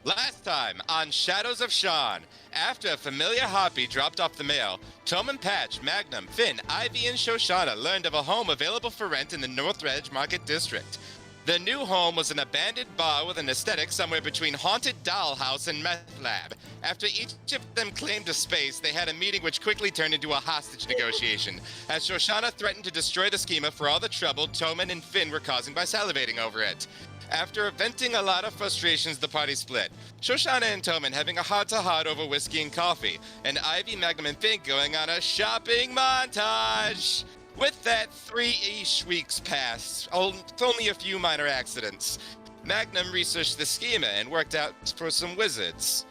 Last time on Shadows of Sean, after a familiar harpy dropped off the mail, Tom and Patch, Magnum, Finn, Ivy, and Shoshana learned of a home available for rent in the Northridge Market District. The new home was an abandoned bar with an aesthetic somewhere between haunted dollhouse and meth lab. After each of them claimed a space, they had a meeting which quickly turned into a hostage negotiation, as Shoshana threatened to destroy the schema for all the trouble Toman and Finn were causing by salivating over it. After venting a lot of frustrations, the party split. Shoshana and Toman having a heart-to-heart over whiskey and coffee, and Ivy, Magnum, and Finn going on a shopping montage. With that, 3-ish weeks passed, only a few minor accidents. Magnum researched the schema and worked for some wizards.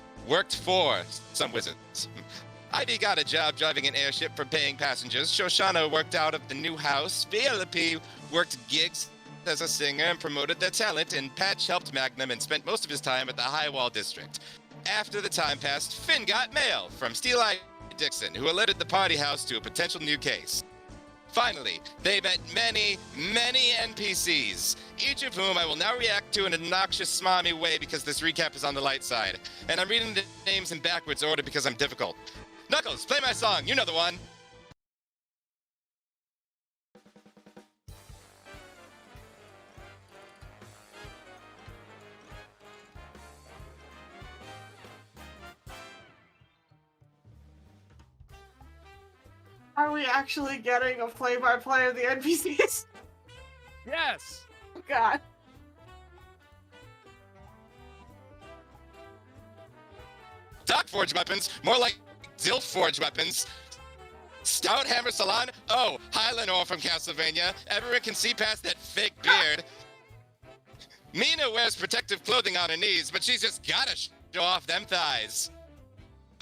Ivy got a job driving an airship for paying passengers. Shoshana worked out of the new house. Philippi worked gigs as a singer and promoted their talent, and Patch helped Magnum and spent most of his time at the Highwall District. After the time passed, Finn got mail from Steel-Eye Dixon, who alerted the party house to a potential new case. Finally, they met many NPCs, each of whom I will now react to in an obnoxious, smarmy way because this recap is on the light side. And I'm reading the names in backwards order because I'm difficult. Knuckles, play my song, you know the one. Are we actually getting a play-by-play of the NPCs? Yes! Oh, God. Dark Forge weapons, more like Dilf Forge weapons. Stout Hammer Salon, oh, Hylanor from Castlevania. Everyone can see past that fake beard. Mina wears protective clothing on her knees, but she's just gotta show off them thighs.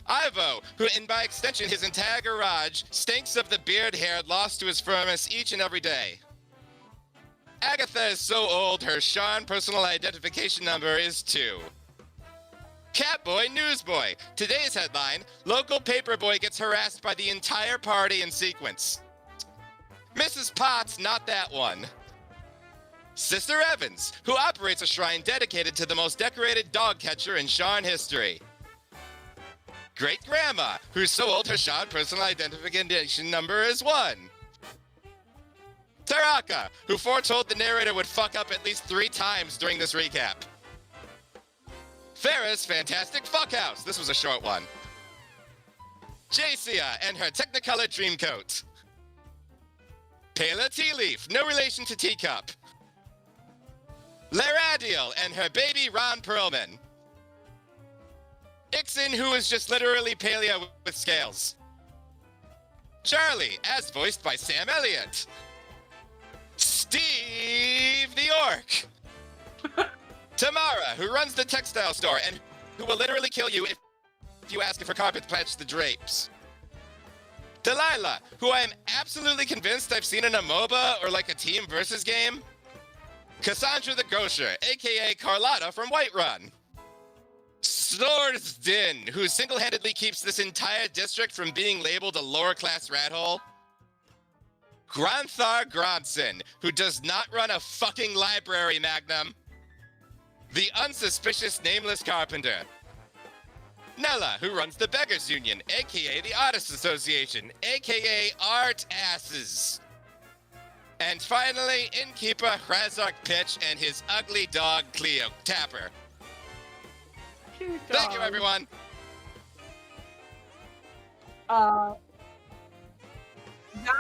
Ivo, who, and by extension his entire garage, stinks of the beard hair lost to his furnace each and every day. Agatha is so old, her Sean personal identification number is 2. Catboy Newsboy, today's headline, local paperboy gets harassed by the entire party in sequence. Mrs. Potts, not that one. Sister Evans, who operates a shrine dedicated to the most decorated dog catcher in Sean history. Great Grandma, who's so old her Sean personal identification number is 1. Taraka, who foretold the narrator would fuck up at least 3 times during this recap. Ferris Fantastic Fuckhouse, this was a short one. Jacia and her Technicolor Dreamcoat. Pela Tea Leaf, no relation to Teacup. Laradiel and her baby Ron Perlman. Ixon, who is just literally Paleo with scales. Charlie, as voiced by Sam Elliott. Steve the Orc. Tamara, who runs the textile store and who will literally kill you if you ask if her carpet matches the drapes. Delilah, who I am absolutely convinced I've seen in a MOBA or like a team versus game. Cassandra the Grocer, aka Carlotta from Whiterun. Snorsdin, who single-handedly keeps this entire district from being labeled a lower-class rat hole. Granthar Gronson, who does not run a fucking library, Magnum. The unsuspicious nameless carpenter. Nella, who runs the Beggars Union, aka the Artists Association, aka Art Asses. And finally, innkeeper Razark Pitch and his ugly dog Cleo Tapper. Thank you, everyone. That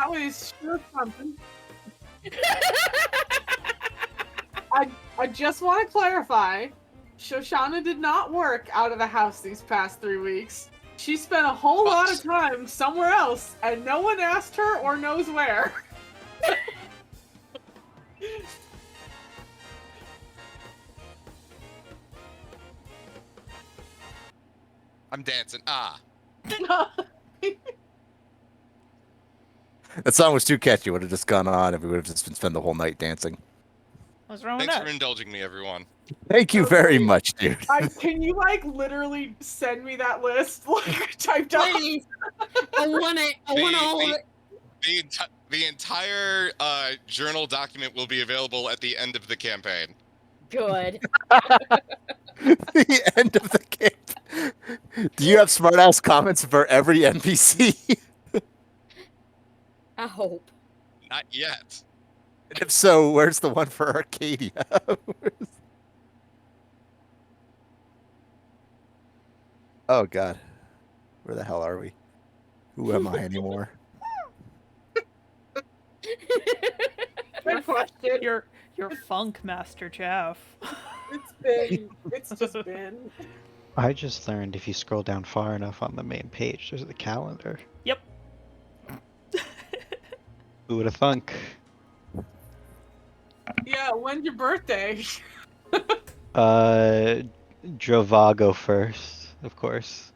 was sure something. I just want to clarify, Shoshana did not work out of the house these past 3 weeks. She spent a whole lot of time somewhere else, and no one asked her or knows where. I'm dancing. Ah. That song was too catchy. Would have just gone on if we would have just been spent the whole night dancing. What's wrong with Thanks that? for indulging me, everyone. Thank you very much, dude. Can you literally send me that list typed up? Please. I want it. I want all of it. The entire journal document will be available at the end of the campaign. Good. The end of the game. Do you have smartass comments for every NPC? I hope. Not yet. And if so, where's the one for Arcadia? Oh god. Where the hell are we? Who am I anymore? Good question. Your funk master Jeff. It's just been. I just learned if you scroll down far enough on the main page, there's the calendar. Yep. Who would have thunk? Yeah, when's your birthday? Dravago first, of course.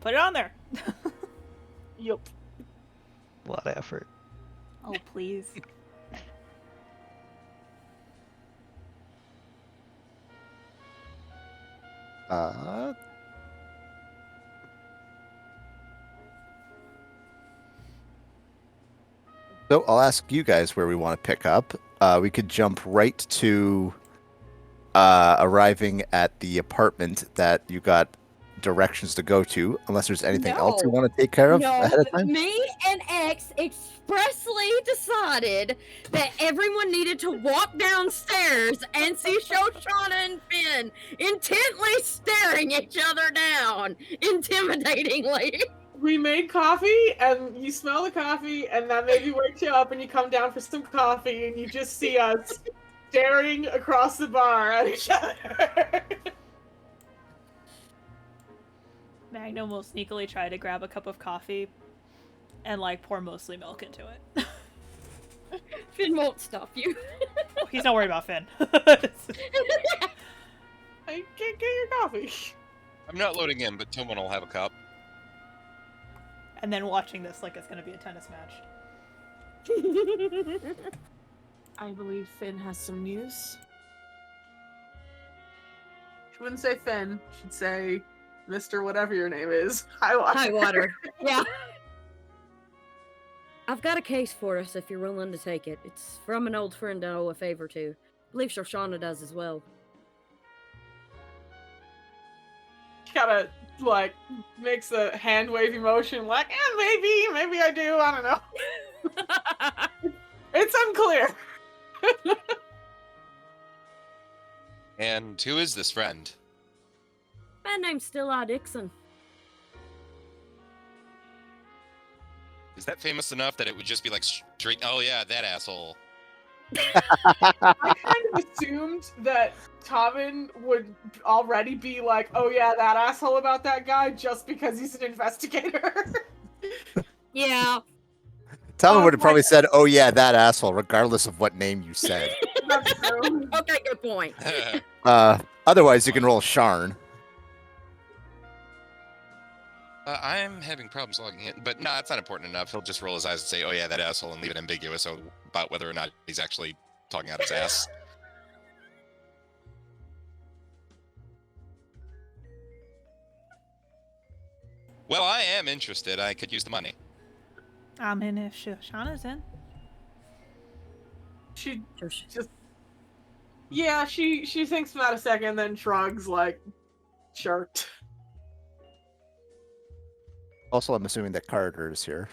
Put it on there. Yup. A lot of effort. Oh please. So I'll ask you guys where we want to pick up. We could jump right to arriving at the apartment that you got directions to go to, unless there's anything else you No. want to take care of No, ahead of time. me and X expressly decided that everyone needed to walk downstairs and see Shoshana and Finn intently staring each other down, intimidatingly. We made coffee, and you smell the coffee, and that maybe wakes you up, and you come down for some coffee, and you just see us staring across the bar at each other. Magnum will sneakily try to grab a cup of coffee and like pour mostly milk into it. Finn won't stop you. Oh, he's not worried about Finn. I can't get your coffee. I'm not loading in, but Tillman will have a cup. And then watching this like it's gonna be a tennis match. I believe Finn has some news. She wouldn't say Finn. She'd say Mr. Whatever your name is. Highwater. High water. Yeah. I've got a case for us if you're willing to take it. It's from an old friend I owe a favor to. I believe Shoshana does as well. She kind of like makes a hand wavy motion, like, maybe I do. I don't know. It's unclear. And who is this friend? My name's Still Eye Dixon. Is that famous enough that it would just be like straight? Oh yeah, that asshole. I kind of assumed that Tommen would already be like, oh yeah, that asshole about that guy, just because he's an investigator. Yeah. Tommen Oh, would have probably my- said, "Oh yeah, that asshole," regardless of what name you said. That's true. Okay, good point. Otherwise, you can roll Sharn. I'm having problems logging in, but no, it's not important enough. He'll just roll his eyes and say, "Oh yeah, that asshole," and leave it ambiguous about whether or not he's actually talking out his ass. Well, I am interested. I could use the money. I'm in if Shoshana's in. She Shosh- just, yeah, she thinks about a second, then shrugs, like, sure. Also, I'm assuming that Carter is here.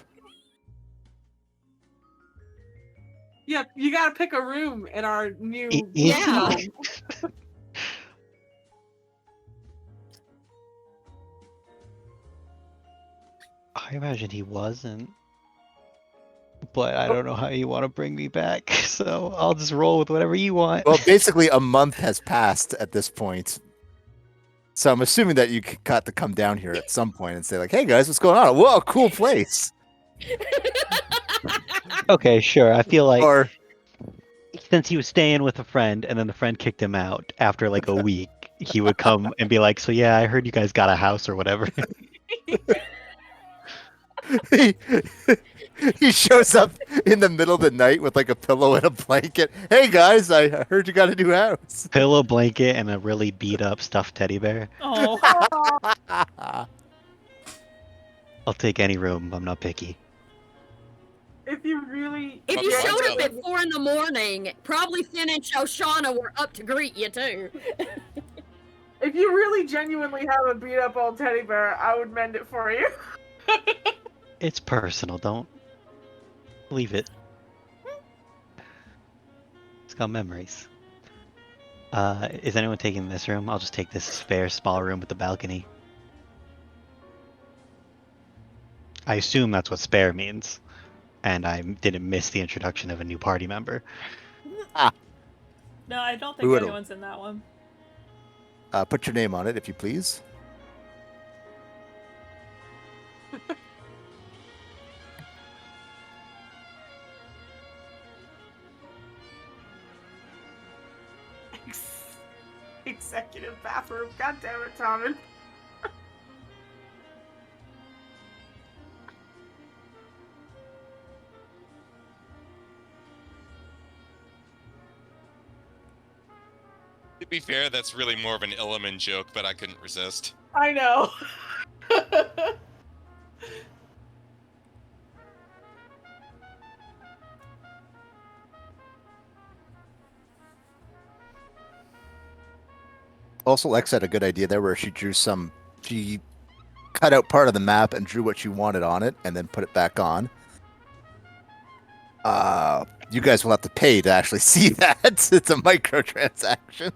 Yeah, you gotta pick a room in our new. Yeah. I imagine he wasn't. But I don't know how you want to bring me back, so I'll just roll with whatever you want. Well, basically, a month has passed at this point. So I'm assuming that you got to come down here at some point and say, like, "Hey guys, what's going on? Whoa, cool place!" Okay, sure. I feel like Or since he was staying with a friend and then the friend kicked him out after like a week, he would come and be like, "So yeah, I heard you guys got a house or whatever." he shows up in the middle of the night with like a pillow and a blanket. "Hey guys, I heard you got a new house." Pillow, blanket, and a really beat up stuffed teddy bear. Oh, I'll take any room. I'm not picky. if you really, If But you mine's showed up up. at 4 in the morning, probably Finn and Shoshana were up to greet you too. if you really genuinely have a beat up old teddy bear, I would mend it for you. It's personal. Don't leave it. It's got memories. Is anyone taking this room? I'll just take this spare small room with the balcony. I assume that's what spare means, and I didn't miss the introduction of a new party member. No, I don't We think would've- anyone's in that one. Put your name on it, if you please. Executive bathroom. God damn it, Tommen. To be fair, that's really more of an Illiman joke, but I couldn't resist. I know. Also, Lex had a good idea there where she cut out part of the map and drew what she wanted on it and then put it back on. You guys will have to pay to actually see that. It's a microtransaction.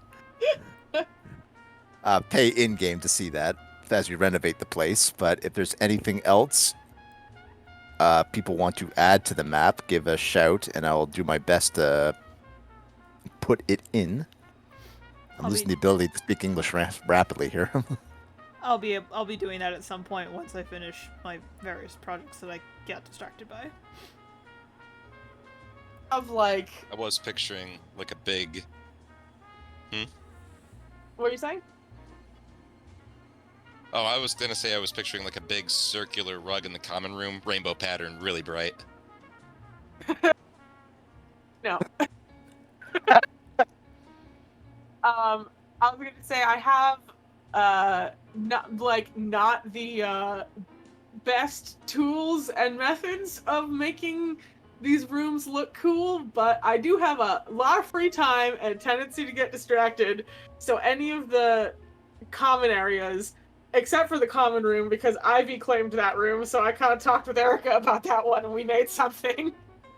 Pay in-game to see that as you renovate the place. But if there's anything else people want to add to the map, give a shout and I'll do my best to put it in. I'm I'll losing be- the ability to speak English rapidly here. I'll be doing that at some point once I finish my various projects that I get distracted by. Of like, I was picturing like a big. what are you saying? Oh, I was gonna say I was picturing like a big circular rug in the common room, rainbow pattern, really bright. No. I was gonna say I have not the best tools and methods of making these rooms look cool, but I do have a lot of free time and a tendency to get distracted. So any of the common areas, except for the common room, because Ivy claimed that room, so I kind of talked with Erica about that one and we made something.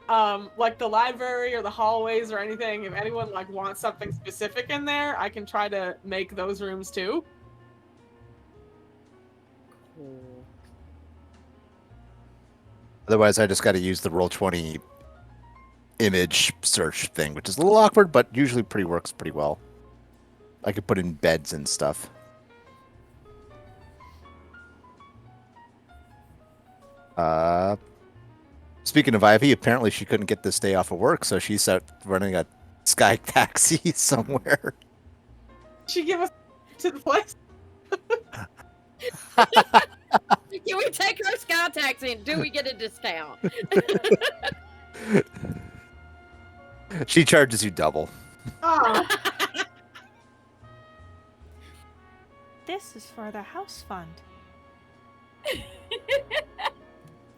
Like the library or the hallways or anything, if anyone like wants something specific in there, I can try to make those rooms too. Otherwise, I just got to use the Roll20 image search thing, which is a little awkward, but usually works pretty well. I could put in beds and stuff. Speaking of Ivy, apparently she couldn't get this day off of work, so she's out running a sky taxi somewhere. She give us to the place. Can we take her sky taxi and do we get a discount? She charges you double. Oh, This is for the house fund.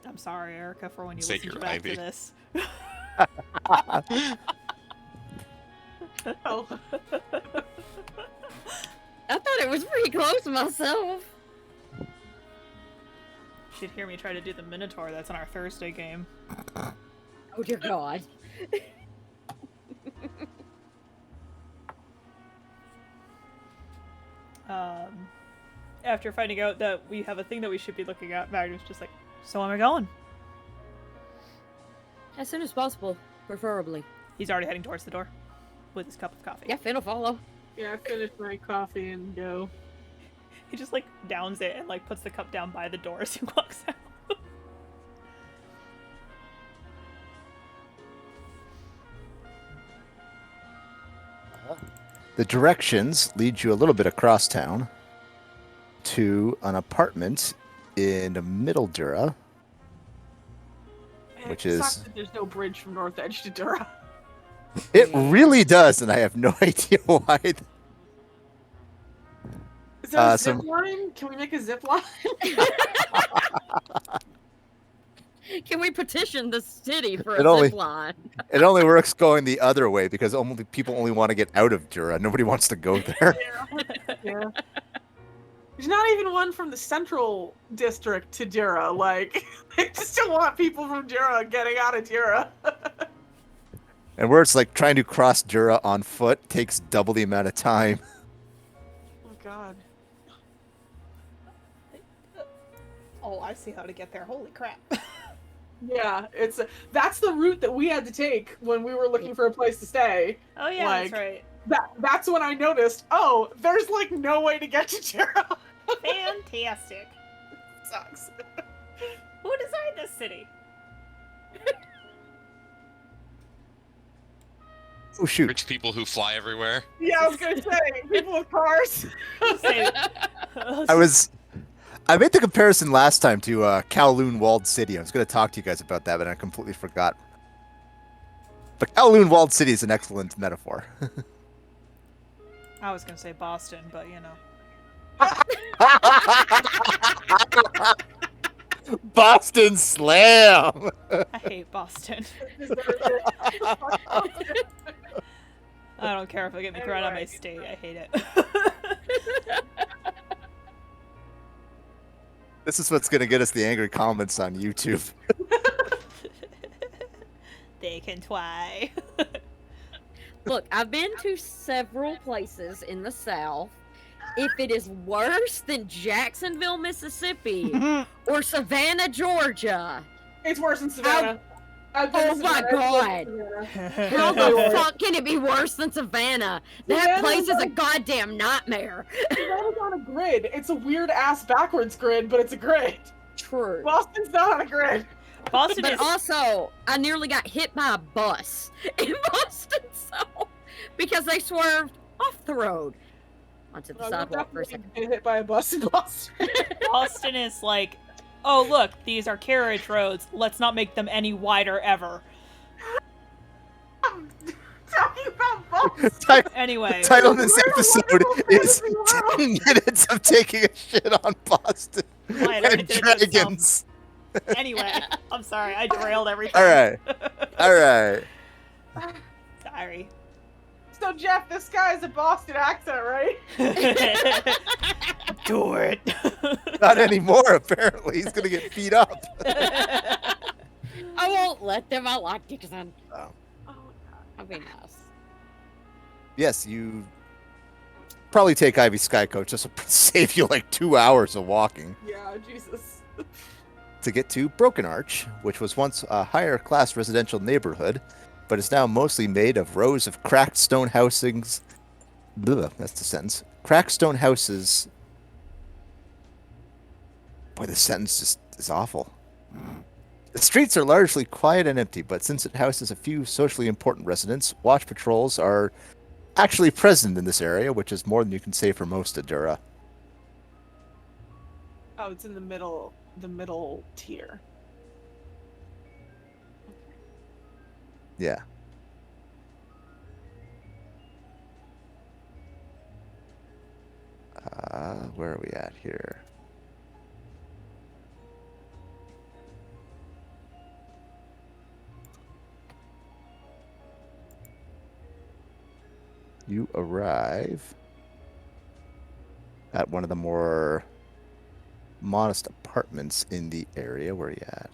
I'm sorry, Erica, for when you Say listen you're back Ivy. to this. oh. I thought it was pretty close myself. She'd hear me try to do the Minotaur that's in our Thursday game. Oh dear God. After finding out that we have a thing that we should be looking at, Magnum's just like, so when are we going? As soon as possible, preferably. He's already heading towards the door with his cup of coffee. Yeah, Finn will follow. Yeah, I finished my coffee and go. He just like downs it and like puts the cup down by the door as he walks out. The directions lead you a little bit across town to an apartment in Middledura. Man, Which it sucks is- that there's no bridge from North Edge to Dura. It really does, and I have no idea why. Is there a Some- zip line? Can we make a zip line? Can we petition the city for It a only- zip line? It only works going the other way because only people only want to get out of Jura. Nobody wants to go there. Yeah. There's not even one from the central district to Jura. Like, they just don't want people from Jura getting out of Jura. And where it's like trying to cross Jura on foot takes double the amount of time. Oh God. Oh, I see how to get there. Holy crap. Yeah, that's the route that we had to take when we were looking for a place to stay. Oh yeah, Like- that's right. That's when I noticed, oh, there's like no way to get to Jura. Fantastic. Sucks. Who designed this city? Oh shoot! Rich people who fly everywhere. Yeah, I was gonna say, people with cars. Say- I made the comparison last time to Kowloon Walled City. I was going to talk to you guys about that, but I completely forgot. But Kowloon Walled City is an excellent metaphor. I was gonna say Boston, but you know. Boston Slam! I hate Boston. I don't care if I get me thrown out of my Anyway. state. I hate it. This is what's going to get us the angry comments on YouTube. They can try. Look, I've been to several places in the South. If it is worse than Jacksonville, Mississippi, or Savannah, Georgia, It's worse than Savannah. I've been Oh to my Savannah. God. how the fuck can it be worse than Savannah? That Savannah's place is a like- goddamn nightmare. Savannah's on a grid. It's a weird ass backwards grid, but it's a grid. True. Boston's not on a grid. Boston But is also, I nearly got hit by a bus in Boston, so because they swerved off the road onto the You'll sidewalk for a definitely second. get hit by a bus in Boston. Boston is like, oh look, these are carriage roads. Let's not make them any wider ever. I'm talking about bus. Anyway, The title of this What a episode wonderful is fantasy 10 minutes of taking a shit on Boston Fine, I and did it myself. dragons. Anyway, I'm sorry, I derailed everything. Alright, alright. Sorry. So Jeff, this guy has a Boston accent, right? Do it. Not anymore, apparently. He's going to get beat up. I won't let them. I like Dixon. Oh, I'll be nice. Yes, you probably take Ivy Skycoach. This will save you like 2 hours of walking yeah, Jesus. to get to Broken Arch, which was once a higher class residential neighborhood, but is now mostly made of rows of cracked stone housings. Bleh, that's the sentence. Cracked stone houses. Boy, this sentence just is awful. The streets are largely quiet and empty, but since it houses a few socially important residents, watch patrols are actually present in this area, which is more than you can say for most of Dura. Oh, it's in the middle tier. Yeah. Where are we at here? You arrive at one of the more modest apartments in the area. Where are you at?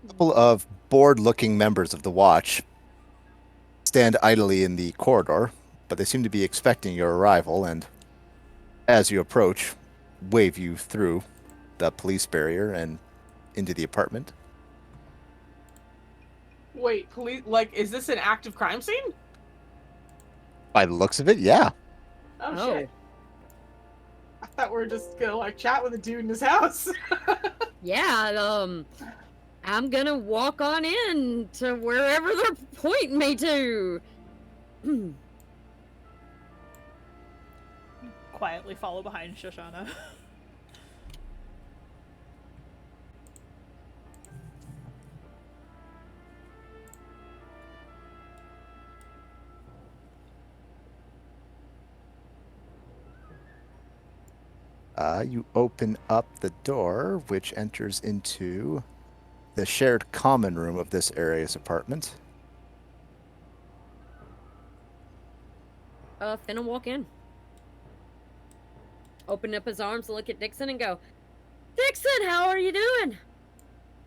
Couple of bored-looking members of the watch stand idly in the corridor, but they seem to be expecting your arrival, and as you approach, wave you through the police barrier and into the apartment. Wait, police? Like, is this an active crime scene? By the looks of it, yeah. Oh, Oh. shit. thought we were just gonna like chat with a dude in his house. Yeah, I'm gonna walk on in to wherever they're pointing me to. Quietly follow behind Shoshana. You open up the door, which enters into the shared common room of this area's apartment. Finn will walk in. Open up his arms, look at Dixon, and go, Dixon, how are you doing?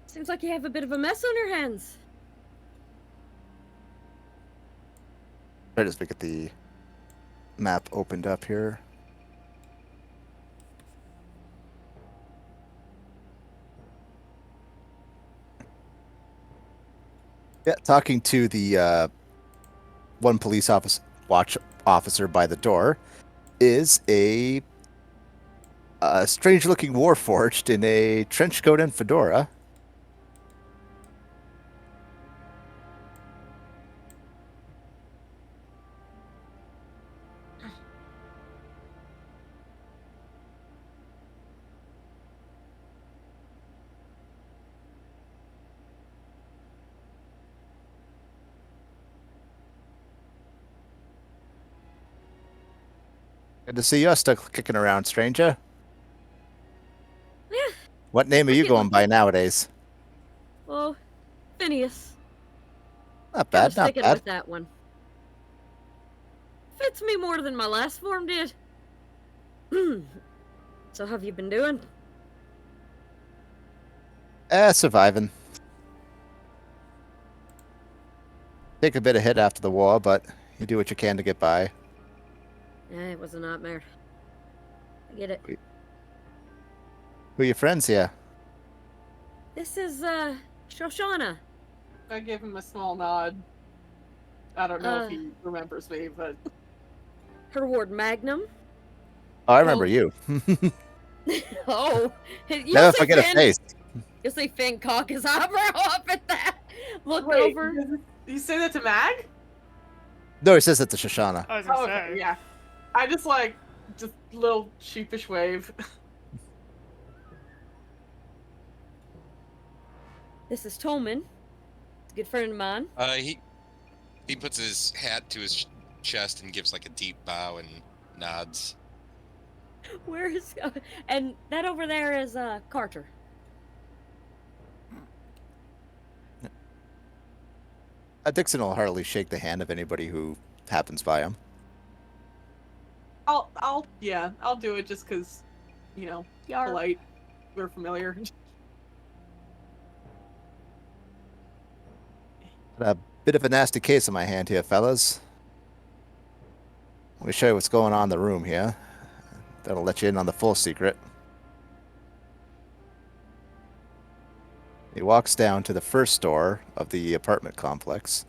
Seems like you have a bit of a mess on your hands. I just get the map opened up here. Yeah, talking to the one police watch officer by the door is a strange-looking warforged in a trench coat and fedora. Good to see you. Still kicking around, stranger. Yeah. What name are you Looking going by nowadays? Well, Phineas. Not Kinda bad, not sticking bad. with that one. Fits me more than my last form did. So, how have you been doing? Surviving. Take a bit of hit after the war, but you do what you can to get by. It was a nightmare. I get it. Who are your friends here? This is, Shoshana. I give him a small nod. I don't know if Uh. he remembers me, but Her ward Magnum. Oh, I remember Oh. you. Oh, you'll Never see forget a Finn- face. You'll see Finn cock his eyebrow up at that. Look wait, over. you say that to Mag? No, he says that to Shoshana. I was Oh, okay, yeah. I just little sheepish wave. This is Tolman. He's a good friend of mine. He puts his hat to his chest and gives like a deep bow and nods. Where is and that over there is Carter. Dixon will hardly shake the hand of anybody who happens by him. I'll do it just because, Yar. polite. We're familiar. A bit of a nasty case in my hand here, fellas. Let me show you what's going on in the room here. That'll let you in on the full secret. He walks down to the first door of the apartment complex.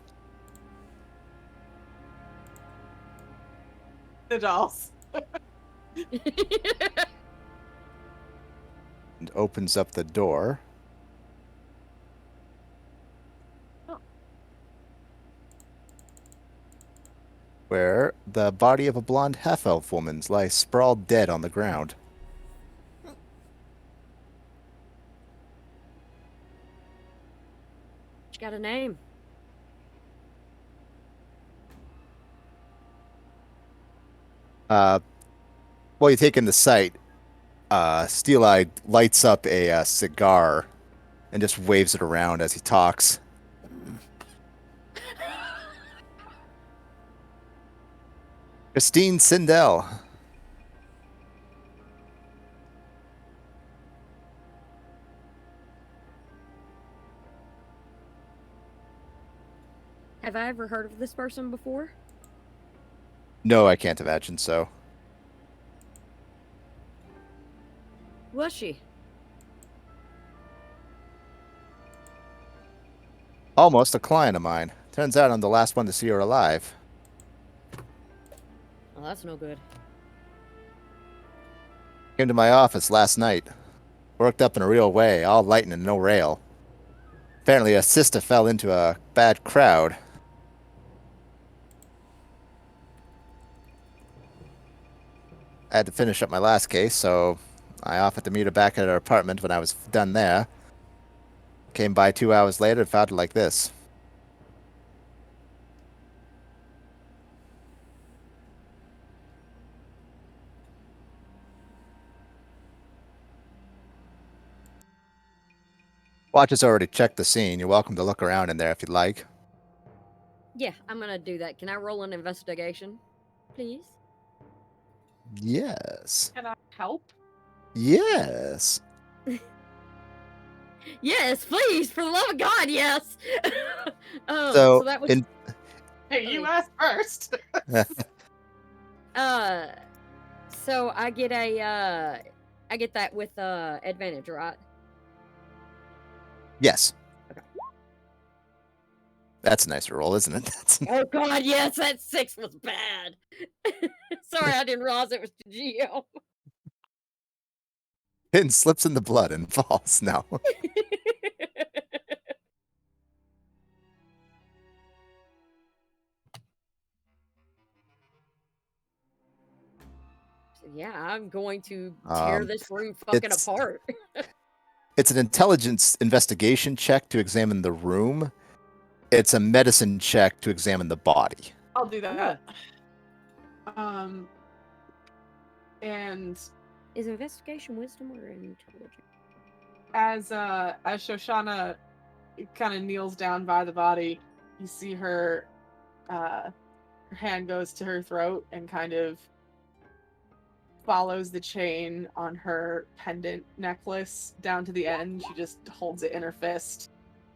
The dolls. And opens up the door. Oh. Where the body of a blonde half-elf woman lies sprawled dead on the ground. She got a name. While you take in the sight, Steel-Eyed lights up a cigar and just waves it around as he talks. Christine Sindel. Have I ever heard of this person before? No, I can't imagine so. Who was she? Almost a client of mine. Turns out I'm the last one to see her alive. Well, that's no good. Came to my office last night. Worked up in a real way, all lighting and no rail. Apparently, a sister fell into a bad crowd. I had to finish up my last case, so I offered to meet her back at her apartment when I was done there. Came by 2 hours later and found it like this. Watch has already checked the scene. You're welcome to look around in there if you'd like. Yeah, I'm gonna do that. Can I roll an investigation, please? Yes. Can I help? Yes. Yes, please, for the love of God, yes. So, that was in Hey, you asked first. so I get I get that with advantage, right? yes. Okay. That's a nice roll, isn't it? That's Oh God, yes, that 6 was bad. Sorry, I didn't realize it was the GM. Pin slips in the blood and falls. No. Yeah, I'm going to tear this room fucking it's- apart. It's an intelligence investigation check to examine the room. It's a medicine check to examine the body. I'll do that. And Is investigation wisdom or intelligence? as Shoshana kind of kneels down by the body, you see her her hand goes to her throat and kind of follows the chain on her pendant necklace down to the end. She just holds it in her fist,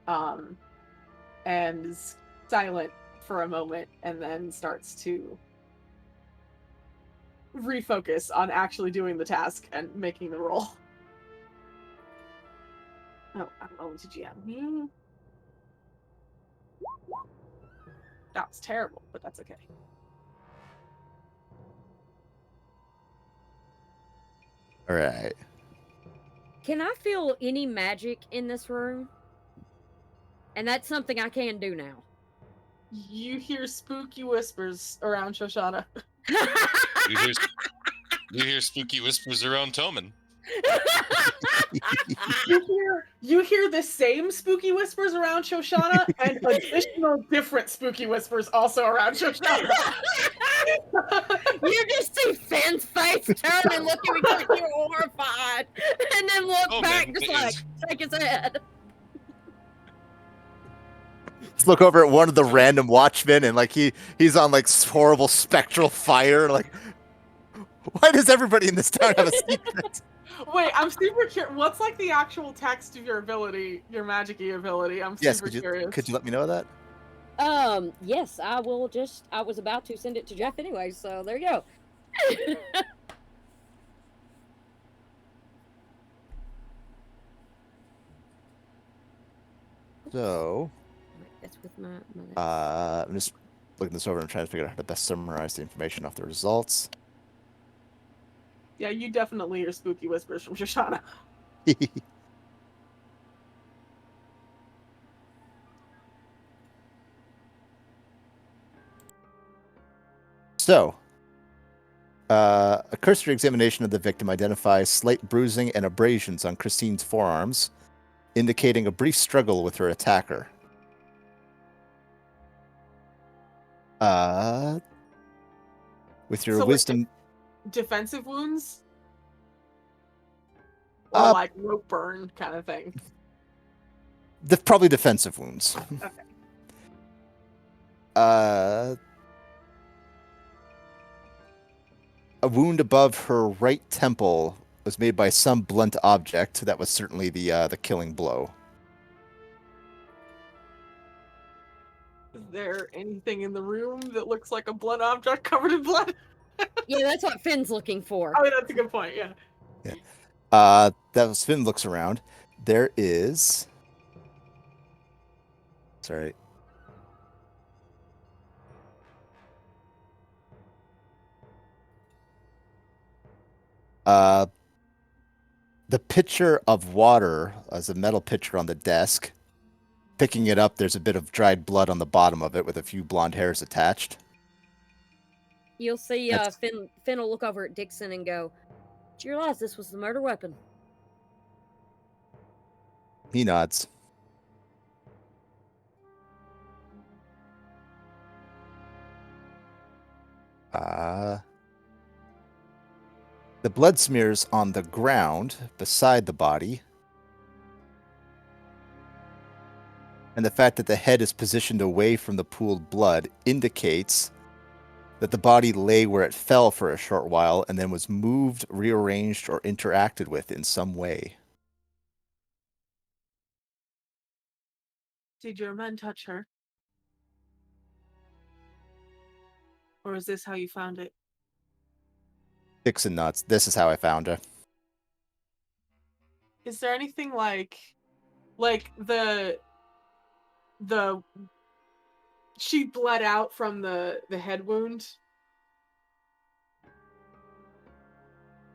and is silent for a moment, and then starts to refocus on actually doing the task and making the roll. Oh, I'm going to GM. That was terrible, but that's okay. All right. Can I feel any magic in this room? And that's something I can do now. You hear spooky whispers around Shoshana. You hear spooky whispers around Toman. You hear the same spooky whispers around Shoshana and additional different spooky whispers also around Shoshana. You just see Finn's face turn and look at me like you're horrified, and then look Oh, back, man, just it like is. shake his head. Let's look over at one of the random watchmen and like he's on like horrible spectral fire. Like, why does everybody in this town have a secret? Wait, I'm super curious. What's like the actual text of your ability, your magic-y ability? I'm Yes, super curious. could you let me know that? Yes, I will just. I was about to send it to Jeff anyway, so there you go. So, That's with my. I'm just looking this over and trying to figure out how to best summarize the information off the results. Yeah, you definitely hear spooky whispers from Shoshana. So, a cursory examination of the victim identifies slight bruising and abrasions on Christine's forearms, indicating a brief struggle with her attacker. With your So, like, wisdom, defensive wounds? Or Uh, like rope burn kind of thing? probably defensive wounds. Okay. A wound above her right temple was made by some blunt object. That was certainly the killing blow. Is there anything in the room that looks like a blood object covered in blood? Yeah, that's what Finn's looking for. Oh, that's a good point, yeah. That was Finn looks around. There is. Sorry. The pitcher of water as a metal pitcher on the desk. Picking it up, there's a bit of dried blood on the bottom of it with a few blonde hairs attached. You'll see That's- Finn will look over at Dixon and go, "Did you realize this was the murder weapon?" He nods. The blood smears on the ground beside the body. And the fact that the head is positioned away from the pooled blood indicates that the body lay where it fell for a short while and then was moved, rearranged, or interacted with in some way. Did your men touch her? Or is this how you found it? Dixon nods. This is how I found her. Is there anything like the she bled out from the head wound?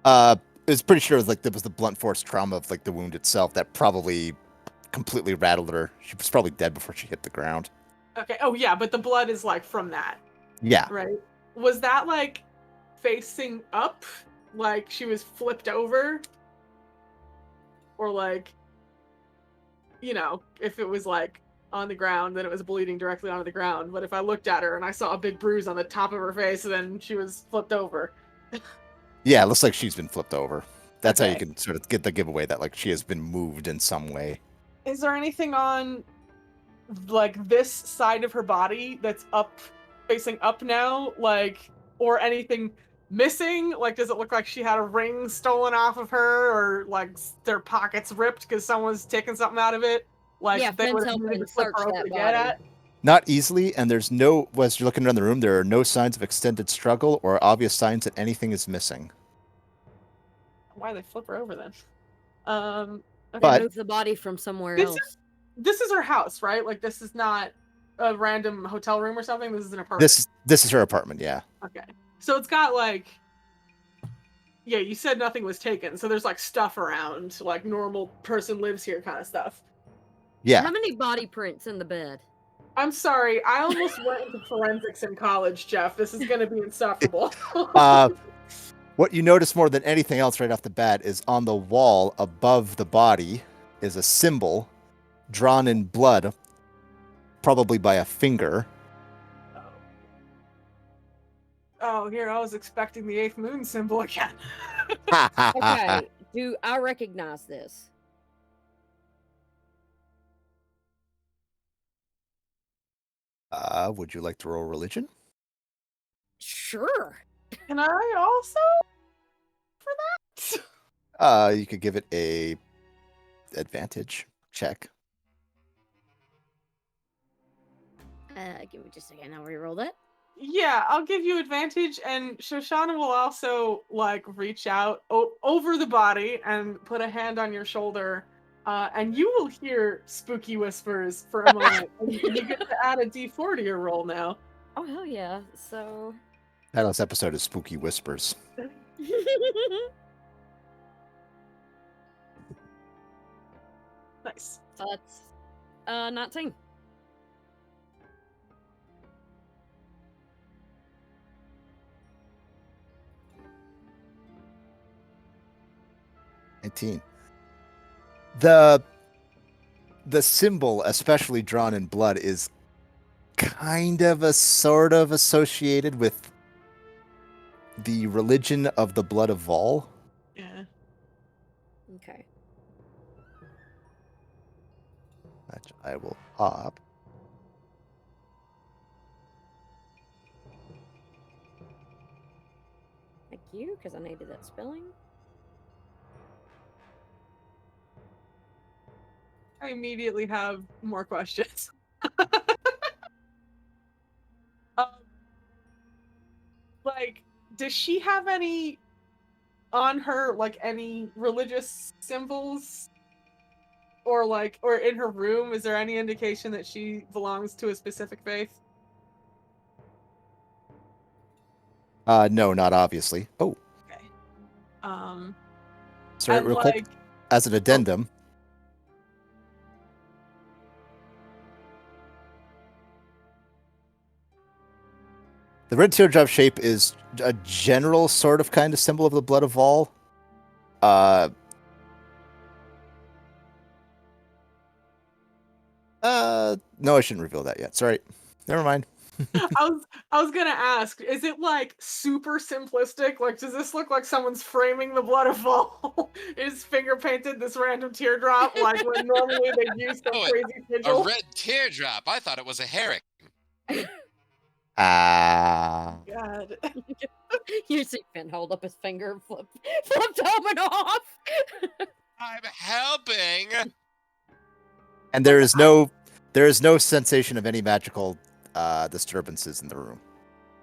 It was pretty sure it was like there was the blunt force trauma of like the wound itself that probably completely rattled her. She was probably dead before she hit the ground. Okay. Oh yeah, but the blood is like from that, Yeah. right? Was that like facing up, like she was flipped over, or like, you know, if it was like on the ground, then it was bleeding directly onto the ground. But if I looked at her and I saw a big bruise on the top of her face, then she was flipped over. Yeah, it looks like she's been flipped over. That's how you Okay. can sort of get the giveaway that like she has been moved in some way. Is there anything on like this side of her body that's up, facing up now, like, or anything missing? Like, does it look like she had a ring stolen off of her, or like their pockets ripped because someone's taking something out of it? Like, Yeah, they Finn's would have helping needed to flip search her over that to get body. at. Not easily, and there's no, as you're looking around the room, there are no signs of extended struggle or obvious signs that anything is missing. Why they flip her over then? Okay. But- Move the body from somewhere This else. This is her house, right? Like, this is not a random hotel room or something. This is an apartment. This is her apartment, yeah. Okay. So it's got like, yeah, you said nothing was taken, so there's like stuff around, like normal person lives here kind of stuff. Yeah. How many body prints in the bed? I'm sorry, I almost went into forensics in college, Jeff. This is gonna be insufferable. What you notice more than anything else right off the bat is on the wall above the body is a symbol drawn in blood, probably by a finger. Oh, here, I was expecting the 8th moon symbol again. Okay, do I recognize this? Would you like to roll religion? Sure. Can I also? For that? You could give it a advantage check. Give me just a second. I'll reroll that. Yeah, I'll give you advantage, and Shoshana will also like reach out over the body and put a hand on your shoulder, and you will hear spooky whispers for a moment. And you get to add a D4 to your roll now. Oh hell yeah! So. Title of this episode is Spooky Whispers. Nice. So that's 19. The symbol, especially drawn in blood, is kind of a sort of associated with the religion of the blood of Vol. Yeah. Okay. Which I will pop. Thank you, because I needed that spelling. I immediately have more questions. Like, does she have any on her, like any religious symbols? Or like, or in her room, is there any indication that she belongs to a specific faith? No, not obviously. Oh, Okay. sorry, And real like, quick. as an addendum, the red teardrop shape is a general sort of kind of symbol of the blood of Vol. No, I shouldn't reveal that yet. Sorry. Never mind. I was gonna ask, is it like super simplistic? Like, does this look like someone's framing the blood of Vol? Is finger painted this random teardrop like when normally they'd use some Oh, crazy A sigil? red teardrop. I thought it was a herrick. Ah. God. You see Finn hold up his finger and flip Tobin off. I'm helping. And there is no sensation of any magical disturbances in the room.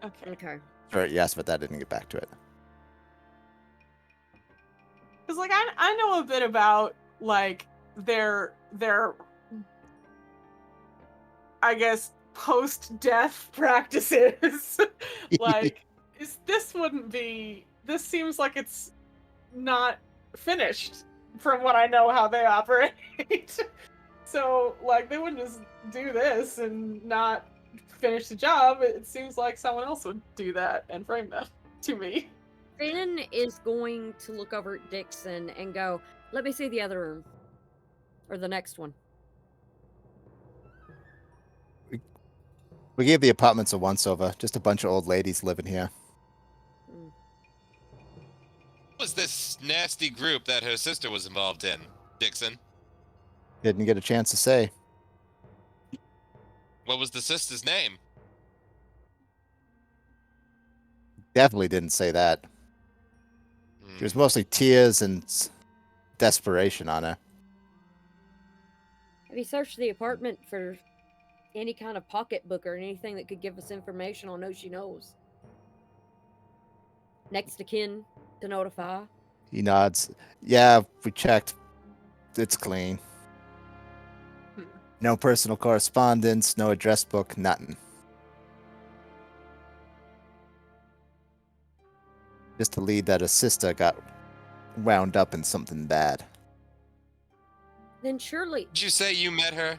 Okay. Okay. Sorry, you asked about that. I didn't get back to it. Because like I know a bit about like their I guess post-death practices. Like this seems like it's not finished from what I know how they operate. So like they wouldn't just do this and not finish the job. It seems like someone else would do that and frame them to me. Finn is going to look over at Dixon and go, "Let me see the other room. Or the next one." We gave the apartments a once-over. Just a bunch of old ladies living here. Mm. What was this nasty group that her sister was involved in, Dixon? Didn't get a chance to say. What was the sister's name? Definitely didn't say that. There was mostly tears and desperation on her. Have you searched the apartment for any kind of pocketbook or anything that could give us information on who she knows? Next of kin to notify? He nods. Yeah, we checked. It's clean. No personal correspondence, no address book, nothing. Just to lead that a sister got wound up in something bad. Then surely Did you say you met her?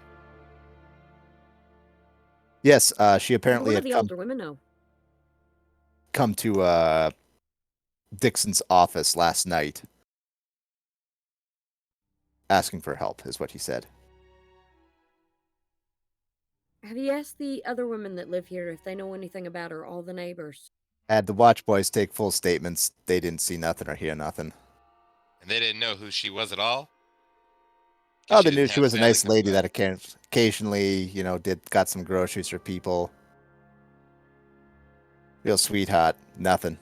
Yes, she apparently one had of the older women know. come to Dixon's office last night. Asking for help, is what he said. Have you asked the other women that live here if they know anything about her, all the neighbors? Had the watch boys take full statements. They didn't see nothing or hear nothing. And they didn't know who she was at all? Oh, they didn't knew she have was a family nice coming lady back. that occasionally, got some groceries for people. Real sweetheart. Nothing.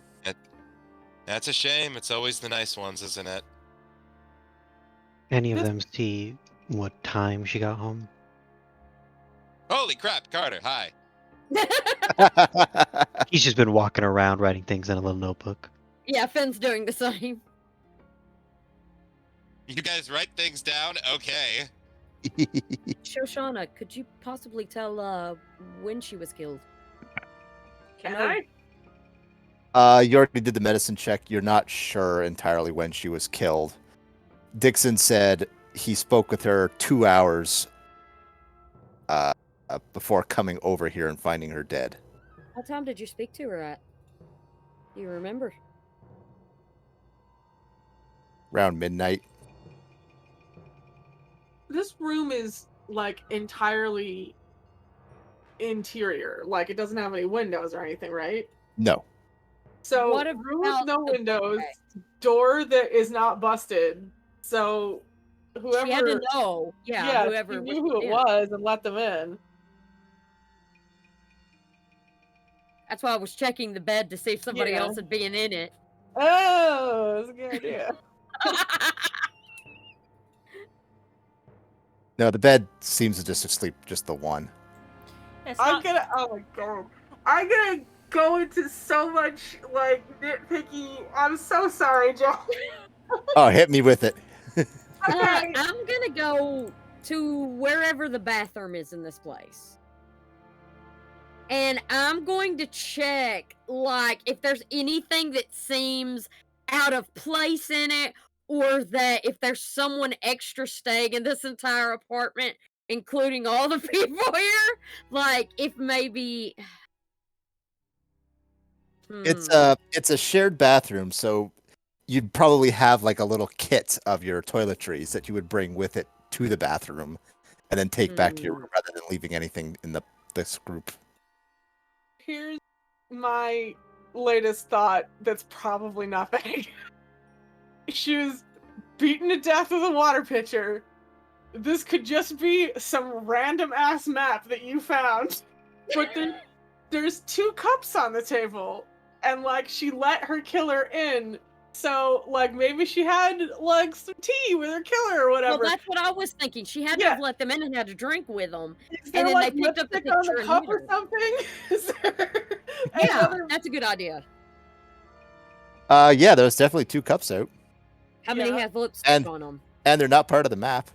That's a shame. It's always the nice ones, isn't it? Any of This- them see what time she got home? Holy crap, Carter, hi. He's just been walking around writing things in a little notebook. Yeah, Finn's doing the same. You guys write things down? Okay. Shoshana, could you possibly tell when she was killed? Can I I? You already did the medicine check. You're not sure entirely when she was killed. Dixon said he spoke with her 2 hours before coming over here and finding her dead. What time did you speak to her at? Do you remember? Around midnight. This room is like entirely interior. Like it doesn't have any windows or anything, right? No. So What room with about no the windows, okay. door that is not busted. So whoever She had to know. Yeah, whoever she was knew who it in. was and let them in. That's why I was checking the bed to see if somebody Yeah. else had been in it. Oh, that's a good idea. No, the bed seems to just sleep just the one. It's I'm not. gonna oh my god. I'm gonna go into so much like nitpicky. I'm so sorry, Joe. Oh, hit me with it. Okay. I'm gonna go to wherever the bathroom is in this place. And I'm going to check, like, if there's anything that seems out of place in it, or that if there's someone extra staying in this entire apartment, including all the people here, like if maybe It's Hmm. a shared bathroom, so you'd probably have like a little kit of your toiletries that you would bring with it to the bathroom, and then take back to your Hmm. room rather than leaving anything in this group. Here's my latest thought that's probably nothing. She was beaten to death with a water pitcher. This could just be some random ass map that you found. But there's 2 cups on the table. And like she let her killer in. So like maybe she had like some tea with her killer or Well, whatever. that's what I was thinking. She had to Yeah. have let them in and had to drink with them. Is there then like they picked up the lipstick on picture the and cup hid or her. something? Is there Yeah, another- that's a good idea. Yeah, there's definitely 2 cups out, How many Yeah. have lipstick And- on them? and they're not part of the map.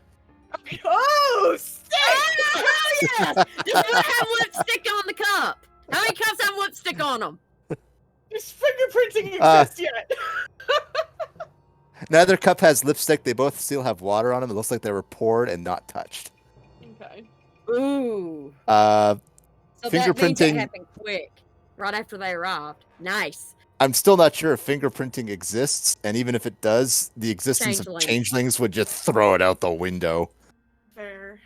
Oh, sick! Oh, hell yes! Does one have lipstick on the cup? How many cups have lipstick on them? Does fingerprinting Uh, exist yet? Neither cup has lipstick. They both still have water on them. It looks like they were poured and not touched. Okay. Ooh. Uh, So that means it Fingerprinting- happened quick, right after they arrived. Nice. I'm still not sure if fingerprinting exists, and even if it does, the existence of Changeling. changelings would just throw it out the window. Fair.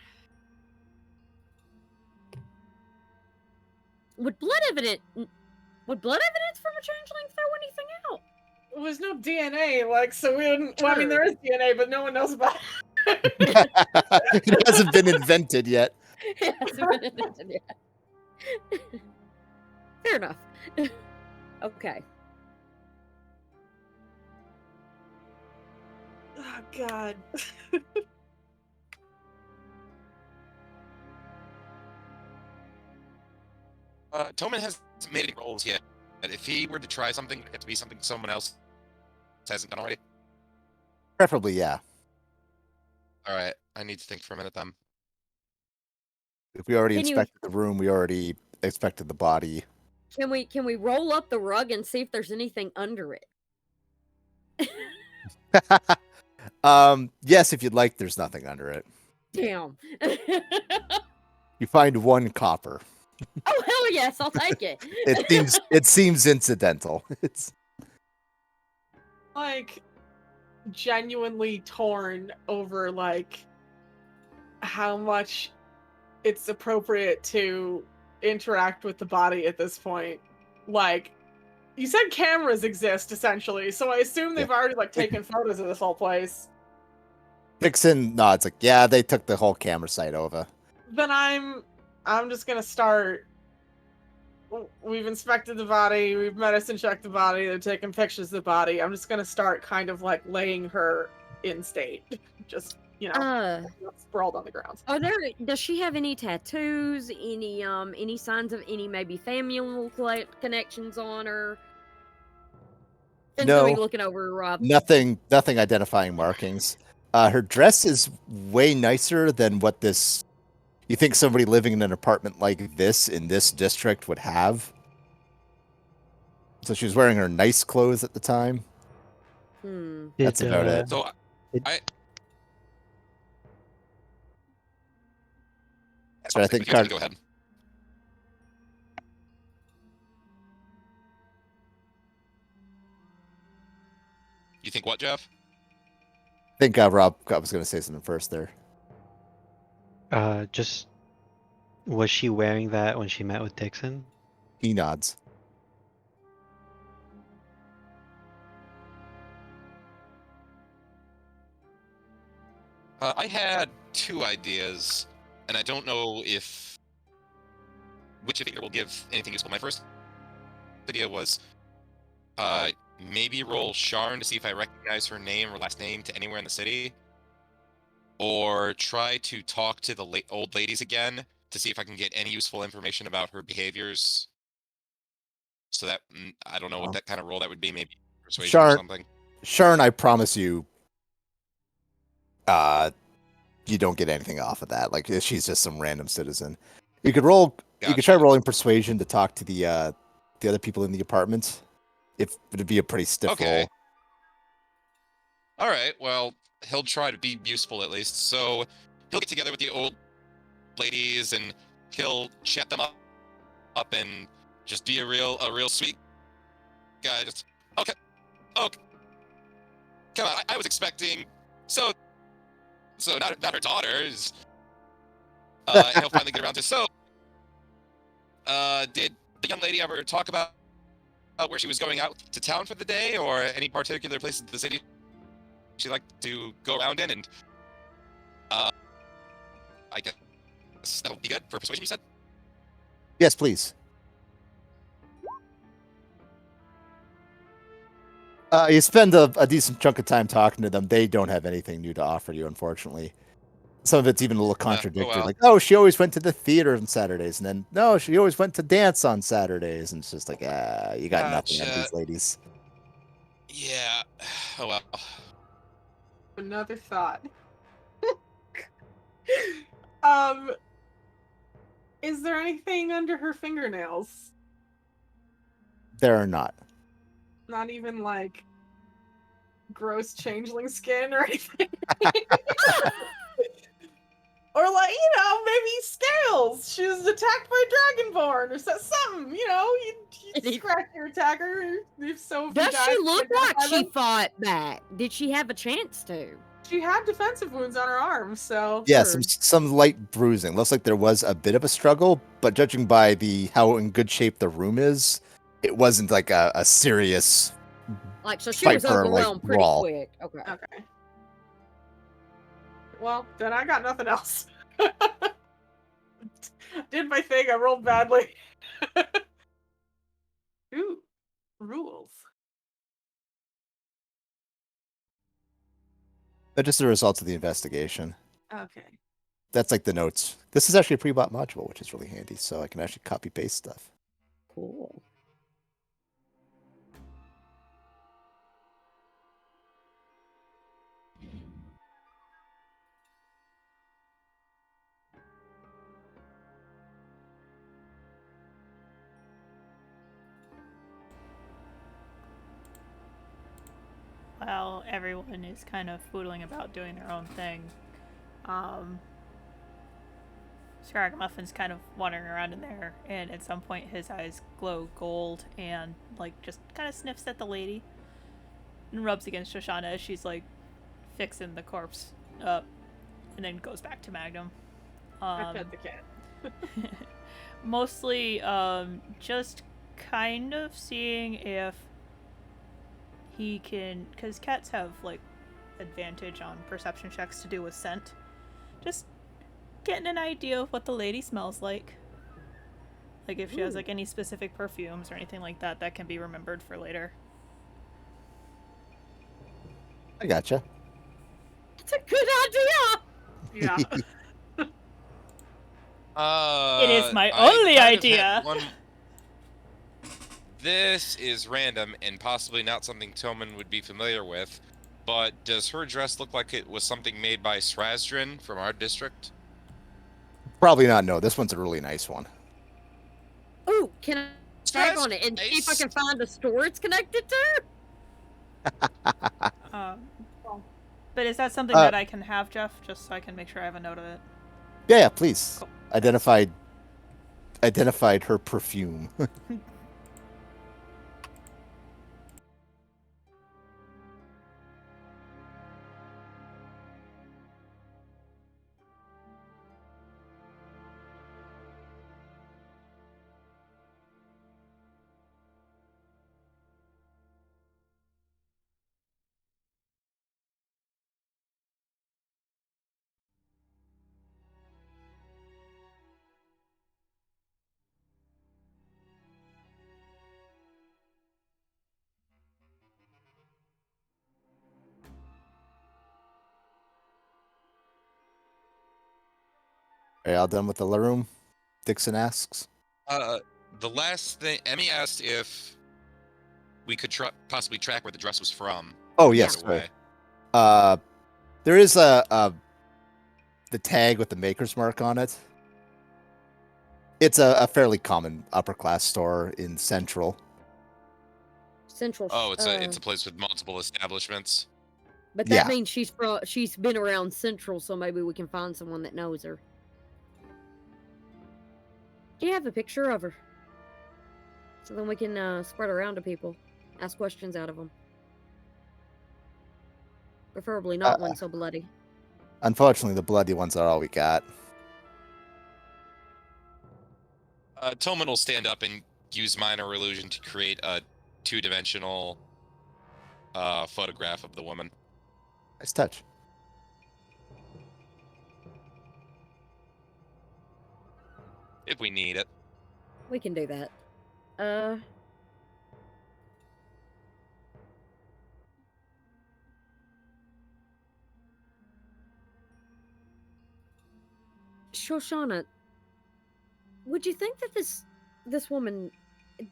Would blood evidence from a changeling throw anything out? Well, there's no DNA, like, so we wouldn't. Well, I mean, there is DNA, but no one knows about it. It hasn't been invented yet. Fair enough. Okay. Oh, God. Toman hasn't made any rolls yet. But if he were to try something, it'd have to be something someone else hasn't done already. Preferably, yeah. All right, I need to think for a minute then. If we already Can you- inspected the room, we already inspected the body. Can we roll up the rug and see if there's anything under it? Yes, if you'd like, there's nothing under it. Damn. You find 1 copper. Oh hell yes, I'll take it. It seems incidental. It's Like, genuinely torn over, like, how much it's appropriate to interact with the body at this point. Like, you said cameras exist, essentially, so I assume they've already, like, taken photos of this whole place. Vixen nods like, yeah, they took the whole camera site over. Then I'm just gonna start. We've inspected the body, we've medicine checked the body, they're taking pictures of the body. I'm just gonna start kind of like laying her in state. Just, you know, sprawled on the ground. Does she have any tattoos? Any signs of any maybe familial connections on her? No. Looking over Rob. Nothing identifying markings. Her dress is way nicer than what this. You think somebody living in an apartment like this in this district would have? So she was wearing her nice clothes at the time. That's about it. So So I think you can go ahead. You think what, Jeff? I think Rob was going to say something first there. Just was she wearing that when she met with Dixon? He nods. I had 2 ideas, and I don't know which of you will give anything useful. My first idea was maybe roll Sharn to see if I recognize her name or last name to anywhere in the city, or try to talk to the old ladies again to see if I can get any useful information about her behaviors. So that I don't know what that kind of roll that would be, maybe persuasion or something. Sharn, I promise you, you don't get anything off of that. Like, she's just some random citizen. You could roll. You could try rolling persuasion to talk to the other people in the apartment. If it'd be a pretty stiff roll. All right, well, he'll try to be useful at least. So he'll get together with the old ladies and he'll chat them up and just be a real sweet guy. Just okay, okay, come on. I was expecting so not her daughter is. And he'll finally get around to did the young lady ever talk about where she was going out to town for the day, or any particular places in the city she'd like to go around in? And I guess that would be good for persuasion, you said? Yes, please. You spend a decent chunk of time talking to them. They don't have anything new to offer you, unfortunately. Some of it's even a little contradictory. well. Like, oh, she always went to the theater on Saturdays, and then no, she always went to dance on Saturdays, and it's just like, you got nothing out of these ladies. Yeah. Oh well. Another thought. Is there anything under her fingernails? There are not. Not even like gross changeling skin or anything. Or like, maybe scales. She was attacked by a dragonborn or something. You scratch your attacker. If so, if Does you die, she you look identify like she them. fought back? Did she have a chance to? She had defensive wounds on her arms, so Yeah, Sure. some light bruising. Looks like there was a bit of a struggle, but judging by how in good shape the room is, it wasn't like a serious. Like, so she Fight was for her, like, overwhelmed pretty brawl. quick. Okay. okay. Well, then I got nothing else. Did my thing. I rolled badly. Ooh, rules. That's just the results of the investigation. Okay. That's like the notes. This is actually a pre-bought module, which is really handy, so I can actually copy paste stuff. Cool. While everyone is kind of foodling about doing their own thing, Scragmuffin's kind of wandering around in there, and at some point his eyes glow gold and just kind of sniffs at the lady and rubs against Shoshana as she's fixing the corpse up, and then goes back to Magnum. I pet the cat. Mostly just kind of seeing if he can, because cats have advantage on perception checks to do with scent. Just getting an idea of what the lady smells like. Like if she has any specific perfumes or anything like that that can be remembered for later. I gotcha. It's a good idea. Yeah. It is my I only kind of idea. had one- This is random and possibly not something Tillman would be familiar with, but does her dress look like it was something made by Srazdrin from our district? Probably not. No, this one's a really nice one. Ooh, can I tag on it and see if I can find a store it's connected to? But is that something that I can have, Jeff, just so I can make sure I have a note of it? Yeah, please. Cool. Identified her perfume. Are y'all done with the room? Dixon asks. The last thing, Emmy asked if we could possibly track where the dress was from. Oh yes. Either way. There is the tag with the maker's mark on it. It's a fairly common upper class store in Central. Central. Oh, it's a place with multiple establishments. But that Yeah. means she's been around Central, so maybe we can find someone that knows her. Do you have a picture of her? So then we can spread around to people, ask questions out of them. Preferably not one so bloody. Unfortunately, the bloody ones are all we got. Tillman will stand up and use minor illusion to create a 2-dimensional photograph of the woman. Nice touch. If we need it. We can do that. Shoshana, would you think that this woman,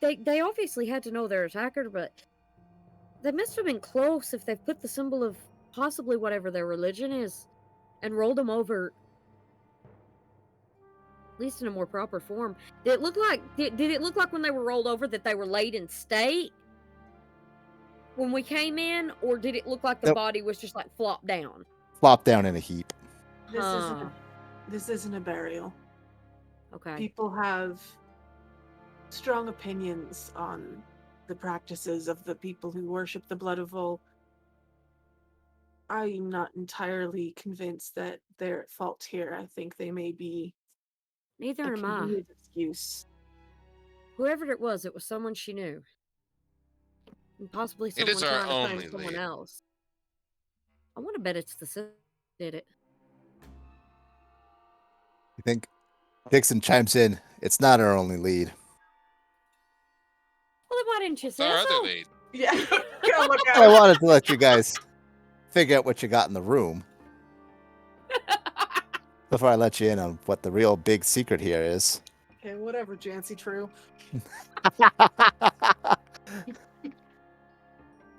they obviously had to know their attacker, but they must have been close if they've put the symbol of possibly whatever their religion is and rolled them over, at least in a more proper form. Did it look like when they were rolled over that they were laid in state when we came in, or did it look like the Nope. body was just like flopped down? Flop down in a heap. This isn't a burial. Okay. People have strong opinions on the practices of the people who worship the blood of Vol. I'm not entirely convinced that they're at fault here. I think they may be Neither a am I. convenient excuse. Whoever it was someone she knew. And possibly It someone is our trying to only find someone lead. else. I want to bet it's the sis did it. You think? Dixon chimes in. It's not our only lead. Well, then why didn't you It's say our so? other lead. Yeah, go look at I it. wanted to let you guys figure out what you got in the room before I let you in on what the real big secret here is. Okay, whatever, Jancy True.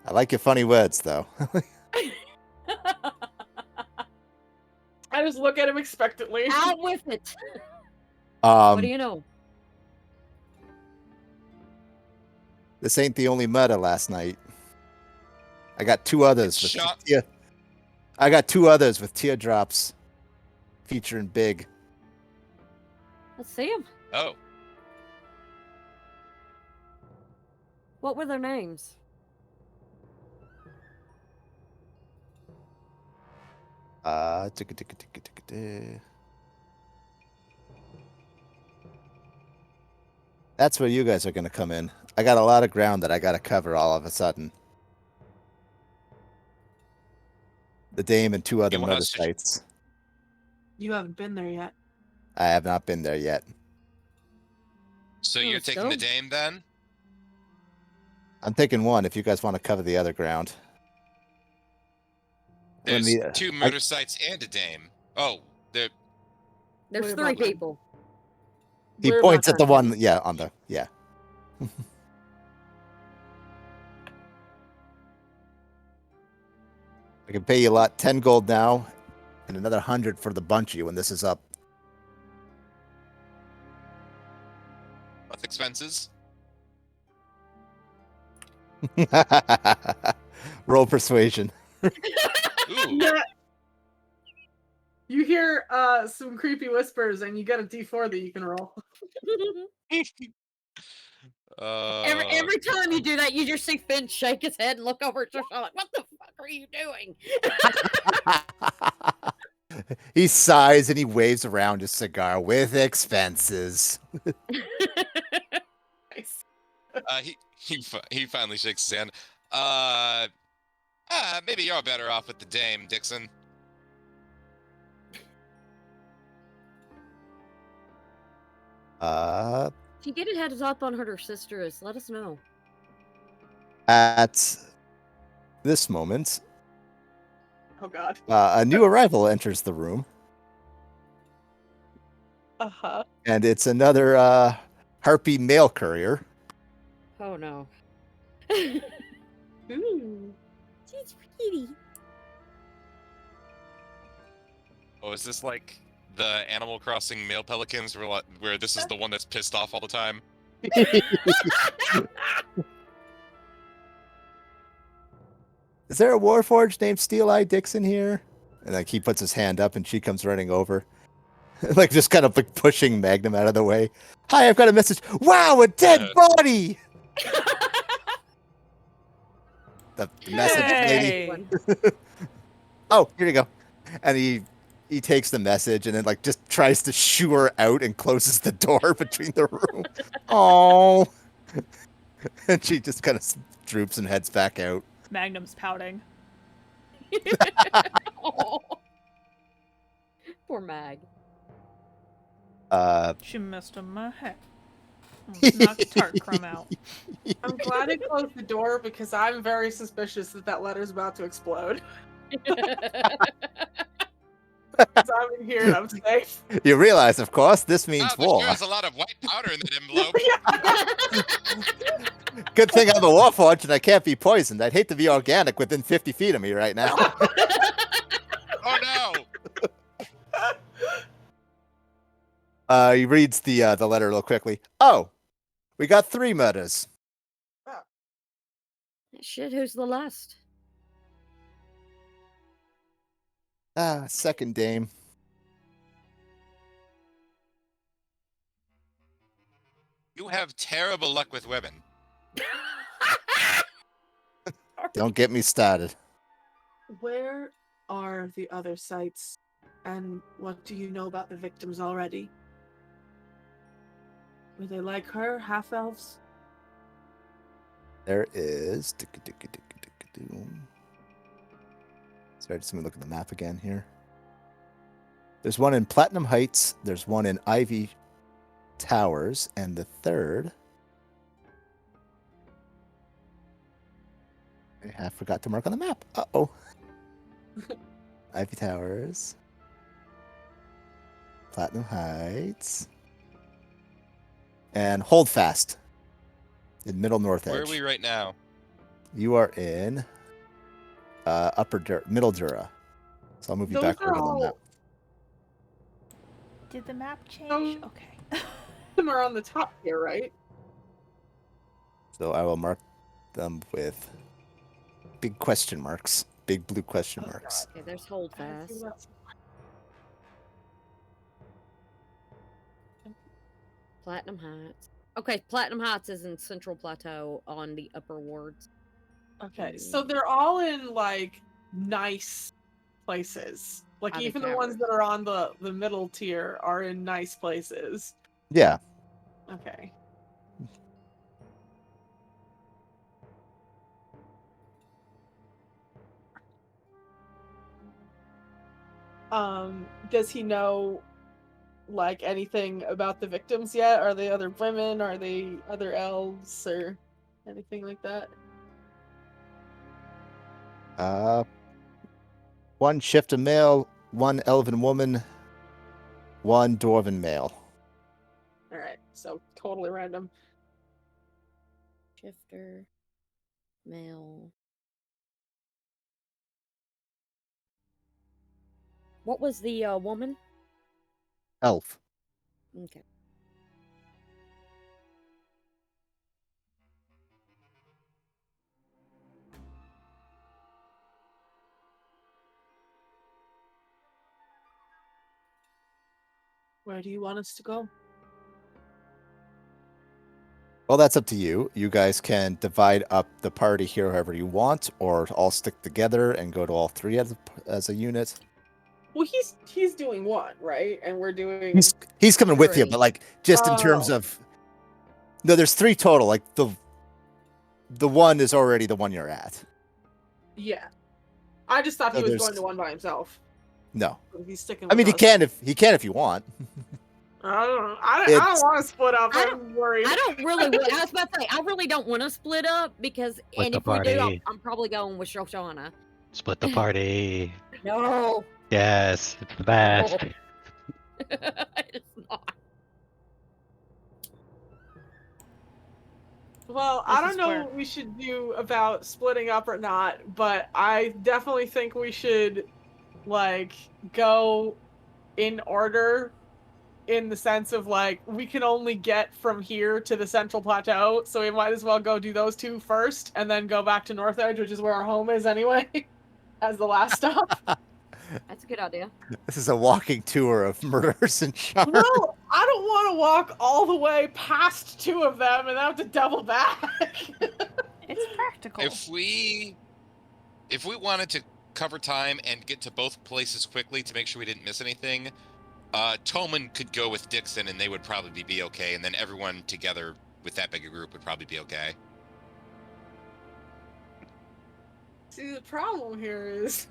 I like your funny words, though. I just look at him expectantly. Out with it. What do you know? This ain't the only murder last night. I got two others with Shot. I got two others with teardrops featuring Big. Let's see them. Oh, What were their names? That's where you guys are gonna come in. I got a lot of ground that I gotta cover all of a sudden. The Dame and two other You want murder us to- sites. You haven't been there yet. I have not been there yet. so Oh, you're let's taking go. the Dame then? I'm taking one if you guys want to cover the other ground. Let There's me, 2 murder sites and a Dame. Oh, there. There's What 3 about mine? people. He Where points about at the her? one, yeah, on the, yeah. I can pay you a lot, 10 gold now, and another 100 for the bunch of you when this is up. With expenses. Roll persuasion. Ooh. Yeah. You hear some creepy whispers, and you get a D4 that you can roll. Every time you do that, you just see Finn shake his head and look over at Shoshana like, what the fuck are you doing? He sighs and he waves around his cigar with expenses. Nice. He finally shakes his hand. Maybe you're better off with the Dame, Dixon. Uh, If you get a heads up on who her sister is, let us know. at this moment, Oh God. a new arrival enters the room, Uh-huh. and it's another harpy mail courier. Oh no. Ooh. She's pretty. Oh, is this like the Animal Crossing male pelicans where this is the one that's pissed off all the time? Is there a Warforged named Steel Eye Dixon here? And like he puts his hand up and she comes running over. Like just kind of like pushing Magnum out of the way. Hi, I've got a message. Wow, a dead body! The message lady. Hey! Oh, here you go. And he takes the message and then like just tries to shoo her out and closes the door between the room. Oh. And she just kind of droops and heads back out. Magnum's pouting. Oh. Poor Mag. She messed up my head. Knock the tart crumb out. I'm glad it closed the door because I'm very suspicious that that letter's about to explode. Because I'm in here and I'm safe. You realize, of course, this means Wow, war. there sure is a lot of white powder in that envelope. Good thing I'm a Warforged and I can't be poisoned. I'd hate to be organic within 50 feet of me right now. Oh no! He reads the letter real quickly. Oh, we got 3 murders. Shit, who's the last? Second dame. You have terrible luck with women. Don't get me started. Where are the other sites? And what do you know about the victims already? Were they like her, half-elves? There is. Sorry, just let me look at the map again here. There's one in Platinum Heights. There's one in Ivy Towers, and the third. I forgot to mark on the map. Uh-oh. Ivy Towers. Platinum Heights. And Holdfast. In Middle North Edge. Where are we right now? You are in Middle Dura. So I'll move you Those back are over the all- map. Did the map change? Oh. Okay. Them are on the top here, right? So I will mark them with big question marks. Big blue question Oh, marks. Okay, there's Holdfast. Platinum Heights. Okay, Platinum Heights is in Central Plateau on the upper wards. Okay, so they're all in like nice places. Like Ivy even the ones Towers. that are on the middle tier are in nice places. Yeah. Okay. Does he know like anything about the victims yet? Are they other women? Are they other elves or anything like that? One shifter male, one elven woman, one dwarven male. All right, so totally random. Shifter. Male. What was the woman? Elf. Okay. Where do you want us to go? Well, that's up to you. You guys can divide up the party here however you want, or all stick together and go to all 3 as a unit. Well, he's doing one, right? And we're doing. He's coming with you, 3. but like just in terms Oh. of no, there's 3 total. Like the one is already the one you're at. Yeah. I just thought he So was there's- going to one by himself. No, But if he's sticking. I mean with he us- can if you want. I don't know. I don't It's- want to split up. I I'm worried. I don't really. I was about to say I really don't want to split up because, Split and the if we do, party. I'm probably going with Shoshana. Split the party. No, Yes, it's the best. it's not. Well, I This don't is know where- what we should do about splitting up or not, but I definitely think we should like go in order in the sense of like we can only get from here to the Central Plateau, so we might as well go do those two first and then go back to North Edge, which is where our home is anyway, as the last stop. That's a good idea. This is a walking tour of murders and charms. No, I don't want to walk all the way past two of them and have to double back. It's practical. If we wanted to cover time and get to both places quickly to make sure we didn't miss anything, Toman could go with Dixon and they would probably be okay, and then everyone together with that big a group would probably be okay. See, the problem here is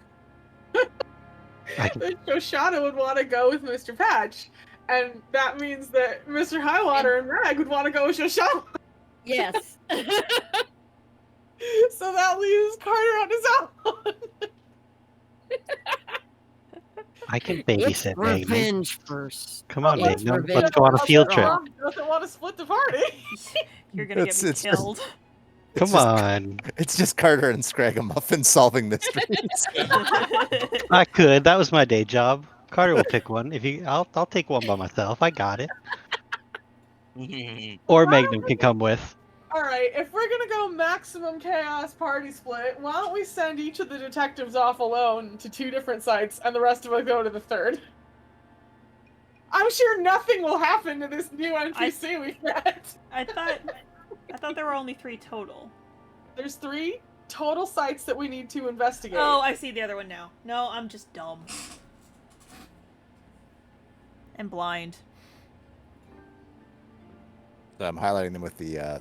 I can- that Shoshana would want to go with Mr. Patch, and that means that Mr. Highwater and Rag would want to go with Shoshana. Yes. So that leaves Carter on his own. I can It's babysit Magnum. revenge first. Come on, It's Magnum. revenge. Let's go on a field trip. Doesn't want to split the party. You're gonna It's- get me it's- killed. Come It's just- on. It's just Carter and Scragamuffin solving mysteries. I could. That was my day job. Carter will pick one. I'll take one by myself. I got it. Or Magnum can come with. All right, if we're gonna go maximum chaos party split, why don't we send each of the detectives off alone to two different sites, and the rest of us go to the third? I'm sure nothing will happen to this new NPC we met. I thought there were only 3 total. There's 3 total sites that we need to investigate. Oh, I see the other one now. No, I'm just dumb. And blind. So I'm highlighting them with the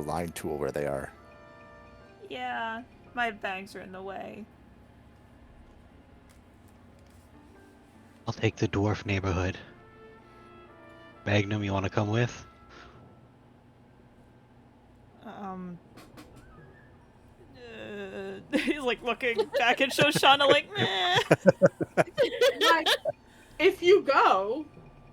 line tool where they are. Yeah, my bags are in the way. I'll take the dwarf neighborhood. Magnum, you want to come with? He's like looking back at Shoshana like, meh. Like, if you go,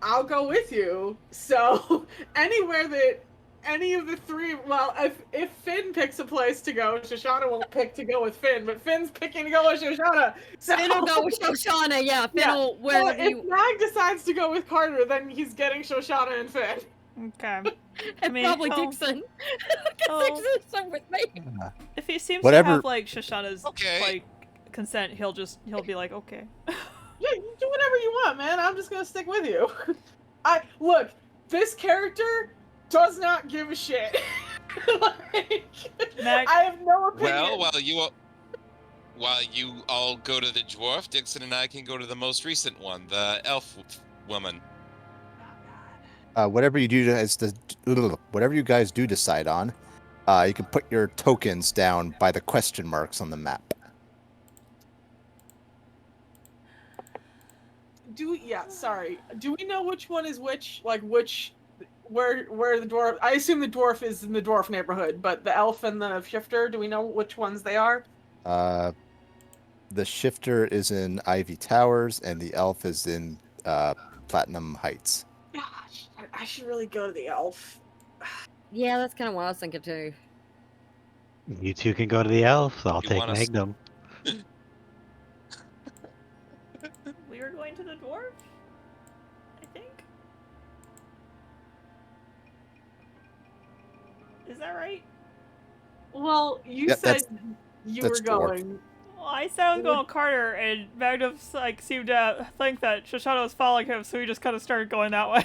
I'll go with you. So anywhere that any of the 3, well, if Finn picks a place to go, Shoshana won't pick to go with Finn, but Finn's picking to go with Shoshana. So Finn will go with Shoshana, yeah. Finn Yeah. will well, wherever if you. Mag decides to go with Carter, then he's getting Shoshana and Finn. Okay. And mean, probably oh. Dixon. Oh. Dixon's with me. If he seems Whatever- to have like Shoshana's Okay. like consent, he'll be like, okay. Yeah, you do whatever you want, man. I'm just gonna stick with you. Look, this character does not give a shit. Like, Mag- I have no opinion. Well, while you all go to the dwarf, Dixon and I can go to the most recent one, the elf woman. Whatever you guys do decide on, you can put your tokens down by the question marks on the map. Sorry. Do we know which one is which? Like where the dwarf? I assume the dwarf is in the dwarf neighborhood, but the elf and the shifter. Do we know which ones they are? The shifter is in Ivy Towers, and the elf is in Platinum Heights. Gosh, I should really go to the elf. Yeah, that's kind of what I was thinking too. You two can go to the elf. I'll You take want us- Magnum. We are going to the dwarf? I think. Is that right? Well, you Yep, said you were that's dwarf. going. Well, I said I was going with Carter, and Magnum like seemed to think that Shoshana was following him, so he just kind of started going that way.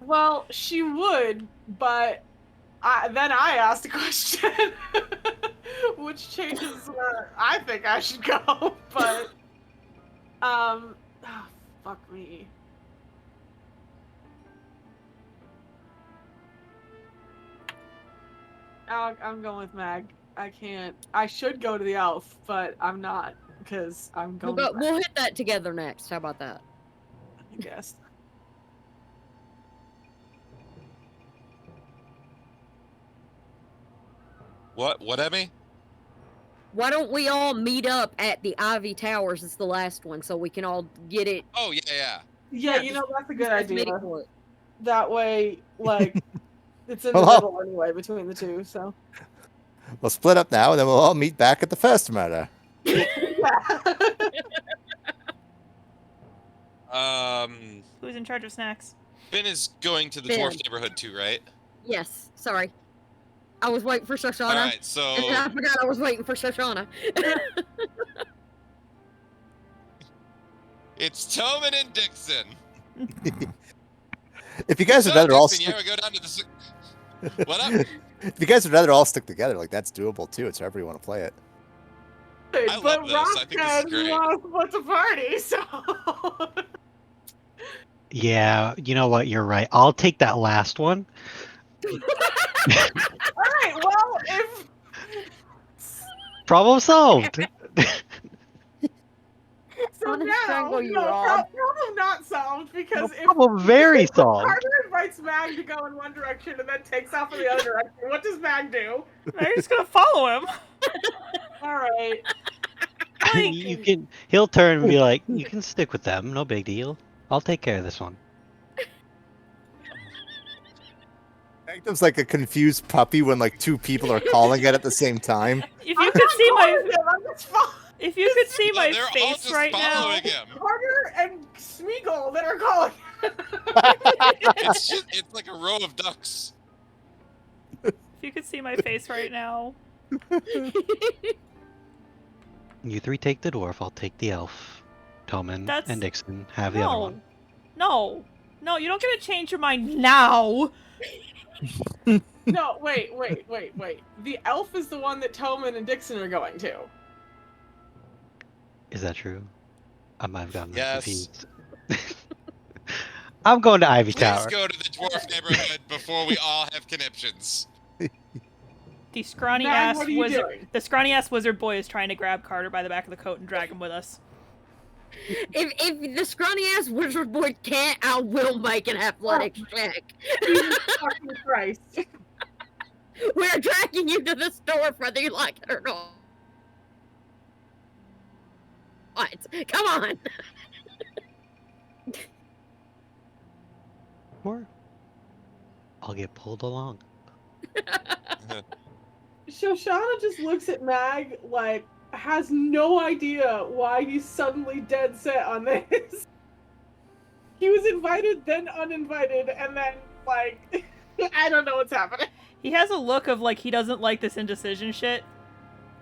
Well, she would, but then I asked a question, which changes where I think I should go. But fuck me. I'm going with Mag. I can't. I should go to the elf, but I'm not because I'm going. We'll hit that together next. How about that? I guess. What, Emmy? Why don't we all meet up at the Ivy Towers? It's the last one, so we can all get it. Oh, yeah. Yeah, you know that's a good idea. Mediport. That way, like, it's in the Hello. middle anyway between the two. So. We'll split up now, and then we'll all meet back at the first murder. Yeah. Um, Who's in charge of snacks? Ben is going to the Ben. dwarf neighborhood too, right? Yes, sorry. I was waiting for Shoshana. All right, so And then I forgot I was waiting for Shoshana. it's Tobin and Dixon. If you guys So, would rather all Dixon, stick, yeah, we go down to the. What up? if you guys would rather all stick together, like that's doable too. It's however you want to play it. I but love this. Rock I think this is said he great. wants to party, so. Yeah, you know what? You're right. I'll take that last one. Alright, well, if. Problem solved. So I'm gonna now, strangle you, no, Rob. problem not solved, because if Problem very solved. Carter invites Mag to go in one direction and then takes off in the other direction, what does Mag do? I'm just gonna follow him. Alright. You can. He'll turn and be like, "You can stick with them. No big deal. I'll take care of this one." Magnum's like a confused puppy when like two people are calling it at the same time. If you could see my, I'm just following if you could see my They're all face just right now, following him. Carter and Smeagol that are calling. It's like a row of ducks. if you could see my face right now, You three take the dwarf. I'll take the elf. Toman That's- and Dixon have the other one. no, you don't get to change your mind now. No, wait. The elf is the one that Toman and Dixon are going to. Is that true? I might have gotten them Yes. confused. I'm going to Ivy Please Tower. go to the dwarf neighborhood before we all have conniptions. The scrawny Mag, ass what are you wizard. doing? The scrawny ass wizard boy is trying to grab Carter by the back of the coat and drag him with us. If the scrawny ass wizard boy can't, I will make an athletics check. Jesus fucking Christ. We're dragging you to the store whether you like it or not. Come on. Or I'll get pulled along. Shoshana just looks at Mag like has no idea why he's suddenly dead set on this. He was invited, then uninvited, and then like I don't know what's happening. He has a look of like he doesn't like this indecision shit,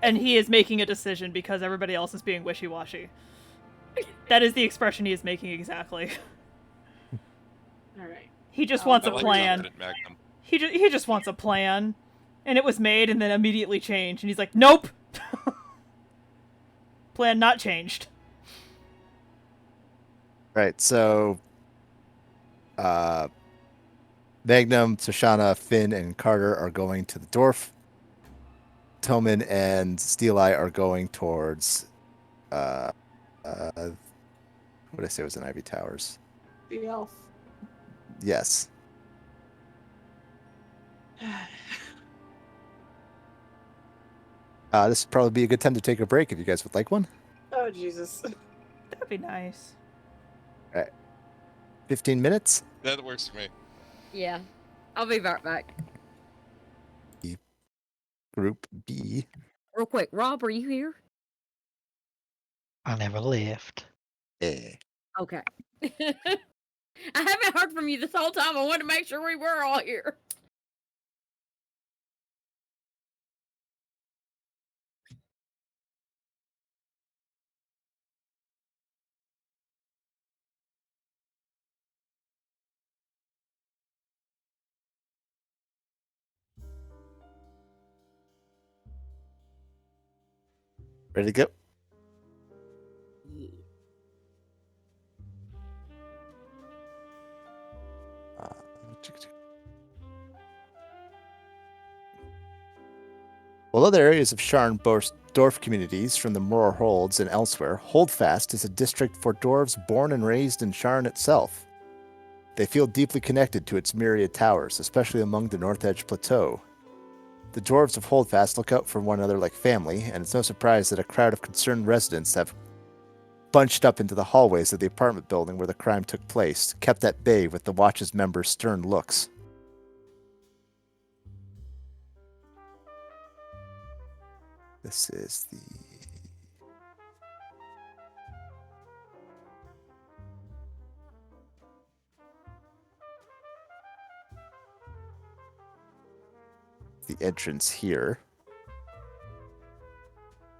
and he is making a decision because everybody else is being wishy-washy. That is the expression he is making exactly. Alright. He just Oh, wants I a like plan. confident Magnum. He just wants a plan, and it was made and then immediately changed, and he's like, nope. Plan not changed. Right, so Magnum, Shoshana, Finn, and Carter are going to the dwarf. Toman and Steel Eye are going towards what did I say was in Ivy Towers? The elf. Yes. This would probably be a good time to take a break if you guys would like one. Oh Jesus. That'd be nice. 15 minutes. That works for me. Yeah. I'll be right back. Group B. Real quick, Rob, are you here? I never left. Eh. Okay. I haven't heard from you this whole time. I wanted to make sure we were all here. Ready to go? While other areas of Sharn boast dwarf communities from the Moor Holds and elsewhere, Holdfast is a district for dwarves born and raised in Sharn itself. They feel deeply connected to its myriad towers, especially among the North Edge Plateau. The dwarves of Holdfast look out for one another like family, and it's no surprise that a crowd of concerned residents have bunched up into the hallways of the apartment building where the crime took place, kept at bay with the Watch's members' stern looks. This is the... entrance here.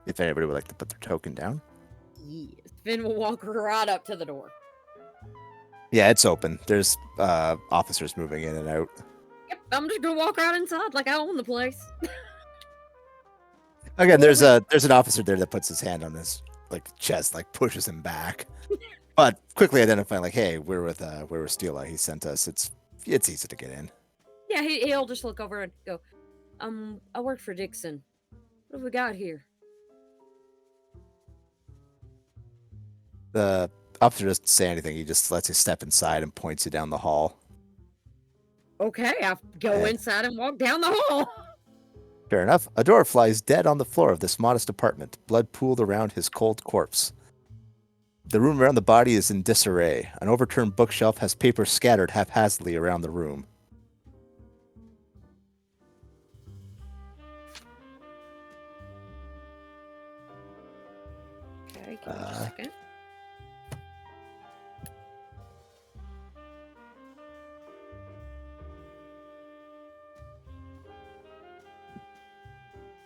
If anybody would like to put their token down. Yes. Finn will walk right up to the door. Yeah, it's open. There's officers moving in and out. Yep, I'm just gonna walk right inside like I own the place. Again, there's an officer there that puts his hand on his chest, pushes him back. But quickly identifying, hey, we're with Steela. He sent us. It's easy to get in. Yeah, he'll just look over and go, I work for Dixon. What have we got here? The officer doesn't say anything. He just lets you step inside and points you down the hall. Okay, I go inside and walk down the hall. Fair enough. A door flies dead on the floor of this modest apartment, blood pooled around his cold corpse. The room around the body is in disarray. An overturned bookshelf has paper scattered haphazardly around the room. Okay, give me a second.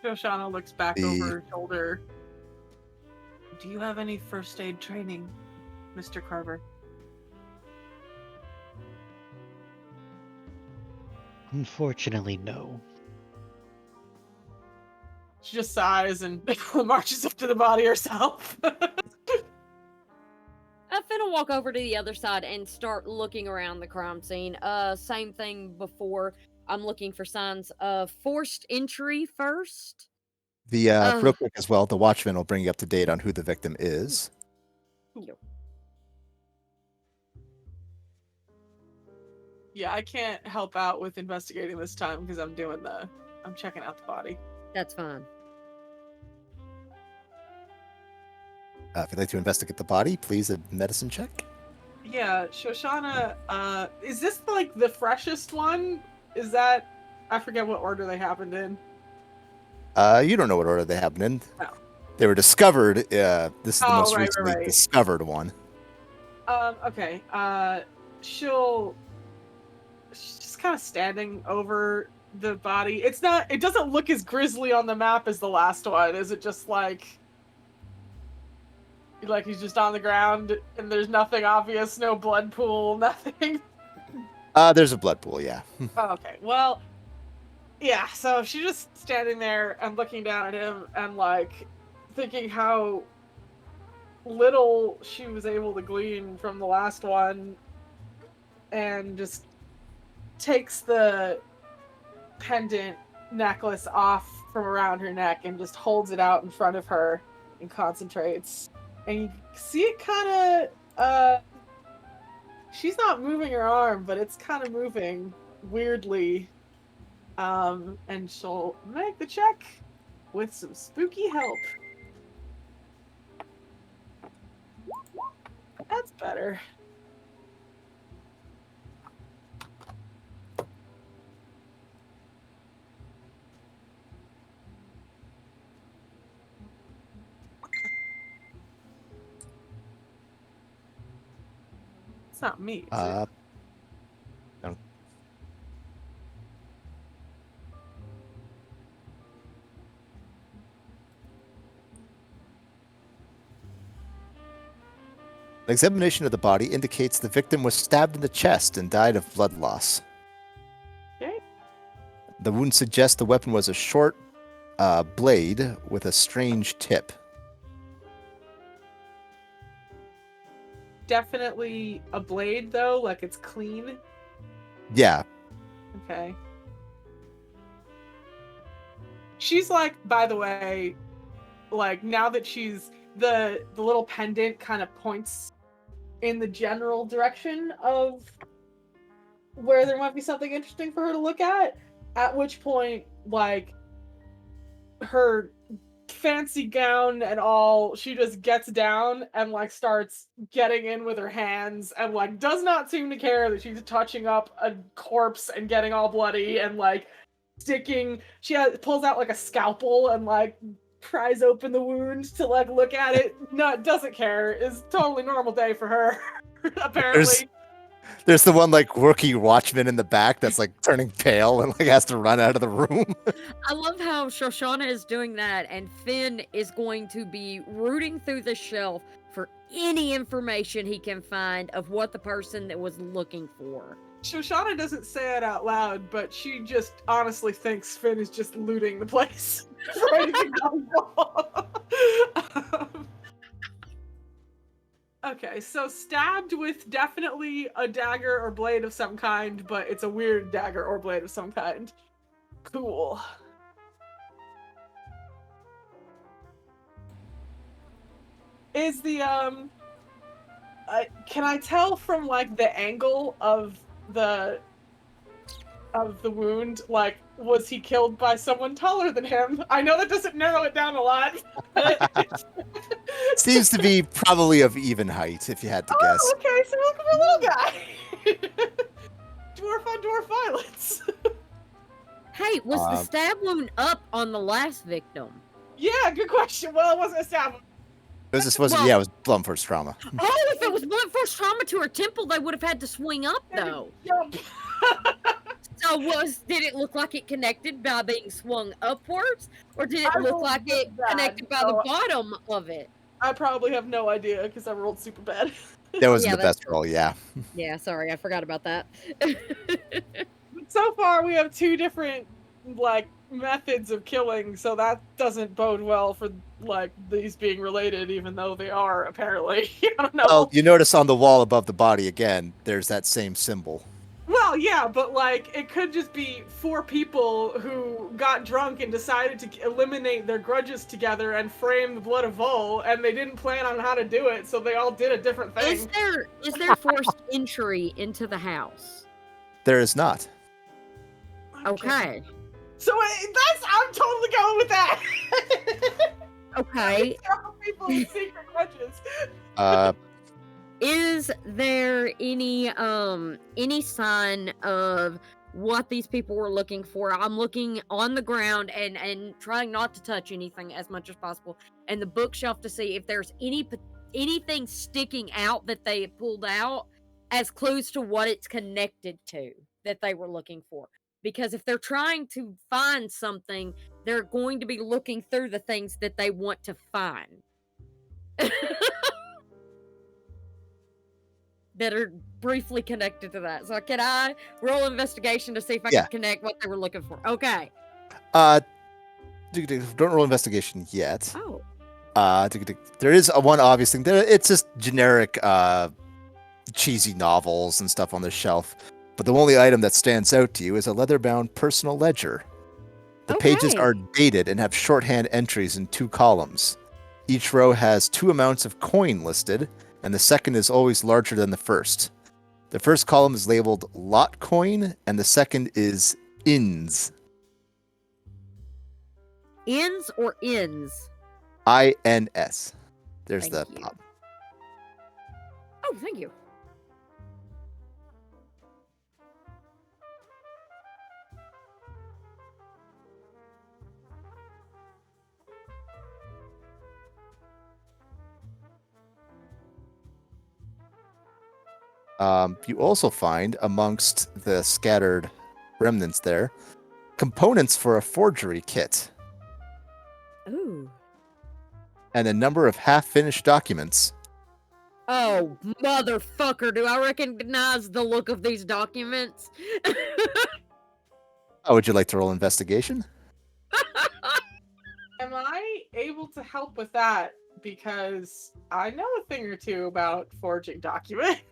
Shoshana looks back The- over her shoulder. Do you have any first aid training, Mr. Carver? Unfortunately, no. She just sighs and marches up to the body herself. Finn will walk over to the other side and start looking around the crime scene. Same thing before. I'm looking for signs of forced entry first. The real quick as well, the watchman will bring you up to date on who the victim is. Yep. Yeah, I can't help out with investigating this time because I'm checking out the body. That's fine. If you'd like to investigate the body, please a medicine check. Yeah, Shoshana, is this the freshest one? Is that, I forget what order they happened in. You don't know what order they happened in. No. They were discovered. This is the most right, recently right. discovered one. Okay. She's just kind of standing over the body. It doesn't look as grisly on the map as the last one. Is it just like he's just on the ground and there's nothing obvious, no blood pool, nothing? There's a blood pool, yeah. Oh, okay. Well, yeah, so she's just standing there and looking down at him and thinking how little she was able to glean from the last one, and just takes the pendant necklace off from around her neck and just holds it out in front of her and concentrates. And you see it kind of, she's not moving her arm, but it's kind of moving weirdly. And she'll make the check with some spooky help. That's better. It's not me. Is it? No. An examination of the body indicates the victim was stabbed in the chest and died of blood loss. Okay. The wound suggests the weapon was a short blade with a strange tip. Definitely a blade, though. It's clean. Yeah. Okay. She's by the way, now that she's the little pendant kind of points in the general direction of where there might be something interesting for her to look at which point her fancy gown and all, she just gets down and starts getting in with her hands and does not seem to care that she's touching up a corpse and getting all bloody and sticking. Pulls out a scalpel and pries open the wound to look at it. No, doesn't care. It's totally normal day for her. Apparently. There's the one like rookie watchman in the back that's like turning pale and like has to run out of the room. I love how Shoshana is doing that, and Finn is going to be rooting through the shelf for any information he can find of what the person that was looking for. Shoshana doesn't say it out loud, but she just honestly thinks Finn is just looting the place for anything valuable. Okay, so stabbed with definitely a dagger or blade of some kind, but it's a weird dagger or blade of some kind. Cool. Is the can I tell from like the angle of the wound, like, was he killed by someone taller than him? I know that doesn't narrow it down a lot. But... Seems to be probably of even height, if you had to guess. Oh, okay, so look at a little guy. Dwarf on dwarf violence. Hey, was the stab wound up on the last victim? Yeah, good question. Well, it wasn't a stab. It was blunt force trauma. Oh, if it was blunt force trauma to her temple, they would have had to swing up, though. Jump. So did it look like it connected by being swung upwards, or did it I look rolled like it bad, connected by the bottom of it? I probably have no idea because I rolled super bad. That wasn't Yeah, the best roll, yeah. Yeah, sorry, I forgot about that. So far, we have two different like methods of killing, so that doesn't bode well for like these being related, even though they are apparently. I don't know. Well, you notice on the wall above the body again, there's that same symbol. Well, yeah, but like it could just be four people who got drunk and decided to eliminate their grudges together and frame the blood of Vol, and they didn't plan on how to do it, so they all did a different thing. Is there forced entry into the house? There is not. Okay. So I'm totally going with that. Okay. People with secret grudges. Is there any sign of what these people were looking for? I'm looking on the ground and trying not to touch anything as much as possible, and the bookshelf to see if there's anything sticking out that they had pulled out as clues to what it's connected to that they were looking for. Because if they're trying to find something, they're going to be looking through the things that they want to find. That are briefly connected to that. So can I roll investigation to see if I can connect what they were looking for? Okay. Don't roll investigation yet. Oh. There is one obvious thing. It's just generic cheesy novels and stuff on the shelf. But the only item that stands out to you is a leather-bound personal ledger. The pages are dated and have shorthand entries in 2 columns. Each row has 2 amounts of coin listed, and the second is always larger than the first. The first column is labeled lot coin, and the second is ins. Ins or ins? INS. There's Thank the you. pop. Oh, thank you. You also find amongst the scattered remnants there components for a forgery kit Ooh. and a number of half-finished documents. Oh, motherfucker, do I recognize the look of these documents? Oh, would you like to roll investigation? Am I able to help with that? Because I know a thing or two about forging documents.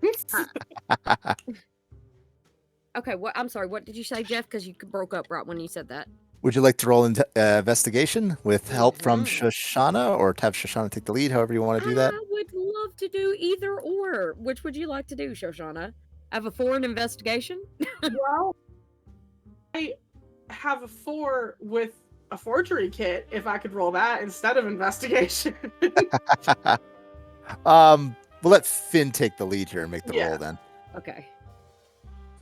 Okay, I'm sorry, what did you say, Jeff? Because you broke up right when you said that. Would you like to roll investigation with help from Shoshana, or have Shoshana take the lead, however you want to do that? I would love to do either or. Which would you like to do, Shoshana? I have a 4 in investigation? Well, I have a 4 with a forgery kit, if I could roll that instead of investigation. We'll let Finn take the lead here and make the roll then, Okay.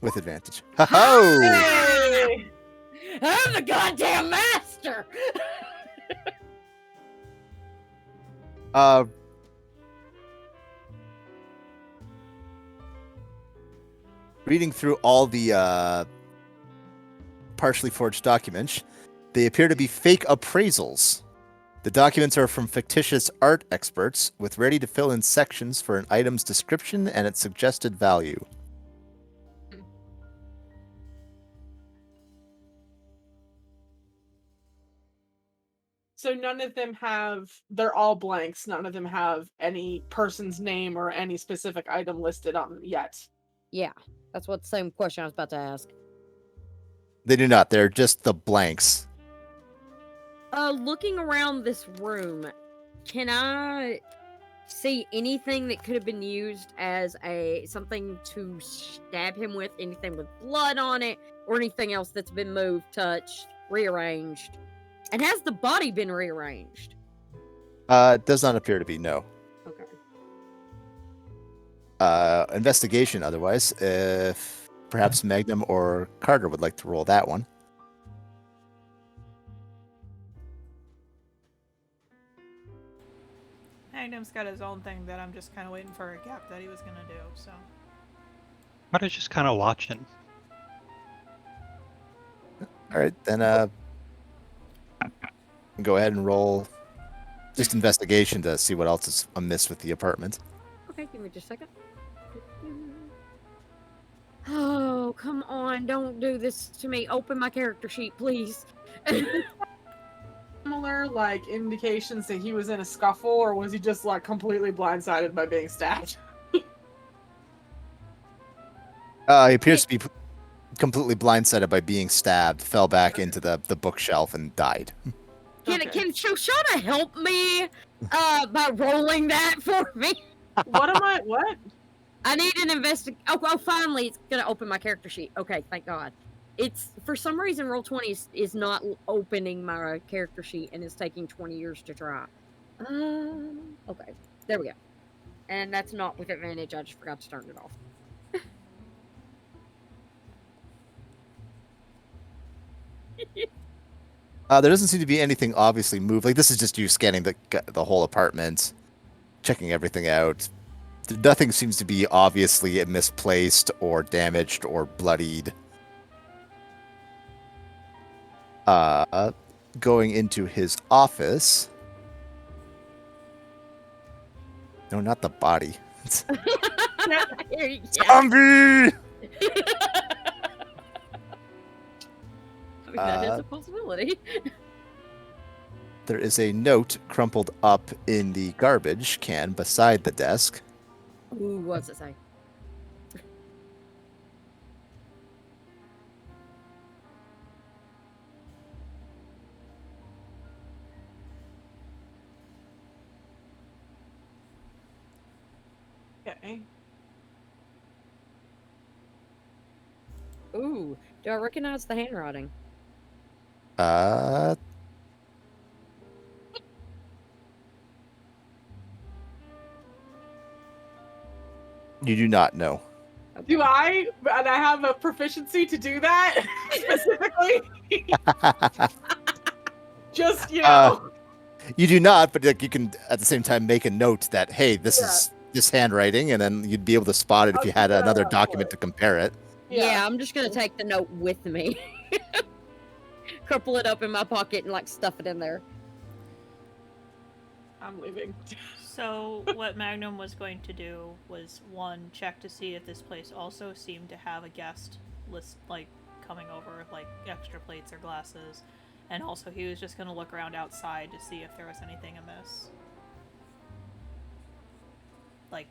with advantage. Ho! Hey! I'm the goddamn master! Reading through all the partially forged documents, they appear to be fake appraisals. The documents are from fictitious art experts with ready to fill in sections for an item's description and its suggested value. So none of them have, they're all blanks. None of them have any person's name or any specific item listed on them yet. Yeah, that's what the same question I was about to ask. They do not. They're just the blanks. Looking around this room, can I see anything that could have been used as something to stab him with? Anything with blood on it, or anything else that's been moved, touched, rearranged? And has the body been rearranged? It does not appear to be, no. Okay. Investigation, otherwise, if perhaps Magnum or Carter would like to roll that one. Magnum's got his own thing that I'm just kind of waiting for a gap that he was gonna do. So I was just kind of watching. All right, then go ahead and roll just investigation to see what else is amiss with the apartment. Okay, give me just a second. Oh, come on, don't do this to me. Open my character sheet, please. Similar, like, indications that he was in a scuffle, or was he just, like, completely blindsided by being stabbed? He appears to be completely blindsided by being stabbed, fell back into the bookshelf, and died. Can Shoshana help me by rolling that for me? What? I need an oh, finally, it's going to open my character sheet. Okay, thank God. It's, for some reason, Roll20 is not opening my character sheet, and it's taking 20 years to try. Okay, there we go. And that's not with advantage, I just forgot to turn it off. There doesn't seem to be anything obviously moved. Like, this is just you scanning the whole apartment, checking everything out. Nothing seems to be obviously misplaced or damaged or bloodied. Going into his office. No, not the body. Yeah. Zombie! I mean, that is a possibility. There is a note crumpled up in the garbage can beside the desk. Ooh, what's it say? Okay. Ooh, do I recognize the handwriting? You do not know. Do I? And I have a proficiency to do that specifically. Just, you know. You do not, but like, you can at the same time make a note that, hey, this is this handwriting, and then you'd be able to spot it if you had another document to compare it. Yeah, I'm just gonna take the note with me. Crumple it up in my pocket and like stuff it in there. I'm leaving. So what Magnum was going to do was, one, check to see if this place also seemed to have a guest list, like, coming over, like, extra plates or glasses. And also he was just going to look around outside to see if there was anything amiss. Like,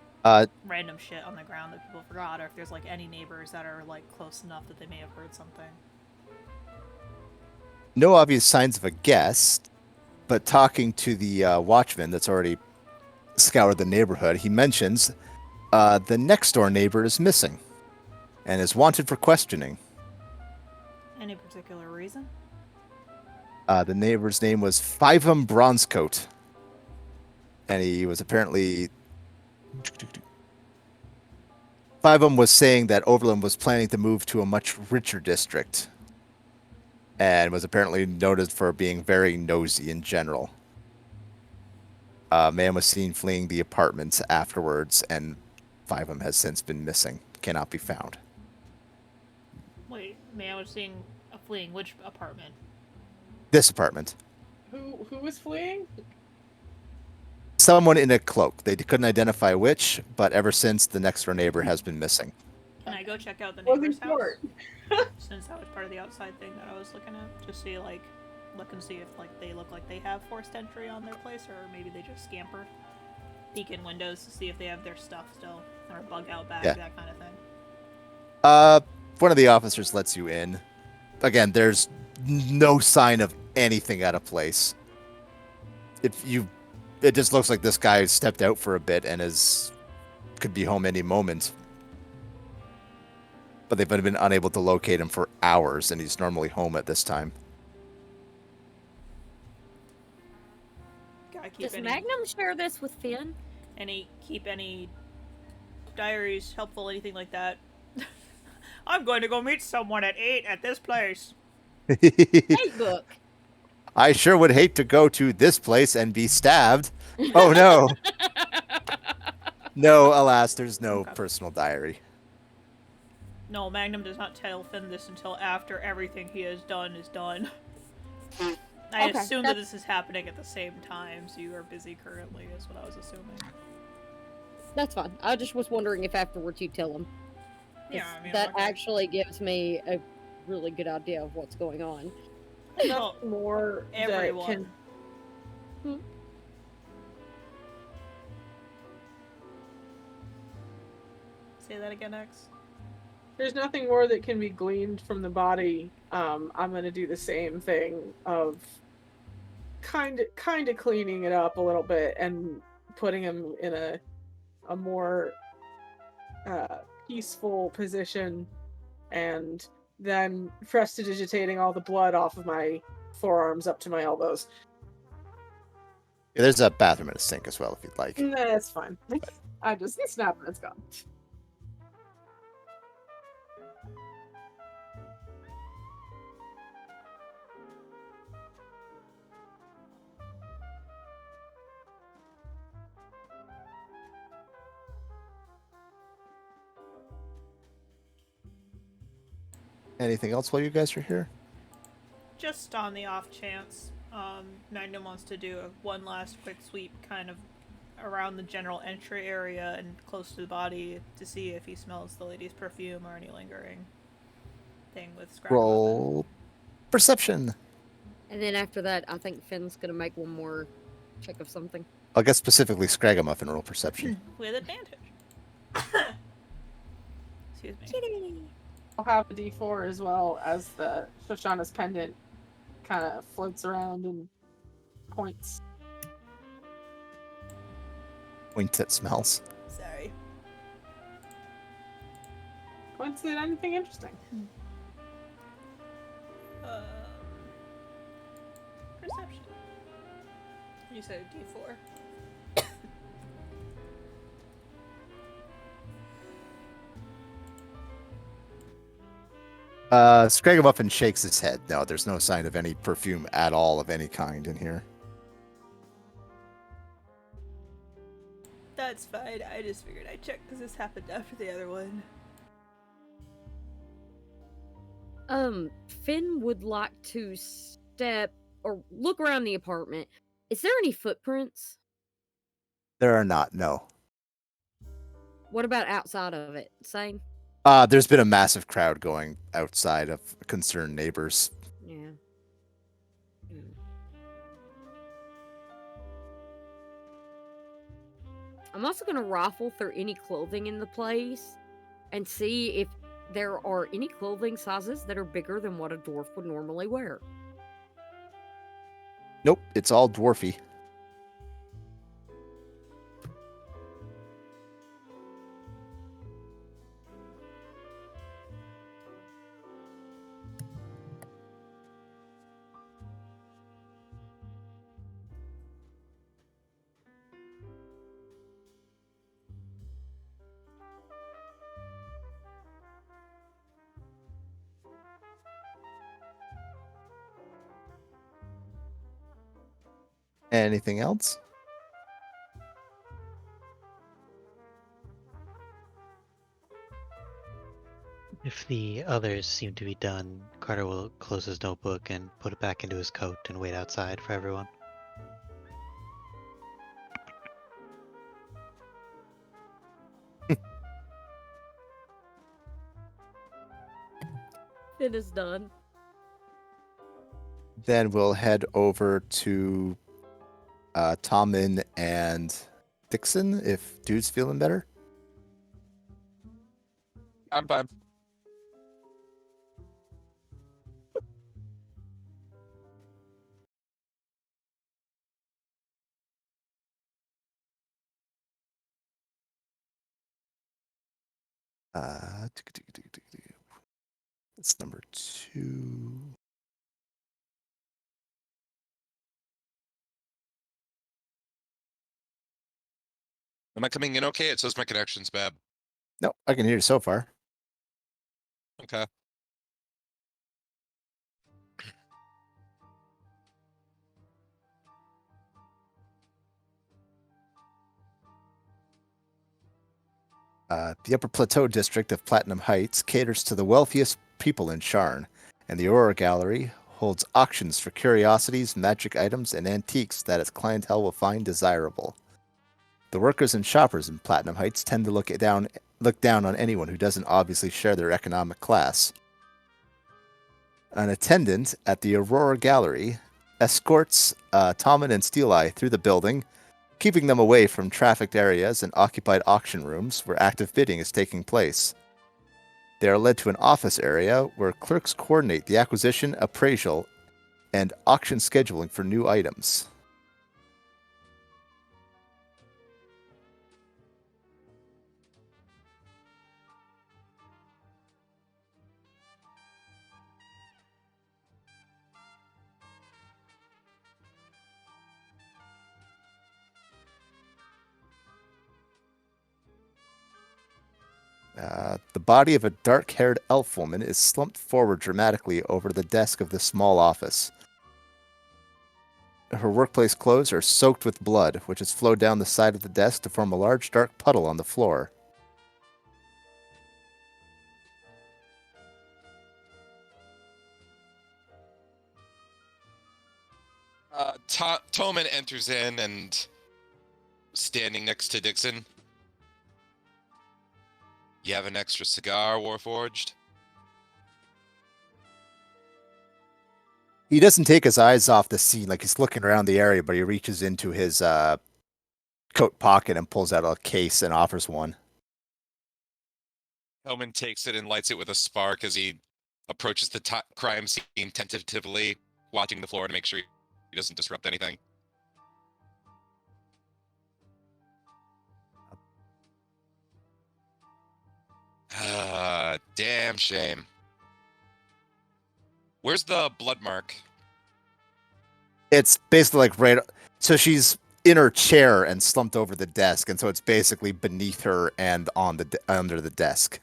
random shit on the ground that people forgot, or if there's, like, any neighbors that are, like, close enough that they may have heard something. No obvious signs of a guest, but talking to the watchman that's already scoured the neighborhood, he mentions the next door neighbor is missing and is wanted for questioning. Any particular reason? The neighbor's name was Fivum Bronzecoat, and he was apparently... Fivum was saying that Overland was planning to move to a much richer district, and was apparently noted for being very nosy in general. A man was seen fleeing the apartments afterwards, and Fivum has since been missing, cannot be found. Man was seeing fleeing which apartment? This apartment. Who was fleeing? Someone in a cloak. They couldn't identify which, but ever since, the next door neighbor has been missing. Can I go check out the Wasn't neighbor's house? short. Since that was part of the outside thing that I was looking at, just see like, look and see if like they look like they have forced entry on their place, or maybe they just scamper. Peek in windows to see if they have their stuff still, or bug out bag, Yeah. that kind of thing. One of the officers lets you in. Again, there's no sign of anything out of place. It just looks like this guy stepped out for a bit and could be home any moment. But they've been unable to locate him for hours, and he's normally home at this time. Gotta keep Does Magnum share this with Finn? keep any diaries helpful, anything like that. I'm going to go meet someone at 8 at this place. Hey, book. I sure would hate to go to this place and be stabbed. Oh no. No, alas, there's no Okay. personal diary. No, Magnum does not tell Finn this until after everything he has done is done. I Okay, assume that this is happening at the same time, so you are busy currently, is what I was assuming. That's fine. I just was wondering if afterwards you tell him. Yeah, I mean, that okay. actually gives me a really good idea of what's going on. Well, More that everyone. can Say that again, X. there's nothing more that can be gleaned from the body. I'm gonna do the same thing of kind of cleaning it up a little bit and putting him in a more peaceful position, and then prestidigitating all the blood off of my forearms up to my elbows. Yeah, there's a bathroom and a sink as well, if you'd like. Nah, that's fine. I just snap and it's gone. Anything else while you guys are here? Just on the off chance, Magnum wants to do one last quick sweep kind of around the general entry area and close to the body to see if he smells the lady's perfume or any lingering thing with scrap. Roll perception. And then after that, I think Finn's gonna make one more check of something. I'll get specifically Scragamuffin roll perception. With advantage. Excuse me. I'll have a D4 as well as the Shoshana's pendant kind of floats around and points. Points at smells. Sorry. Points at anything interesting. Perception. You said D4. Scragamuffin shakes his head. No, there's no sign of any perfume at all of any kind in here. That's fine. I just figured I'd check because this happened after the other one. Finn would like to step or look around the apartment. Is there any footprints? There are not, no. What about outside of it? Same? There's been a massive crowd going outside of concerned neighbors. Yeah. Hmm. I'm also going to rifle through any clothing in the place and see if there are any clothing sizes that are bigger than what a dwarf would normally wear. Nope, it's all dwarfy. Anything else? If the others seem to be done, Carter will close his notebook and put it back into his coat and wait outside for everyone. It is done. Then we'll head over to Tommen and Dixon if dude's feeling better. I'm fine. Uh, That's number 2. Am I coming in okay? It says my connection's bad. No, I can hear you so far. Okay. The Upper Plateau district of Platinum Heights caters to the wealthiest people in Sharn, and the Aurora Gallery holds auctions for curiosities, magic items, and antiques that its clientele will find desirable. The workers and shoppers in Platinum Heights tend to look down on anyone who doesn't obviously share their economic class. An attendant at the Aurora Gallery escorts Tommen and Steel Eye through the building, keeping them away from trafficked areas and occupied auction rooms where active bidding is taking place. They are led to an office area where clerks coordinate the acquisition, appraisal, and auction scheduling for new items. The body of a dark-haired elf woman is slumped forward dramatically over the desk of the small office. Her workplace clothes are soaked with blood, which has flowed down the side of the desk to form a large dark puddle on the floor. Toman enters in and standing next to Dixon. You have an extra cigar, Warforged? He doesn't take his eyes off the scene, like he's looking around the area, but he reaches into his coat pocket and pulls out a case and offers one. Toman takes it and lights it with a spark as he approaches the crime scene tentatively, watching the floor to make sure he doesn't disrupt anything. Damn shame. Where's the blood mark? It's basically like right. So she's in her chair and slumped over the desk, and so it's basically beneath her and on the under the desk.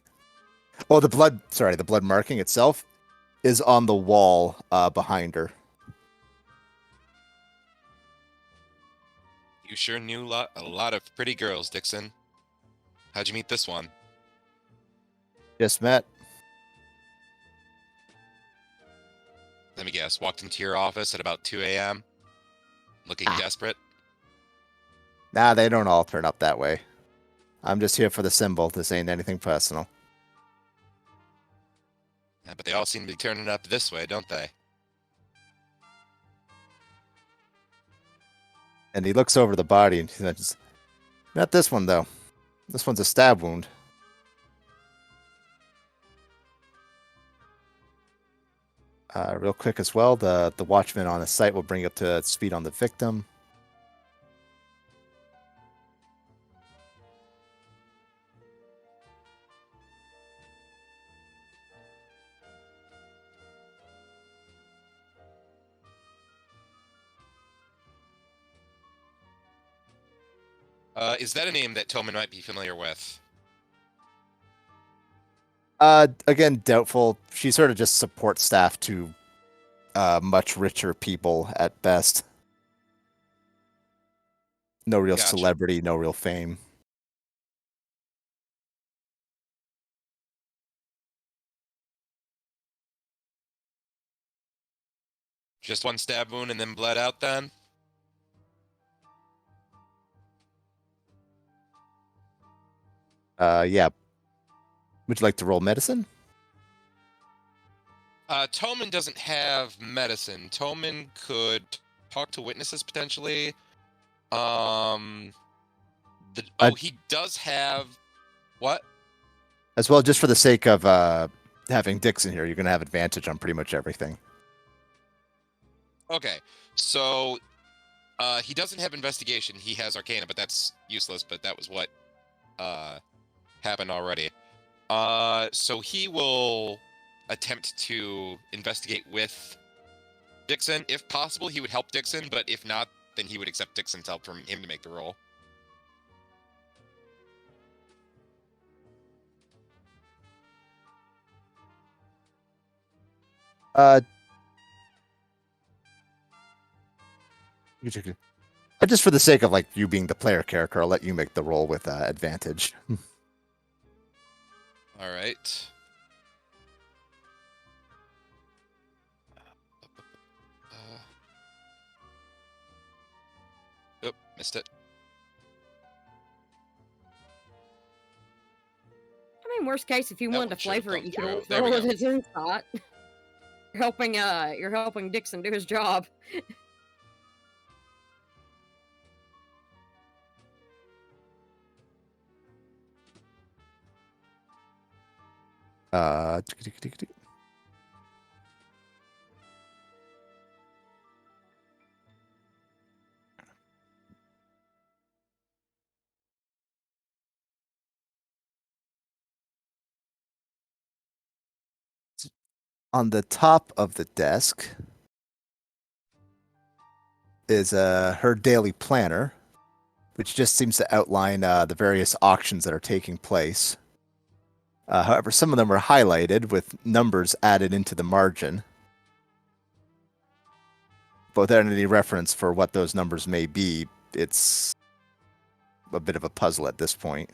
Oh, the blood marking itself is on the wall behind her. You sure knew a lot of pretty girls, Dixon. How'd you meet this one? Just met. Let me guess, walked into your office at about 2 a.m., looking desperate? Nah, they don't all turn up that way. I'm just here for the symbol. This ain't anything personal. Yeah, but they all seem to be turning up this way, don't they? And he looks over the body and he says, "Not this one, though. This one's a stab wound." Real quick as well, the watchman on the site will bring you up to speed on the victim. Is that a name that Tillman might be familiar with? Again, doubtful. She sort of just support staff to much richer people at best. No real Gotcha. celebrity, no real fame. Just one stab wound and then bled out then? Yeah. Would you like to roll medicine? Toman doesn't have medicine. Toman could talk to witnesses potentially. He does have what? As well, just for the sake of having Dixon here, you're going to have advantage on pretty much everything. Okay, so he doesn't have investigation. He has Arcana, but that's useless. But that was what happened already. So he will attempt to investigate with Dixon. If possible, he would help Dixon, but if not, then he would accept Dixon's help from him to make the roll. Just for the sake of like you being the player character, I'll let you make the roll with advantage. All right. Missed it. I mean, worst case, if you That wanted one to should've flavor it, come you through. could There we roll it go. as insight. You're helping Dixon do his job. On the top of the desk is her daily planner, which just seems to outline the various auctions that are taking place. However, some of them are highlighted with numbers added into the margin, but without any reference for what those numbers may be. It's a bit of a puzzle at this point.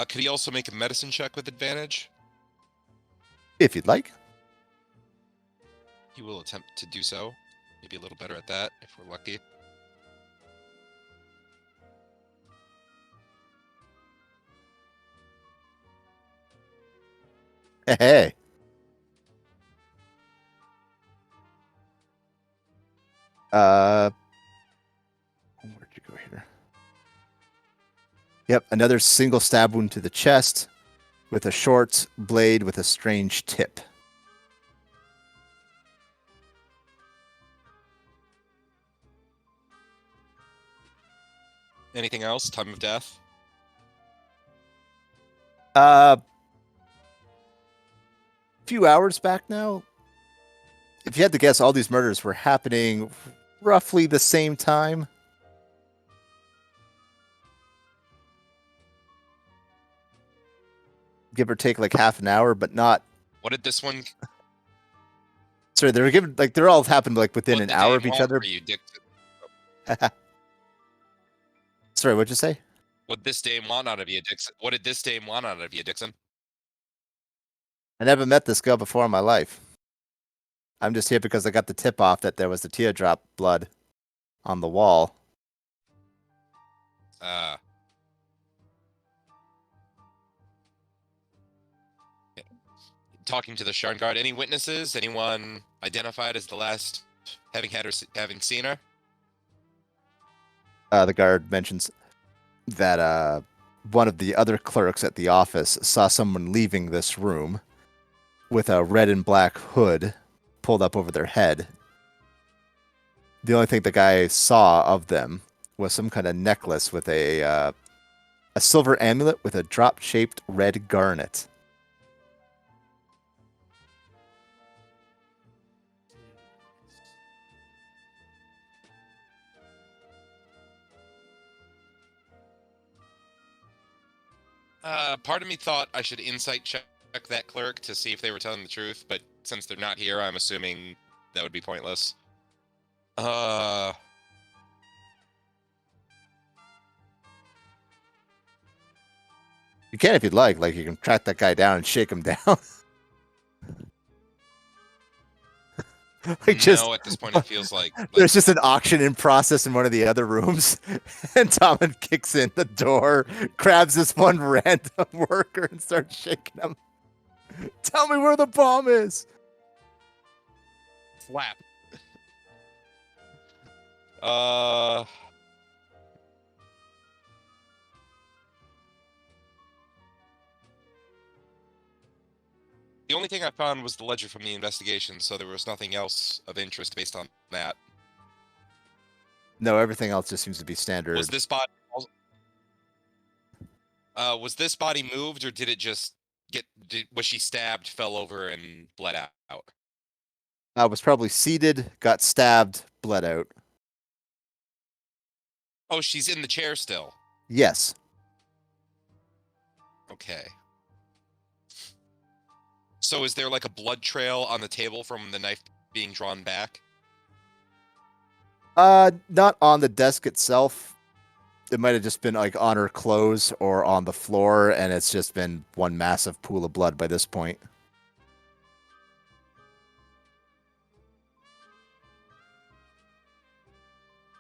Could he also make a medicine check with advantage? If you'd like. He will attempt to do so. Maybe a little better at that if we're lucky. Hey. Where'd you go here? Yep, another single stab wound to the chest with a short blade with a strange tip. Anything else? Time of death? Few hours back now. If you had to guess, all these murders were happening roughly the same time. Give or take like half an hour, but not. What did this one? Sorry, they were given like they're all happened like within What an did hour Dane of each want other. for you, Dixon? Sorry, what'd you say? What this dame want out of you, Dixon? What did this dame want out of you, Dixon? I never met this girl before in my life. I'm just here because I got the tip off that there was the teardrop blood on the wall. Talking to the Sharn Guard. Any witnesses? Anyone identified as the last having seen her? The guard mentions that one of the other clerks at the office saw someone leaving this room with a red and black hood pulled up over their head. The only thing the guy saw of them was some kind of necklace with a silver amulet with a drop-shaped red garnet. Part of me thought I should insight check that clerk to see if they were telling the truth, but since they're not here, I'm assuming that would be pointless. You can if you'd like. Like you can track that guy down and shake him down. like just No, at this point it feels like there's just an auction in process in one of the other rooms, and Tommen kicks in the door, grabs this one random worker, and starts shaking him. Tell me where the bomb is. slap. Uh. The only thing I found was the ledger from the investigation, so there was nothing else of interest based on that. No, everything else just seems to be standard. Was this body? Was this body moved, or did it just get? Was she stabbed, fell over, and bled out? Was probably seated, got stabbed, bled out. Oh, she's in the chair still. Yes. Okay. So is there like a blood trail on the table from the knife being drawn back? Not on the desk itself. It might have just been like on her clothes or on the floor, and it's just been one massive pool of blood by this point.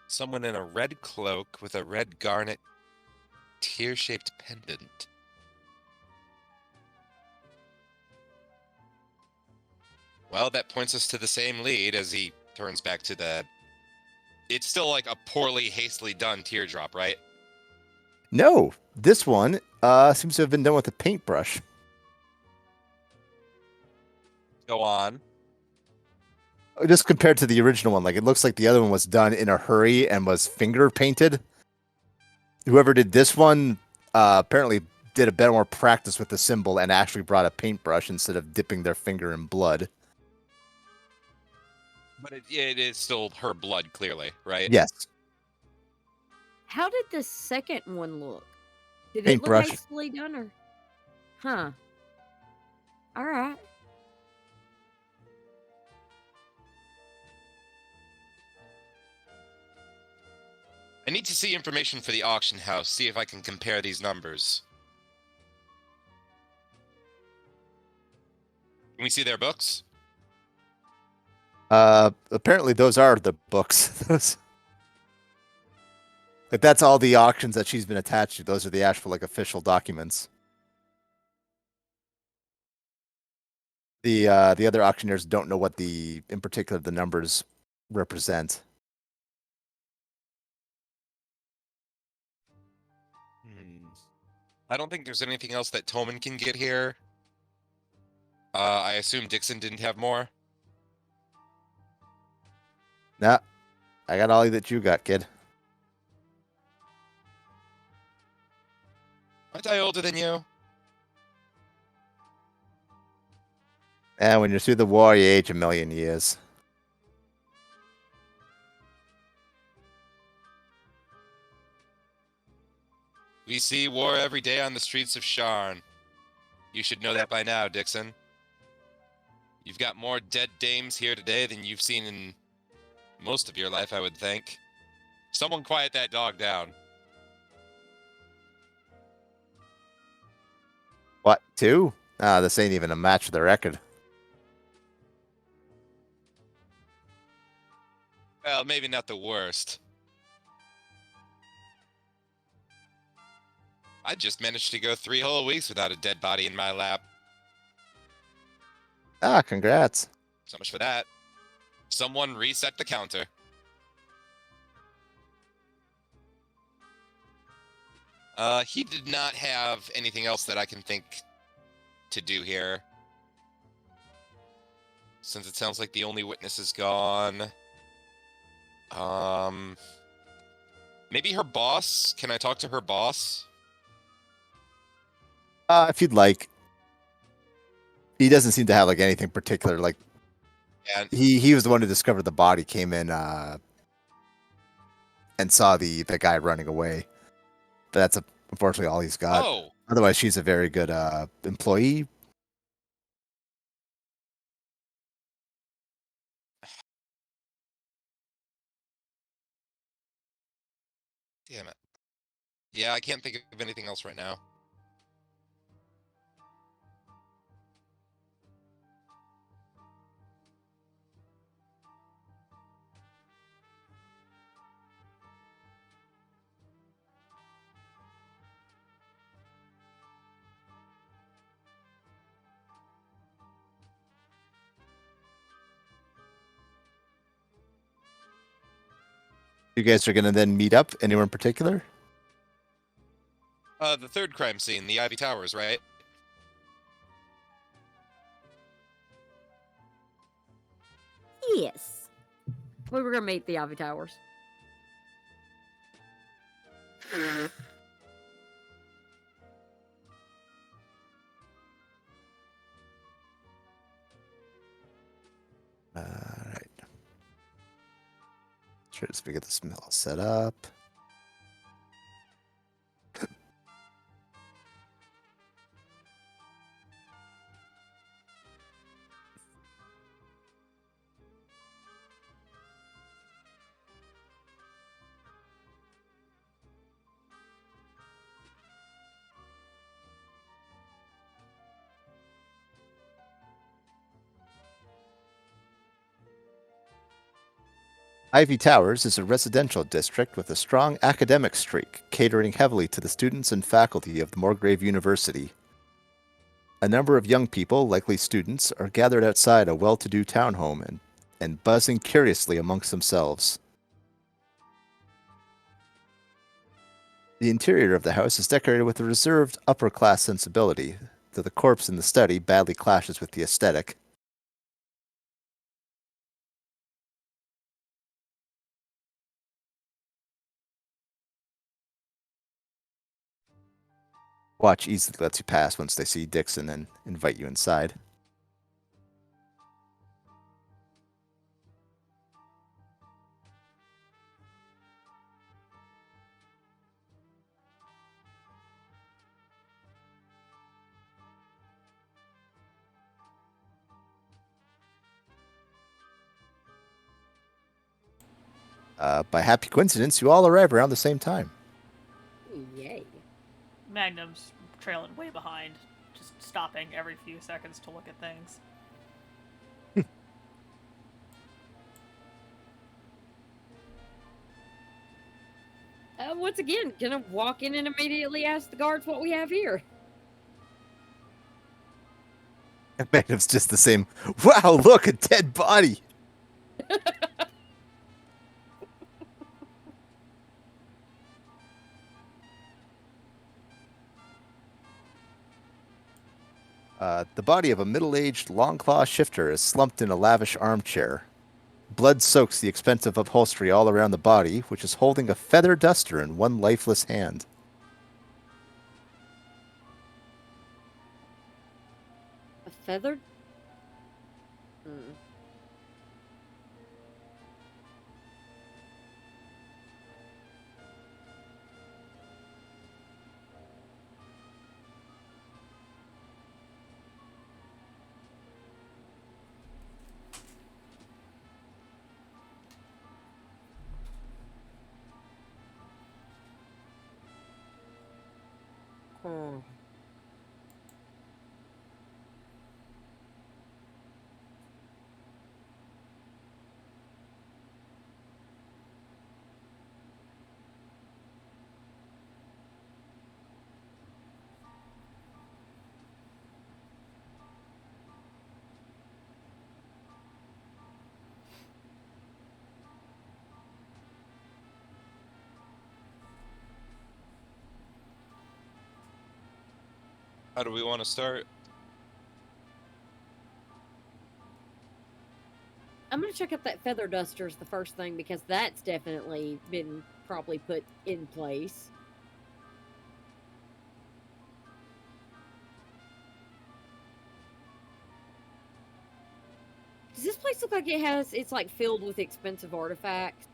Someone in a red cloak with a red garnet tear-shaped pendant. Well, that points us to the same lead as he turns back to the... It's still like a poorly, hastily done teardrop, right? No, this one seems to have been done with a paintbrush. Go on. Just compared to the original one, like it looks like the other one was done in a hurry and was finger painted. Whoever did this one apparently did a better more practice with the symbol and actually brought a paintbrush instead of dipping their finger in blood. But it is still her blood, clearly, right? Yes. How did the second one look? Did it Paintbrush. look hastily done or? Huh. All right. I need to see information for the auction house, see if I can compare these numbers. Can we see their books? Apparently those are the books. Like that's all the auctions that she's been attached to. Those are the actual like official documents. The other auctioneers don't know what in particular the numbers represent. I don't think there's anything else that Tommen can get here. I assume Dixon didn't have more. Nah, I got all that you got, kid. Aren't I older than you? And when you're through the war, you age a million years. We see war every day on the streets of Sharn. You should know that by now, Dixon. You've got more dead dames here today than you've seen in most of your life, I would think. Someone quiet that dog down. What, 2? Ah, this ain't even a match for the record. Well, maybe not the worst. I just managed to go 3 whole weeks without a dead body in my lap. Ah, congrats. So much for that. Someone reset the counter. He did not have anything else that I can think to do here. Since it sounds like the only witness is gone. Maybe her boss? Can I talk to her boss? If you'd like. He doesn't seem to have like anything particular. Like And he was the one who discovered the body, came in and saw the guy running away. But that's unfortunately all he's got. oh, Otherwise, she's a very good employee. damn it. Yeah, I can't think of anything else right now. You guys are gonna then meet up. Anywhere in particular? The third crime scene, the Ivy Towers, right? Yes. We were gonna meet the Ivy Towers. Alright. Sure, just get this all set up. Ivy Towers is a residential district with a strong academic streak, catering heavily to the students and faculty of the Morgrave University. A number of young people, likely students, are gathered outside a well-to-do townhome and buzzing curiously amongst themselves. The interior of the house is decorated with a reserved upper-class sensibility, though the corpse in the study badly clashes with the aesthetic. Watch easily lets you pass once they see Dixon and invite you inside. By happy coincidence, you all arrive around the same time. Yay. Magnum's trailing way behind, just stopping every few seconds to look at things. Once again, gonna walk in and immediately ask the guards what we have here. Magnum's just the same. Wow, look, a dead body! The body of a middle-aged, long-claw shifter is slumped in a lavish armchair. Blood soaks the expensive upholstery all around the body, which is holding a feather duster in one lifeless hand. A feathered? How do we want to start? I'm gonna check out that feather dusters the first thing because that's definitely been probably put in place. Does this place look like it's like filled with expensive artifacts?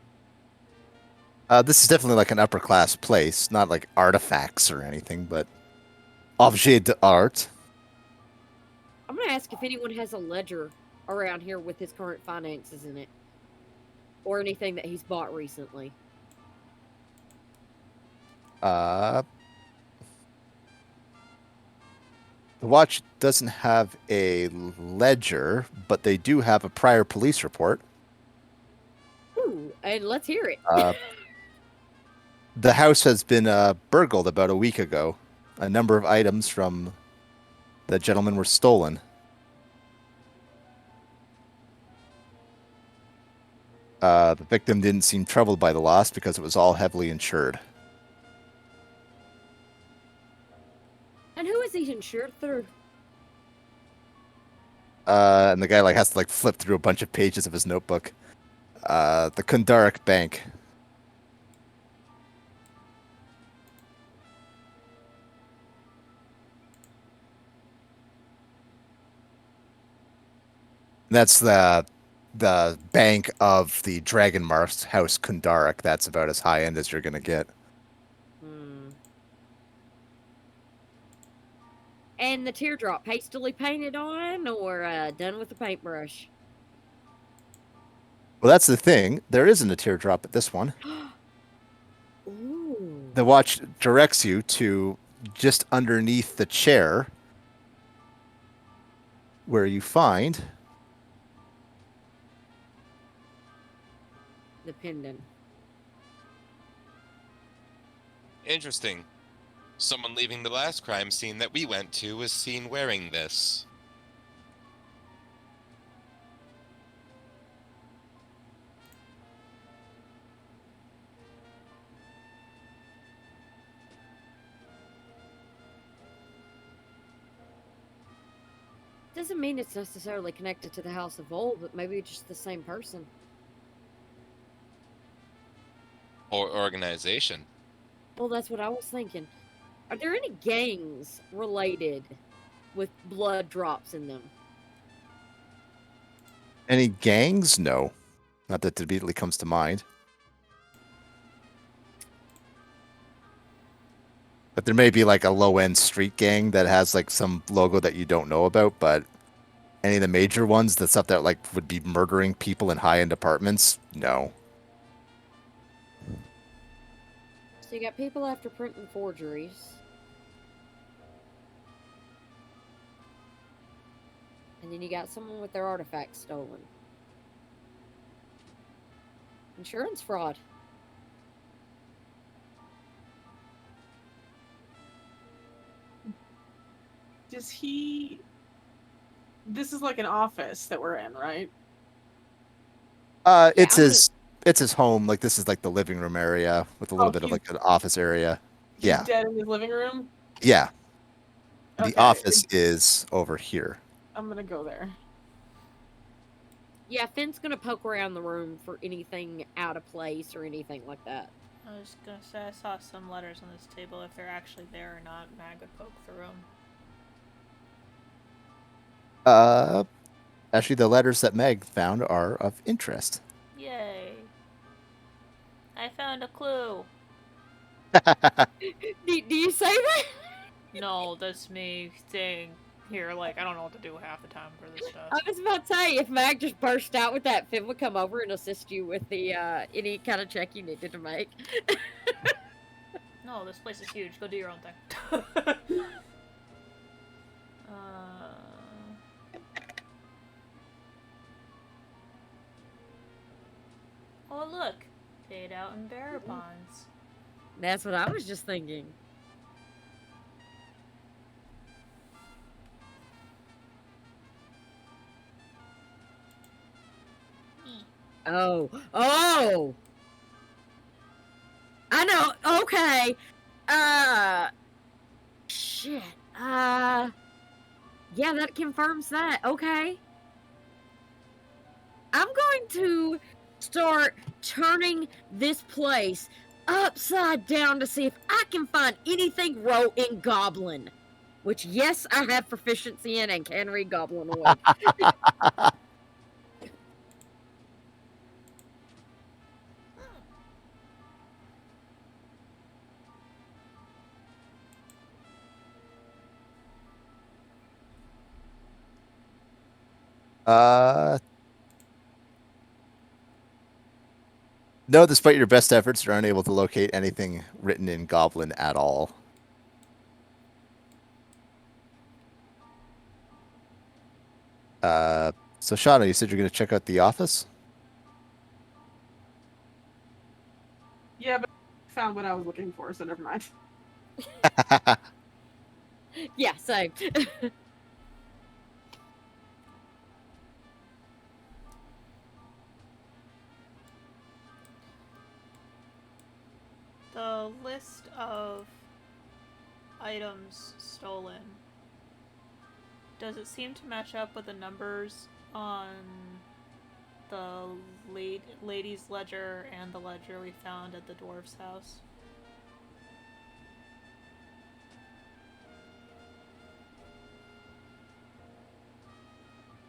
This is definitely like an upper-class place, not like artifacts or anything, but objet d'art. I'm gonna ask if anyone has a ledger around here with his current finances in it. Or anything that he's bought recently. The watch doesn't have a ledger, but they do have a prior police report. Ooh, and let's hear it. The house has been burgled about a week ago. A number of items from the gentleman were stolen. The victim didn't seem troubled by the loss because it was all heavily insured. And who is he insured through? And the guy like has to like flip through a bunch of pages of his notebook. The Kundarak Bank. That's the bank of the Dragon Mars House Kundarak. That's about as high end as you're gonna get. Hmm. And the teardrop hastily painted on or done with a paintbrush? Well, that's the thing. There isn't a teardrop at this one. Ooh. The watch directs you to just underneath the chair where you find The pendant. Interesting. Someone leaving the last crime scene that we went to was seen wearing this. Doesn't mean it's necessarily connected to the House of Old, but maybe it's just the same person. Or organization. Well, that's what I was thinking. Are there any gangs related with blood drops in them? any gangs. No, not that immediately comes to mind. But there may be like a low-end street gang that has like some logo that you don't know about, but any of the major ones, the stuff that like would be murdering people in high-end apartments, no. So you got people after printing forgeries. And then you got someone with their artifacts stolen. Insurance fraud. Does he? This is like an office that we're in, right? It's I'm his home. Like this is like the living room area with a little bit of he's- like an office area. He's Yeah, dead in his living room. yeah. The Okay, office is over here. I'm gonna go there. Yeah, Finn's gonna poke around the room for anything out of place or anything like that. I was gonna say I saw some letters on this table. If they're actually there or not, Mag would poke through them. Actually, the letters that Meg found are of interest. Yay! I found a clue. Do you say that? No, that's me saying here. Like I don't know what to do half the time for this stuff. I was about to say, if Mag just burst out with that, Finn would come over and assist you with the any kind of check you needed to make. No, this place is huge. Go do your own thing. Oh look, paid out in bearer bonds. That's what I was just thinking. Oh! I know. Okay. Shit. Yeah, that confirms that. Okay. I'm going to start turning this place upside down to see if I can find anything wrote in Goblin. Which, yes, I have proficiency in and can read Goblin away. No, despite your best efforts, you're unable to locate anything written in Goblin at all. So Shauna, you said you're going to check out the office? Yeah, but I found what I was looking for, so never mind. Yeah, same. the list of items stolen, does it seem to match up with the numbers on the lady's ledger and the ledger we found at the dwarf's house?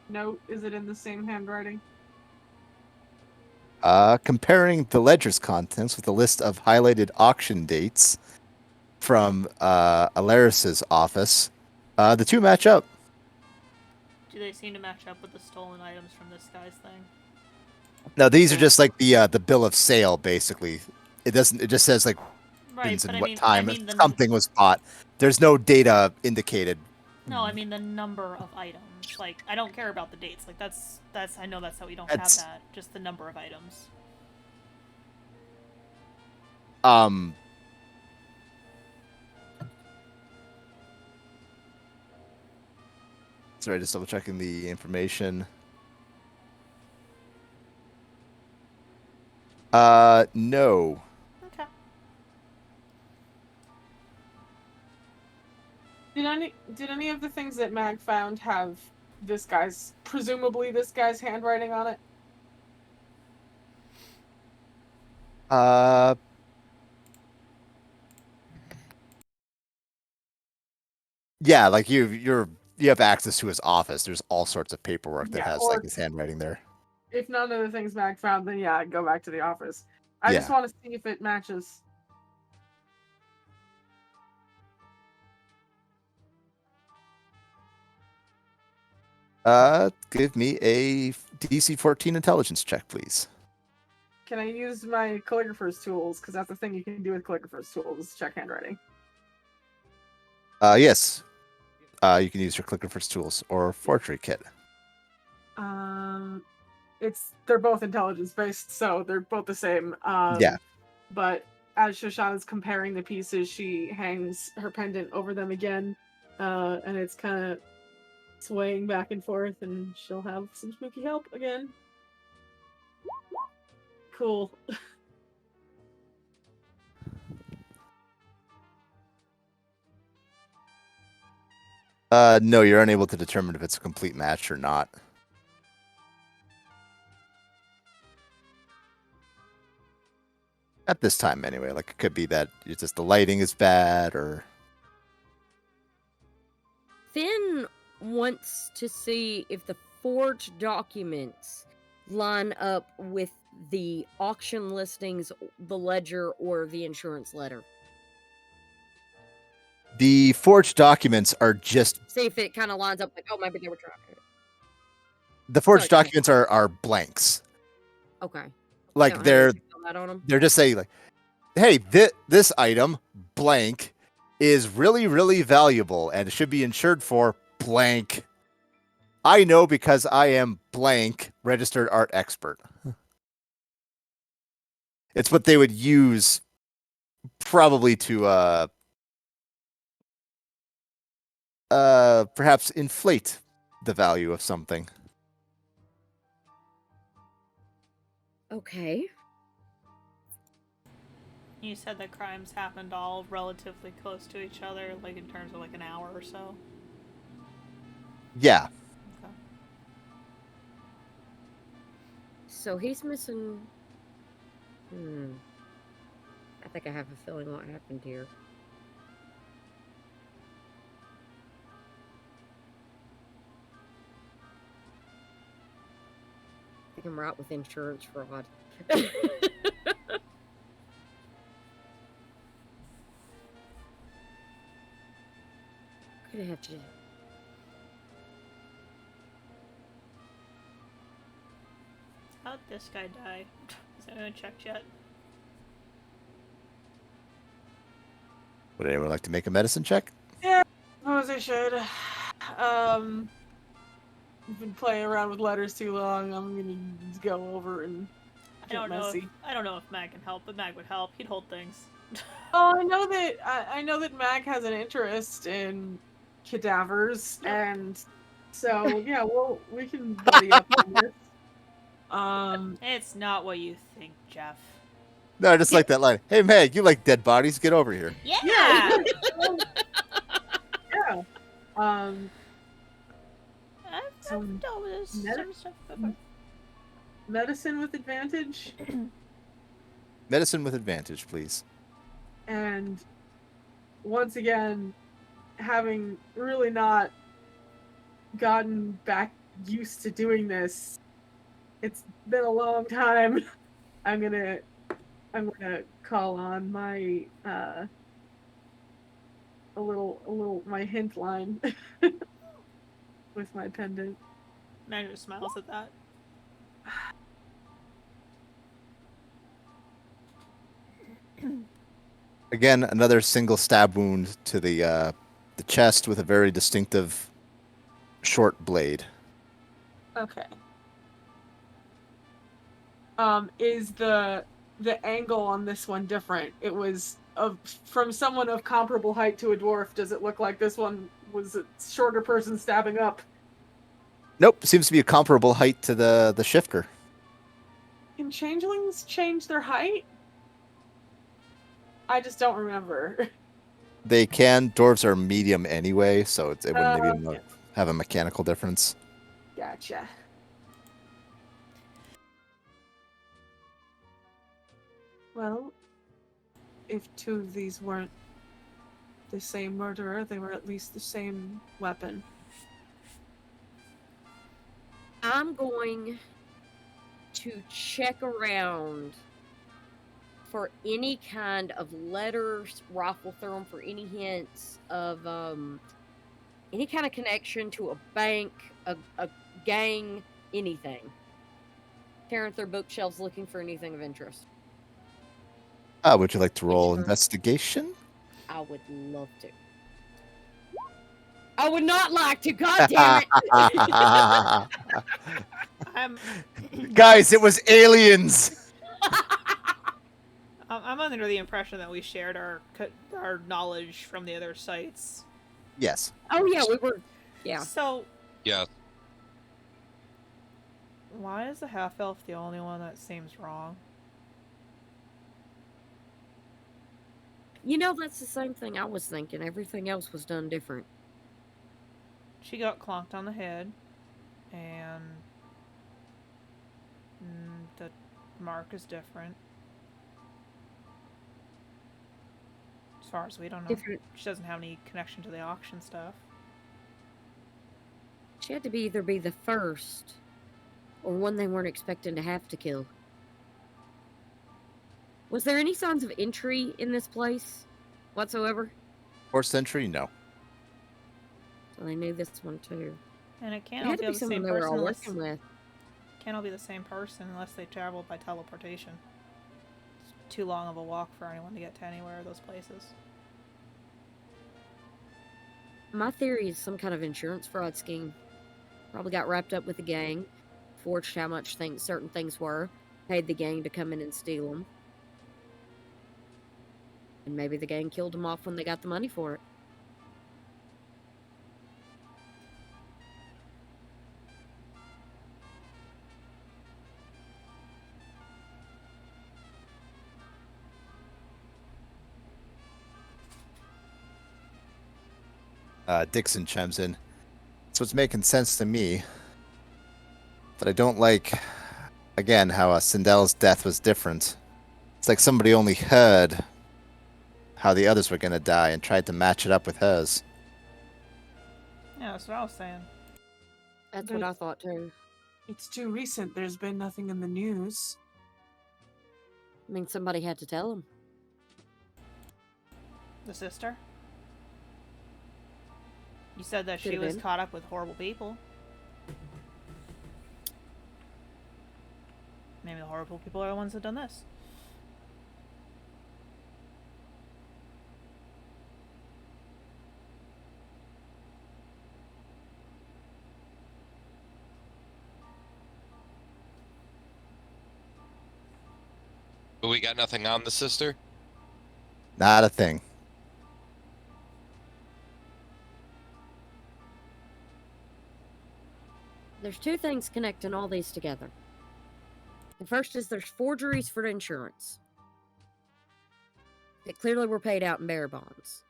Note, is it in the same handwriting? Comparing the ledger's contents with a list of highlighted auction dates from Alaris's office, the two match up. Do they seem to match up with the stolen items from this guy's thing? Now these are just like the bill of sale, basically. It doesn't. It just says like Right, but and I what mean, time the something was bought. There's no data indicated. no, I mean the number of items. Like, I don't care about the dates. Like, that's I know that's how we don't That's- have that. Just the number of items. Sorry, just double checking the information. No. Okay. Did any of the things that Mag found have presumably this guy's handwriting on it? Yeah, like you have access to his office. There's all sorts of paperwork that Yeah, has or- like his handwriting there. If none of the things Mag found, then yeah, I'd go back to the office. I just Yeah. want to see if it matches. Give me a DC 14 intelligence check, please. Can I use my calligrapher's tools? Because that's the thing you can do with calligrapher's tools, is check handwriting. Yes. You can use your calligrapher's tools or forgery kit. They're both intelligence based, so they're both the same. Yeah. But as Shoshana's comparing the pieces, she hangs her pendant over them again, and it's kind of swaying back and forth, and she'll have some spooky help again. Cool. No, you're unable to determine if it's a complete match or not. At this time, anyway. Like, it could be that it's just the lighting is bad, or Finn wants to see if the forged documents line up with the auction listings, the ledger, or the insurance letter. the forged documents are just See if it kind of lines up. Like, oh, maybe they were trying. the forged Sorry. documents are blanks. Okay. Like Don't have they're anything on that on 'em? they're just saying like, hey, this item blank is really really valuable and should be insured for blank. I know because I am blank registered art expert. It's what they would use probably to perhaps inflate the value of something. Okay. You said the crimes happened all relatively close to each other, like in terms of like an hour or so. Yeah. Okay. So he's missing. I think I have a feeling what happened here. I think I'm right with insurance fraud. Gonna have to. How'd this guy die? Has anyone checked yet? Would anyone like to make a medicine check? Suppose I should. I've been playing around with letters too long. I'm gonna go over and I get don't know. messy. I don't know if Mag can help, but Mag would help. He'd hold things. Oh, I know that Mag has an interest in cadavers, and so yeah, we can buddy up on this. It's not what you think, Jeff. No, I just like that line. Hey, Meg, you like dead bodies? Get over here. Yeah. Yeah. I've noticed Meta- some stuff before. Medicine with advantage, Medicine with advantage, please. and once again, having really not gotten back used to doing this, it's been a long time. I'm gonna call on my a little my hint line with my pendant. Magda smiles at that. Again, another single stab wound to the chest with a very distinctive short blade. Okay. Is the angle on this one different? It was from someone of comparable height to a dwarf. Does it look like this one was a shorter person stabbing up? Nope, seems to be a comparable height to the shifter. Can changelings change their height? I just don't remember. They can. Dwarves are medium anyway, so it wouldn't maybe Okay. have a mechanical difference. Gotcha. Well, if two of these weren't the same murderer, they were at least the same weapon. I'm going to check around for any kind of letters, rifle through them for any hints of any kind of connection to a bank, a gang, anything. Tearing through bookshelves looking for anything of interest. Would you like to roll Sure. investigation? I would love to. I would not like to, god damn it! I'm Guys, it was aliens. I'm under the impression that we shared our knowledge from the other sites. Yes. Oh yeah, we were. Yeah. So Yeah. why is the half elf the only one that seems wrong? You know, that's the same thing I was thinking. Everything else was done different. She got clonked on the head, and the mark is different. As far as we don't know. Different. She doesn't have any connection to the auction stuff. She had to either be the first, or one they weren't expecting to have to kill. Was there any signs of entry in this place whatsoever? 4th century? No. So they knew this one too. And it It can't had all to be be the someone same they were person all unless, working with. can't all be the same person unless they traveled by teleportation. It's too long of a walk for anyone to get to anywhere of those places. My theory is some kind of insurance fraud scheme. Probably got wrapped up with the gang, forged how much certain things were, paid the gang to come in and steal them. And maybe the gang killed them off when they got the money for it. Dixon chimes in. So it's making sense to me. But I don't like, again, how Sindel's death was different. It's like somebody only heard how the others were going to die and tried to match it up with hers. Yeah, that's what I was saying. That's what I thought too. It's too recent. There's been nothing in the news. I mean, somebody had to tell him. The sister? You said that she Could've was been. caught up with horrible people. Maybe the horrible people are the ones that done this. But we got nothing on the sister? Not a thing. There's two things connecting all these together. The first is there's forgeries for insurance. that clearly were paid out in bearer bonds.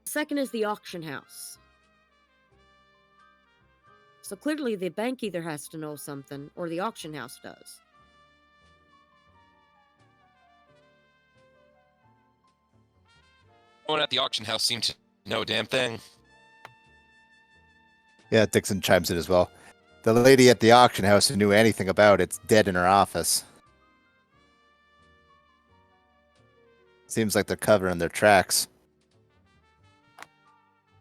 The second is the auction house. So clearly the bank either has to know something or the auction house does. No one at the auction house seemed to know a damn thing. Yeah, Dixon chimes in as well. The lady at the auction house who knew anything about it's dead in her office. Seems like they're covering their tracks.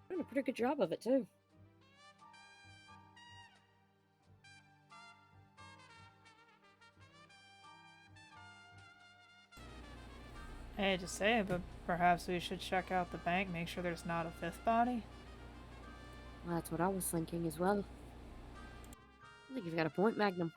Doing a pretty good job of it too. I hate to say it, but perhaps we should check out the bank, make sure there's not a fifth body. Well, that's what I was thinking as well. I think you've got a point, Magnum.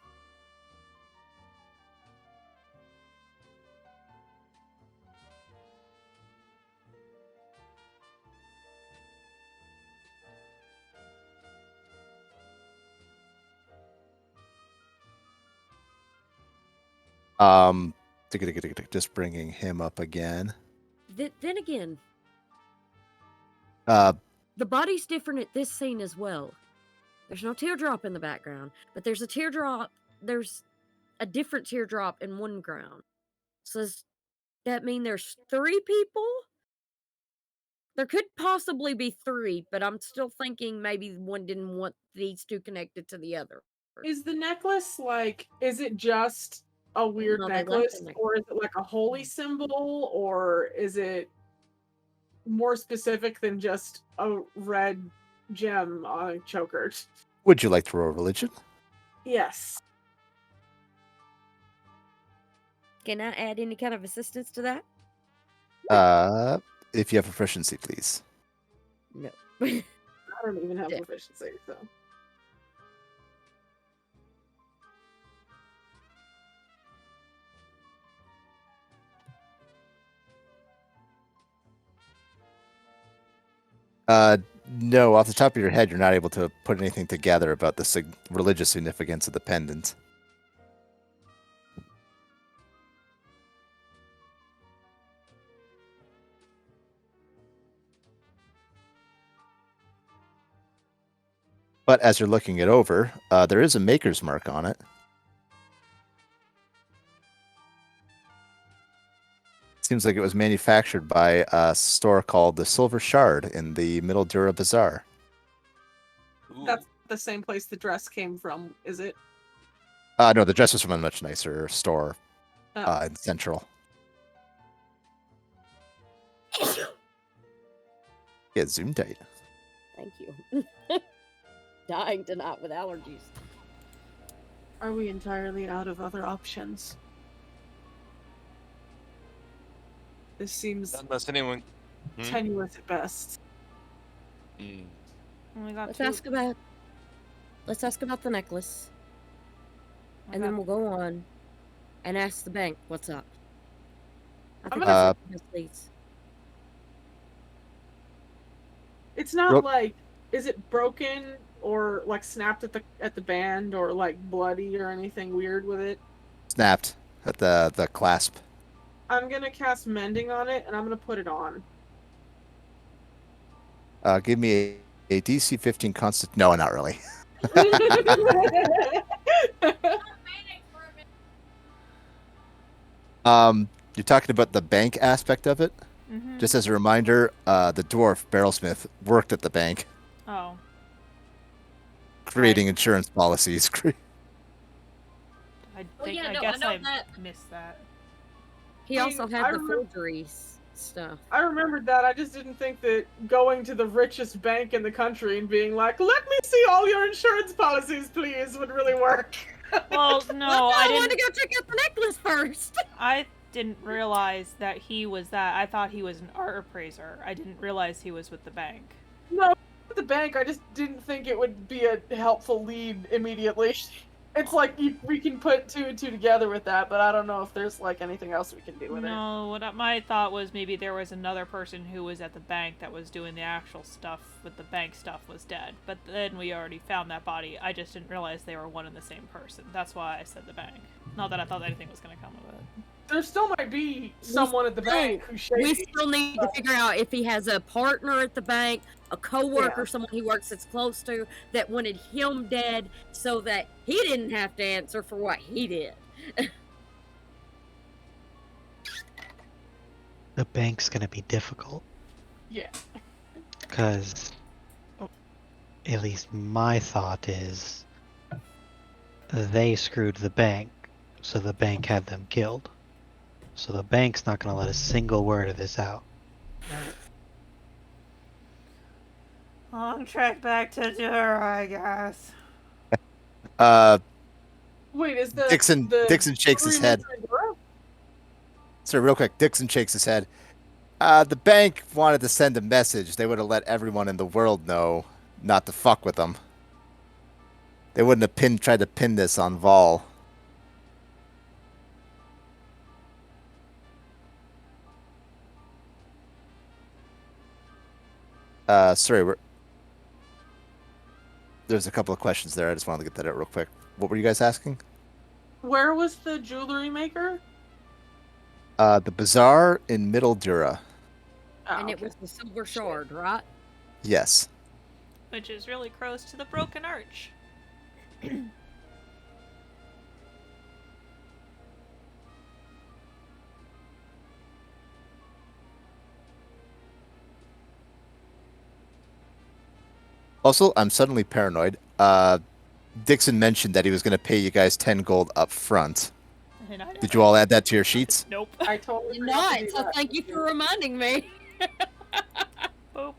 Just bringing him up again. Then again, Uh, the body's different at this scene as well. There's no teardrop in the background, but there's a teardrop. There's a different teardrop in one ground. So does that mean there's 3 people? There could possibly be 3, but I'm still thinking maybe one didn't want these 2 connected to the other. Is the necklace like? Is it just a weird No, they left necklace, the necklace. or is it like a holy symbol, or is it more specific than just a red gem on a choker? would you like to roll religion? Yes. Can I add any kind of assistance to that? If you have proficiency, please. No. I don't even have Yeah. proficiency, so. No, off the top of your head, you're not able to put anything together about the religious significance of the pendant. But as you're looking it over, there is a maker's mark on it. Seems like it was manufactured by a store called the Silver Shard in the Middle Dura Bazaar. Ooh. That's the same place the dress came from, is it? No, the dress was from a much nicer store Oh. in Central. Yeah, zoom tight. Thank you. Dying tonight with allergies. Are we entirely out of other options? This seems Unless anyone. tenuous at best. Hmm. We got Let's two. ask about the necklace, we and got- then we'll go on and ask the bank what's up. I think gonna- that's what this leads. It's not Rook- like, is it broken or like snapped at the band or like bloody or anything weird with it? Snapped at the clasp. I'm gonna cast mending on it and I'm gonna put it on. Give me a DC 15 constant. No, not really. You're talking about the bank aspect of it. Mhm. Just as a reminder, the dwarf Barrelsmith worked at the bank, Oh. creating insurance policies. I Oh, think yeah, I no, I guess know I that. missed that. He I also mean, had I the remember- forgeries stuff. I remembered that. I just didn't think that going to the richest bank in the country and being like, "Let me see all your insurance policies, please," would really work. Well, no, Well, I I want to didn't. go check out the necklace first. I didn't realize that he was that. I thought he was an art appraiser. I didn't realize he was with the bank. No, at the bank, I just didn't think it would be a helpful lead immediately. It's like we can put 2 and 2 together with that, but I don't know if there's like anything else we can do with it. No, my thought was maybe there was another person who was at the bank that was doing the actual stuff with the bank stuff was dead. But then we already found that body. I just didn't realize they were one and the same person. That's why I said the bank. Not that I thought anything was going to come of it. there still might be someone at the bank who's We shady. still need to figure out if he has a partner at the bank, a coworker, Yeah. someone he works that's close to, that wanted him dead so that he didn't have to answer for what he did. The bank's gonna be difficult. Yeah. Because, at least my thought is, they screwed the bank, so the bank had them killed. So the bank's not going to let a single word of this out. Long trek back to Dura, I guess. Wait, is the Dixon shakes his head. So real quick, Dixon shakes his head. The bank wanted to send a message. They would have let everyone in the world know not to fuck with them. They wouldn't have tried to pin this on Vol. Sorry, there's a couple of questions there. I just wanted to get that out real quick. What were you guys asking? Where was the jewelry maker? The bazaar in Middle Dura. Oh, And it okay. was the Silver Shard, right? Yes. Which is really close to the Broken Arch. Also, I'm suddenly paranoid. Dixon mentioned that he was going to pay you guys 10 gold up front. And I Did you all add that to your sheets? Nope. I totally You're forgot to not, do so that. thank you for reminding me. Boop.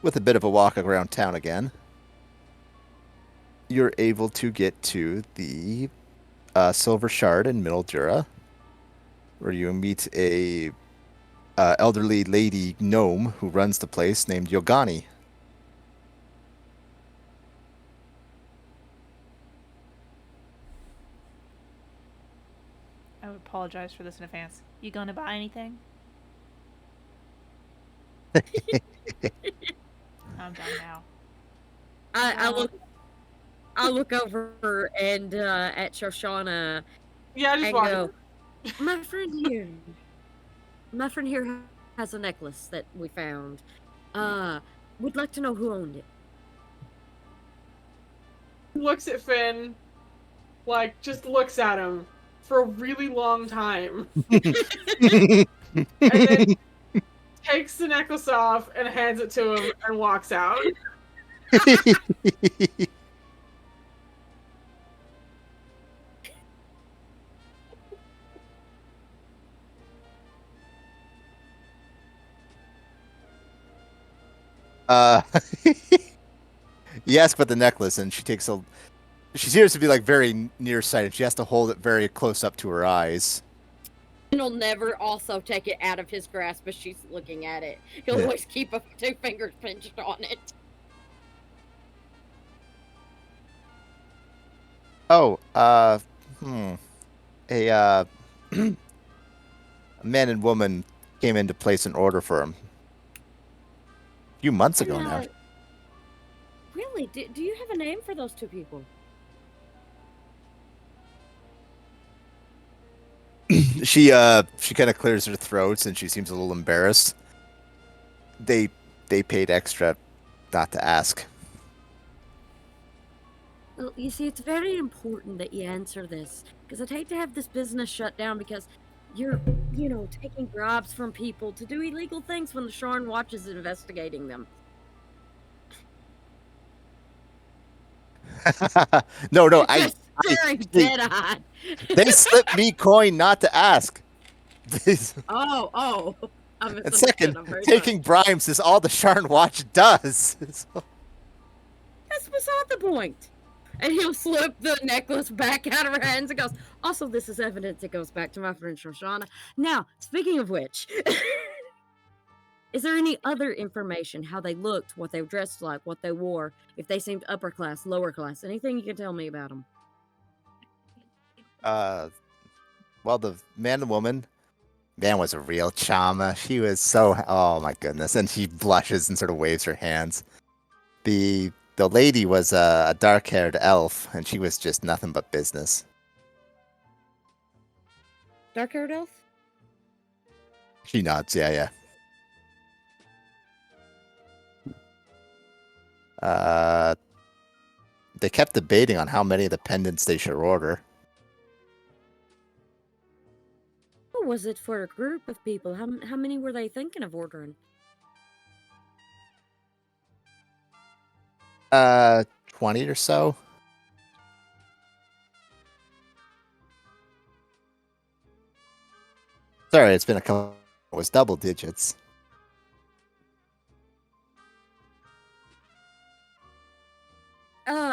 With a bit of a walk around town again, you're able to get to the Silver Shard in Middle Dura, where you meet a elderly lady gnome who runs the place named Yogani. I would apologize for this in advance. You gonna buy anything? I'm done now. I look over and at Shoshana Yeah, I just and walked. go, my friend here has a necklace that we found. Would like to know who owned it. Looks at Finn, like, just looks at him for a really long time. And then takes the necklace off and hands it to him and walks out. You ask about the necklace, and she takes a. She appears to be like very nearsighted. She has to hold it very close up to her eyes. And he'll never also take it out of his grasp as she's looking at it. He'll Yeah. always keep 2 fingers pinched on it. Oh, a a man and woman came in to place an order for him a few months ago now. Really? Do you have a name for those 2 people? She kind of clears her throat and she seems a little embarrassed. They paid extra not to ask. Well, you see, it's very important that you answer this, because I'd hate to have this business shut down because you're, taking bribes from people to do illegal things when the Sharn Watch is investigating them. No, I Just staring they- dead-eyed. they slipped me coin not to ask. Oh. I And misunderstood. second, I'm very taking bribes is all the Sharn Watch does. So- That's beside the point. And he'll slip the necklace back out of her hands and goes, also, this is evidence it goes back to my friend Shoshana. Now, speaking of which, Is there any other information? How they looked, what they were dressed like, what they wore, if they seemed upper class, lower class? Anything you can tell me about them? Well, the man and woman, man was a real charmer. She was so, oh my goodness, and she blushes and sort of waves her hands. The lady was a dark-haired elf, and she was just nothing but business. Dark-haired elf? She nods, yeah. They kept debating on how many of the pendants they should order. Or was it for a group of people? How many were they thinking of ordering? 20 or so. Sorry, it's been a couple. It was double digits.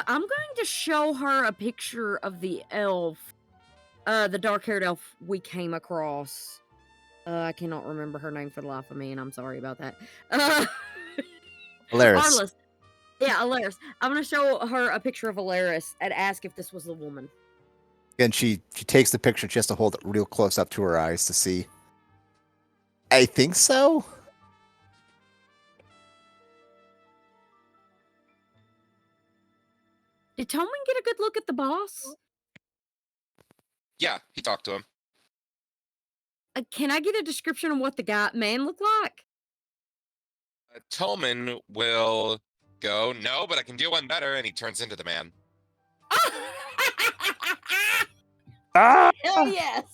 I'm going to show her a picture of the elf, the dark-haired elf we came across. I cannot remember her name for the life of me, and I'm sorry about that. Alaris. Arliss. Yeah, Alaris. I'm going to show her a picture of Alaris and ask if this was the woman. And she takes the picture just to hold it real close up to her eyes to see. I think so. Did Toman get a good look at the boss? Yeah, he talked to him. Can I get a description of what the man looked like? Tolman will go, no, but I can do one better, and he turns into the man. Ah! Hell yes!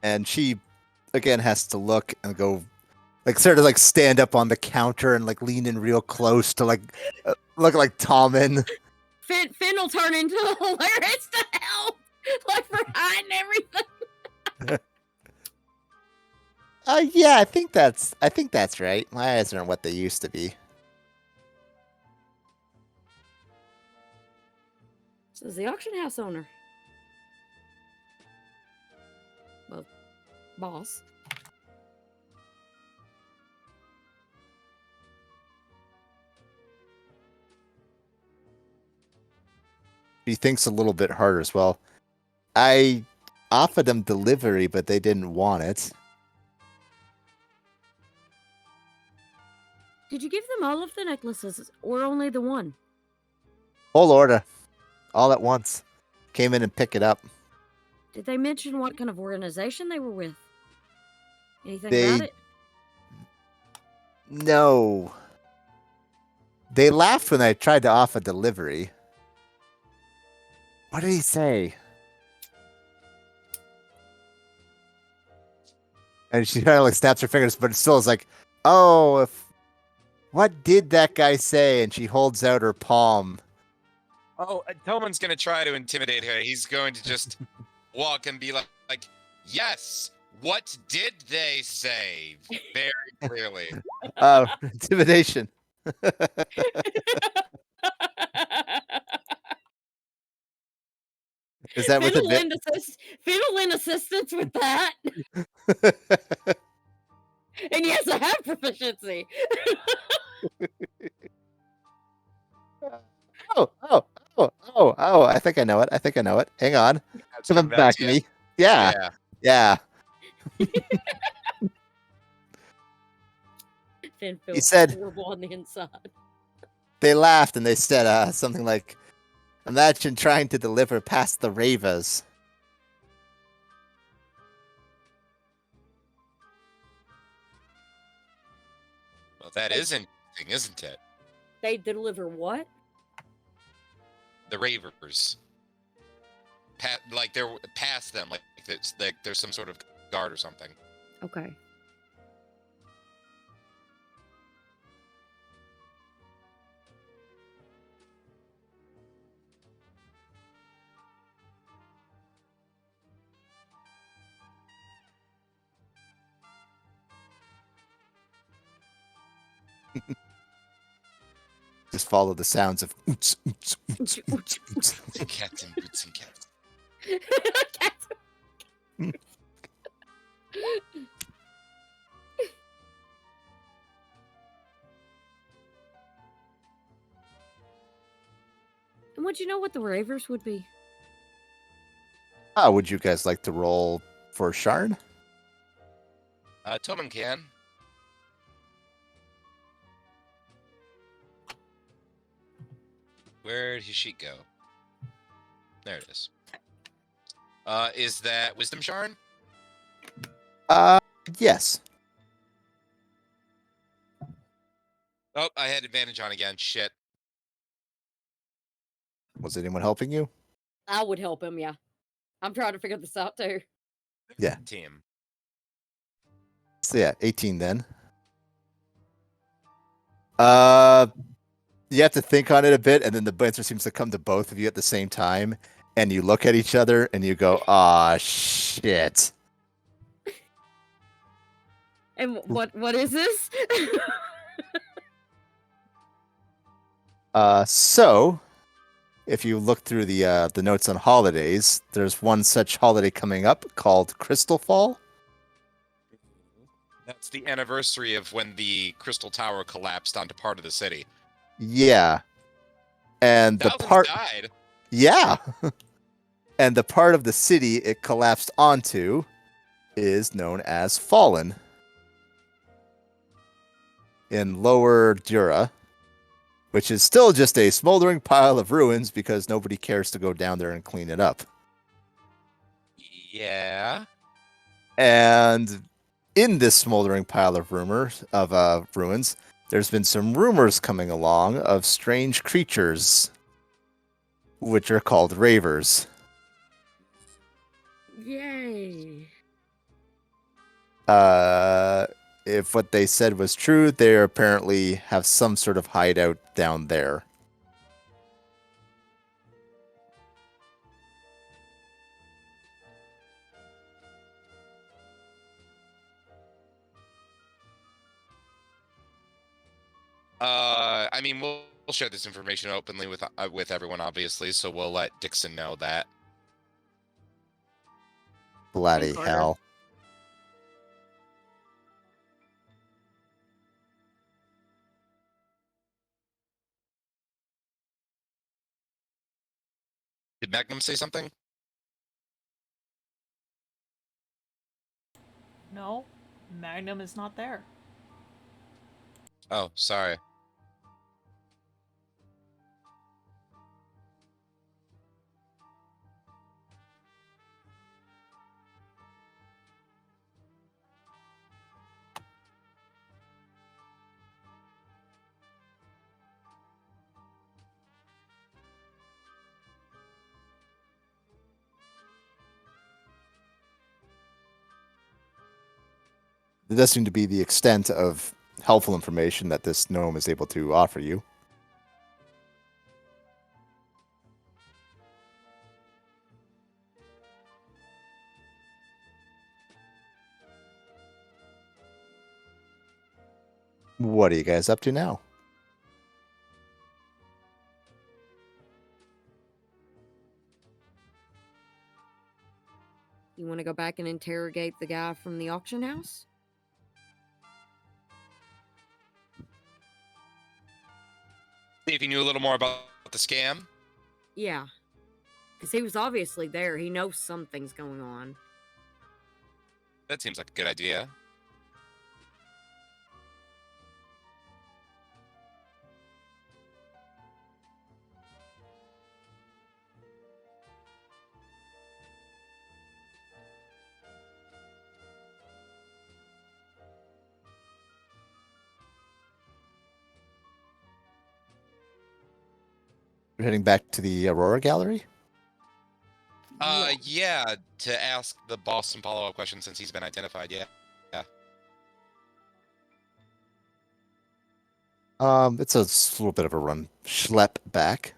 And she again has to look and go, like, sort of like stand up on the counter and like lean in real close to like look like Tommen. Finn will turn into Hilarious to help, like for hiding everything. Yeah, I think that's right. My eyes aren't what they used to be. Says the auction house owner. Well, boss. She thinks a little bit harder as well. I offered them delivery, but they didn't want it. Did you give them all of the necklaces or only the one? Whole order. All at once. Came in and pick it up. Did they mention what kind of organization they were with? Anything They- about it? No. They laughed when I tried to offer delivery. What did he say? And she kind of like snaps her fingers, but it still is like, oh, what did that guy say? And she holds out her palm. Oh, Tolman's going to try to intimidate her. He's going to just walk and be like, yes, what did they say? Very clearly. Intimidation. Is that with Finn will advantage? lend assistance with that. And yes, I have proficiency. Oh, I think I know it. Hang on. Come back to me. Yeah. Finn He feels said- horrible on the inside. They laughed and they said something like, imagine trying to deliver past the Ravers. Well, that is interesting, isn't it? They deliver what? The Ravers. Like they're past them, like there's some sort of guard or something. Okay. Just follow the sounds of oots, oots, oots, oots, oots. Cats and boots and cats. And would you know what the Ravers would be? Would you guys like to roll for Sharn? Toman can. Where'd his sheet go? There it is. Is that Wisdom Sharn? Yes. Oh, I had advantage on again. Shit. Was anyone helping you? I would help him, yeah. I'm trying to figure this out too. Yeah. Team. So yeah, 18 then. You have to think on it a bit, and then the answer seems to come to both of you at the same time, and you look at each other and you go, "Ah, shit." And what is this? So if you look through the notes on holidays, there's one such holiday coming up called Crystal Fall. That's the anniversary of when the Crystal Tower collapsed onto part of the city. Yeah. And the Thousands part died. Yeah. And the part of the city it collapsed onto is known as Fallen in Lower Dura, which is still just a smoldering pile of ruins because nobody cares to go down there and clean it up. Yeah. And in this smoldering pile of ruins, there's been some rumors coming along of strange creatures, which are called Ravers. Yay. If what they said was true, they apparently have some sort of hideout down there. I mean, we'll share this information openly with everyone, obviously. So we'll let Dixon know that. Bloody Carter. hell. Did Magnum say something? No, Magnum is not there. Oh, sorry. It does seem to be the extent of helpful information that this gnome is able to offer you. What are you guys up to now? You want to go back and interrogate the guy from the auction house? See if you knew a little more about the scam. Yeah. Because he was obviously there. He knows something's going on. That seems like a good idea. We're heading back to the Aurora Gallery? Yeah, to ask the boss some follow-up questions since he's been identified, yeah. It's a little bit of a run. Schlep back.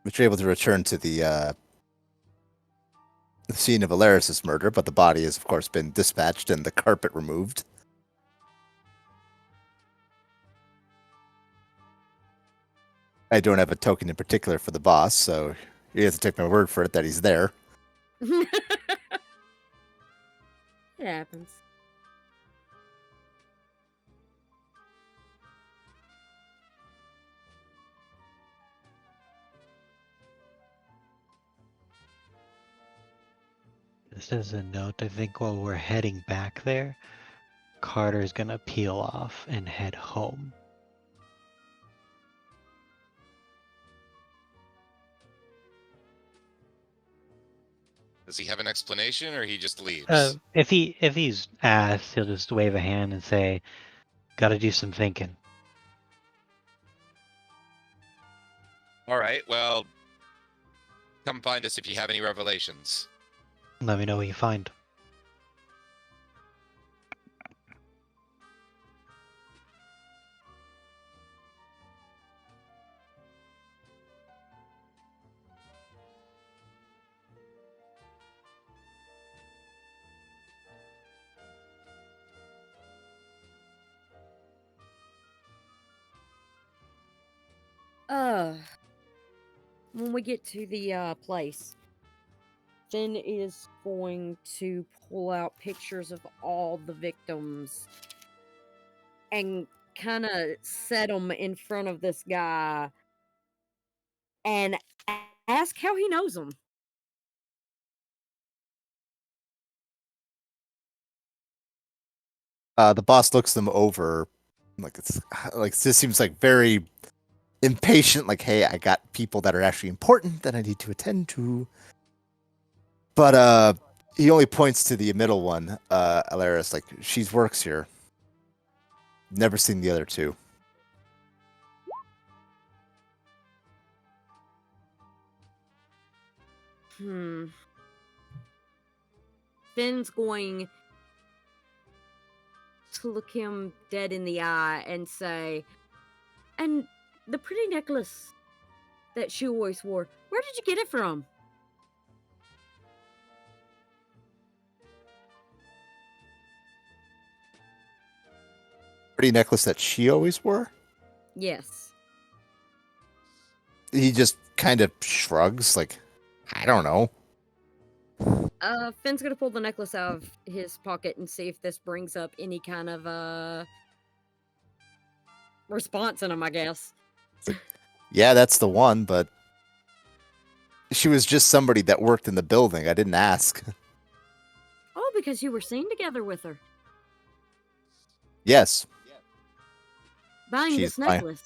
But you're able to return to the the scene of Alaris' murder, but the body has, of course, been dispatched and the carpet removed. I don't have a token in particular for the boss, so you have to take my word for it that he's there. It happens. Just as a note, I think while we're heading back there, Carter's gonna peel off and head home. Does he have an explanation, or he just leaves? If he's asked, he'll just wave a hand and say, "Gotta do some thinking." All right. Well, come find us if you have any revelations. Let me know what you find. When we get to the place, Finn is going to pull out pictures of all the victims and kind of set them in front of this guy and ask how he knows them. The boss looks them over, like it just seems like very impatient. Like, hey, I got people that are actually important that I need to attend to. But he only points to the middle one, Alaris. Like, she works here. Never seen the other two. Finn's going to look him dead in the eye and say, "And the pretty necklace that she always wore, where did you get it from?" Pretty necklace that she always wore? Yes. He just kind of shrugs, like, I don't know. Finn's gonna pull the necklace out of his pocket and see if this brings up any kind of response in him, I guess. Yeah, that's the one, but she was just somebody that worked in the building. I didn't ask. Oh, because you were seen together with her. Yes. Buying She's this my- necklace.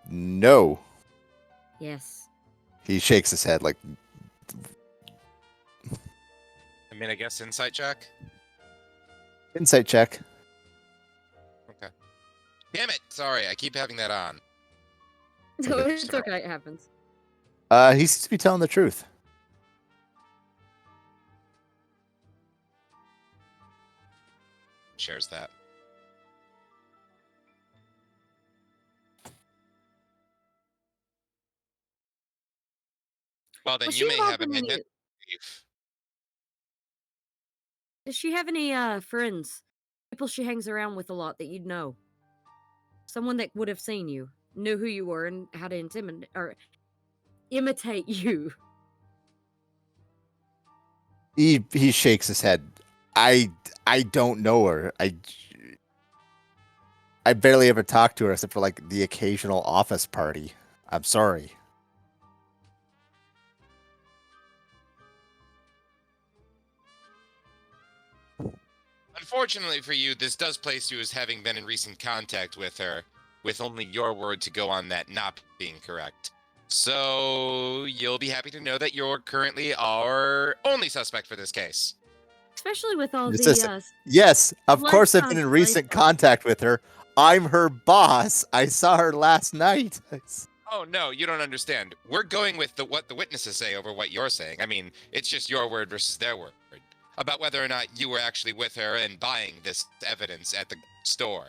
No. Yes. He shakes his head like, I mean, I guess insight check. insight check. Okay. Damn it! Sorry, I keep having that on. So Okay, it's okay, it happens. He seems to be telling the truth. Shares that. Well, then Was you she may have involved a in any- minute. Leave. Does she have any friends? People she hangs around with a lot that you'd know? Someone that would have seen you, knew who you were, and how to intimidate or imitate you. He shakes his head. I don't know her. I barely ever talk to her except for like the occasional office party. I'm sorry. Unfortunately for you, this does place you as having been in recent contact with her, with only your word to go on that not being correct. So you'll be happy to know that you're currently our only suspect for this case. Especially with all It's the just- Yes, of Let's course I've been in not recent play- contact with her. I'm her boss. I saw her last night. Oh no, you don't understand. We're going with what the witnesses say over what you're saying. I mean, it's just your word versus their word about whether or not you were actually with her and buying this evidence at the store.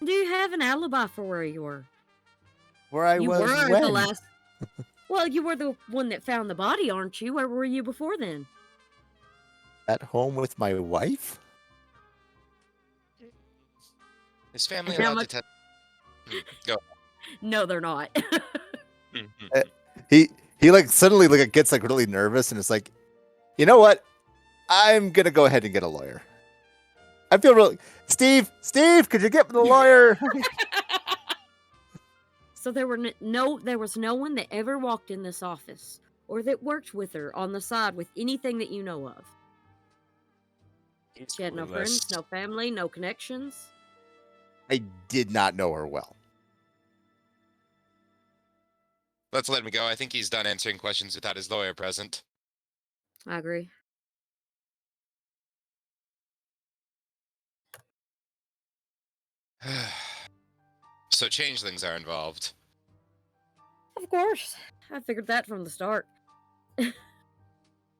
Do you have an alibi for where you were? Where I You was were when? the last. Well, you were the one that found the body, aren't you? Where were you before then? At home with my wife? Is family How allowed much- to go? No, they're not. He like suddenly like gets like really nervous and is like, you know what? I'm gonna go ahead and get a lawyer. I feel really Steve, could you get me the lawyer? So there were there was no one that ever walked in this office or that worked with her on the side with anything that you know of. She had no friends, no family, no connections. I did not know her well. Let's let him go. I think he's done answering questions without his lawyer present. I agree. So changelings are involved. Of course. I figured that from the start.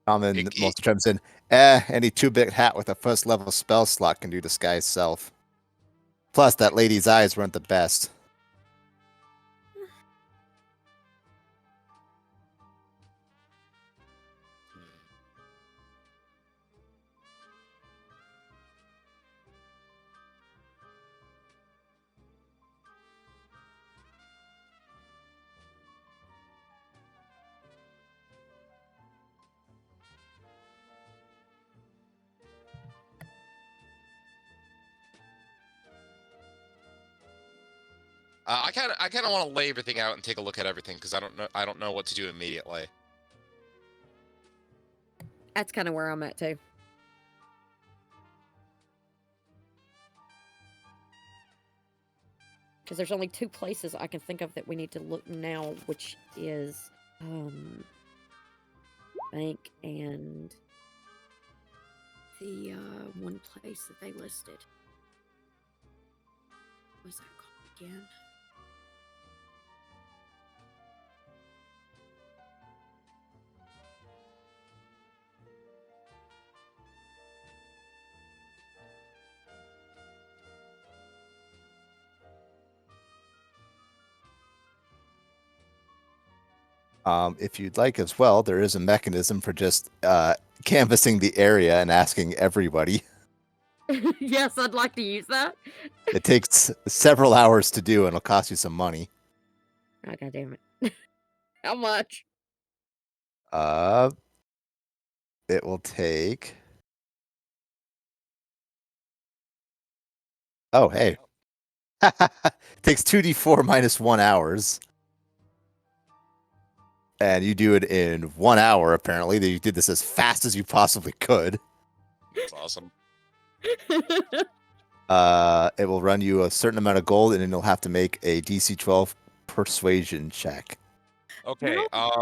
Common Icky. most chimes in. Any 2-bit hat with a first level spell slot can do disguise self. Plus, that lady's eyes weren't the best. I kind of want to lay everything out and take a look at everything because I don't know what to do immediately. That's kind of where I'm at too. Because there's only 2 places I can think of that we need to look now, which is bank and the one place that they listed. What was that called again? If you'd like as well, there is a mechanism for just canvassing the area and asking everybody. Yes, I'd like to use that. It takes several hours to do and it'll cost you some money. Oh, God damn it. How much? It will take. Oh, hey. Takes 2d4 minus 1 hours. And you do it in 1 hour, apparently. You did this as fast as you possibly could. That's awesome. It will run you a certain amount of gold, and then you'll have to make a DC 12 persuasion check. Okay.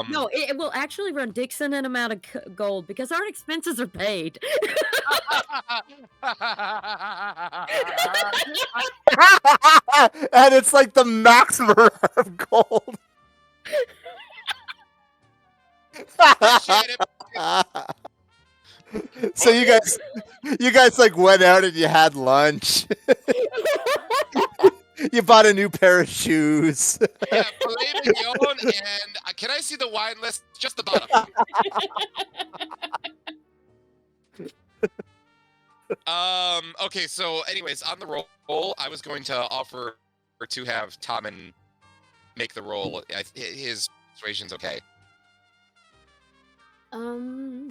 No, it will actually run Dixon an amount of gold because our expenses are paid. And it's like the maximum of gold. Appreciate it. So you guys like went out and you had lunch. You bought a new pair of shoes. Yeah, filet mignon, and can I see the wine list? Just the bottom. Okay, so anyways, on the roll, I was going to offer to have Tommen make the roll. His persuasion's okay. Um,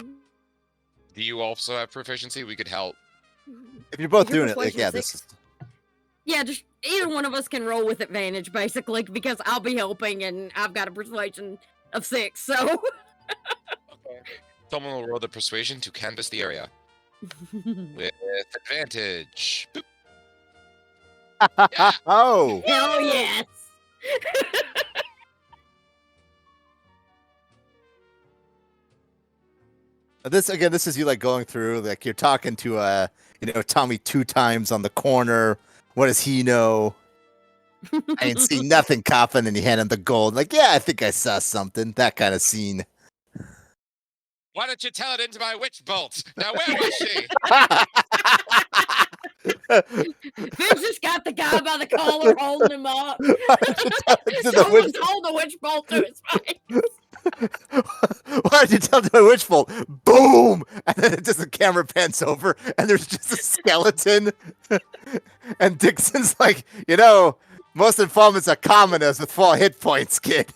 Do you also have proficiency? We could help. If you're both Your doing it, like, persuasion yeah, 6? this is. yeah, just either one of us can roll with advantage, basically, because I'll be helping and I've got a persuasion of 6, so. Okay. Someone will roll the persuasion to canvass the area with advantage. Boop. Yeah. Oh, Hell yes! this is you like going through, like you're talking to Tommy 2 times on the corner. What does he know? I ain't seen nothing, copping, and you hand him the gold. Like, yeah, I think I saw something. That kind of scene. Why don't you tell it into my witch bolt? Now where was she? Vince just got the guy by the collar holding him up. To the Someone's witch- holding the witch bolt to his face. Why did you tell me Witchbolt? Boom! And then it just the camera pans over, and there's just a skeleton. And Dixon's like, most informants are commoners with 4 hit points, kid.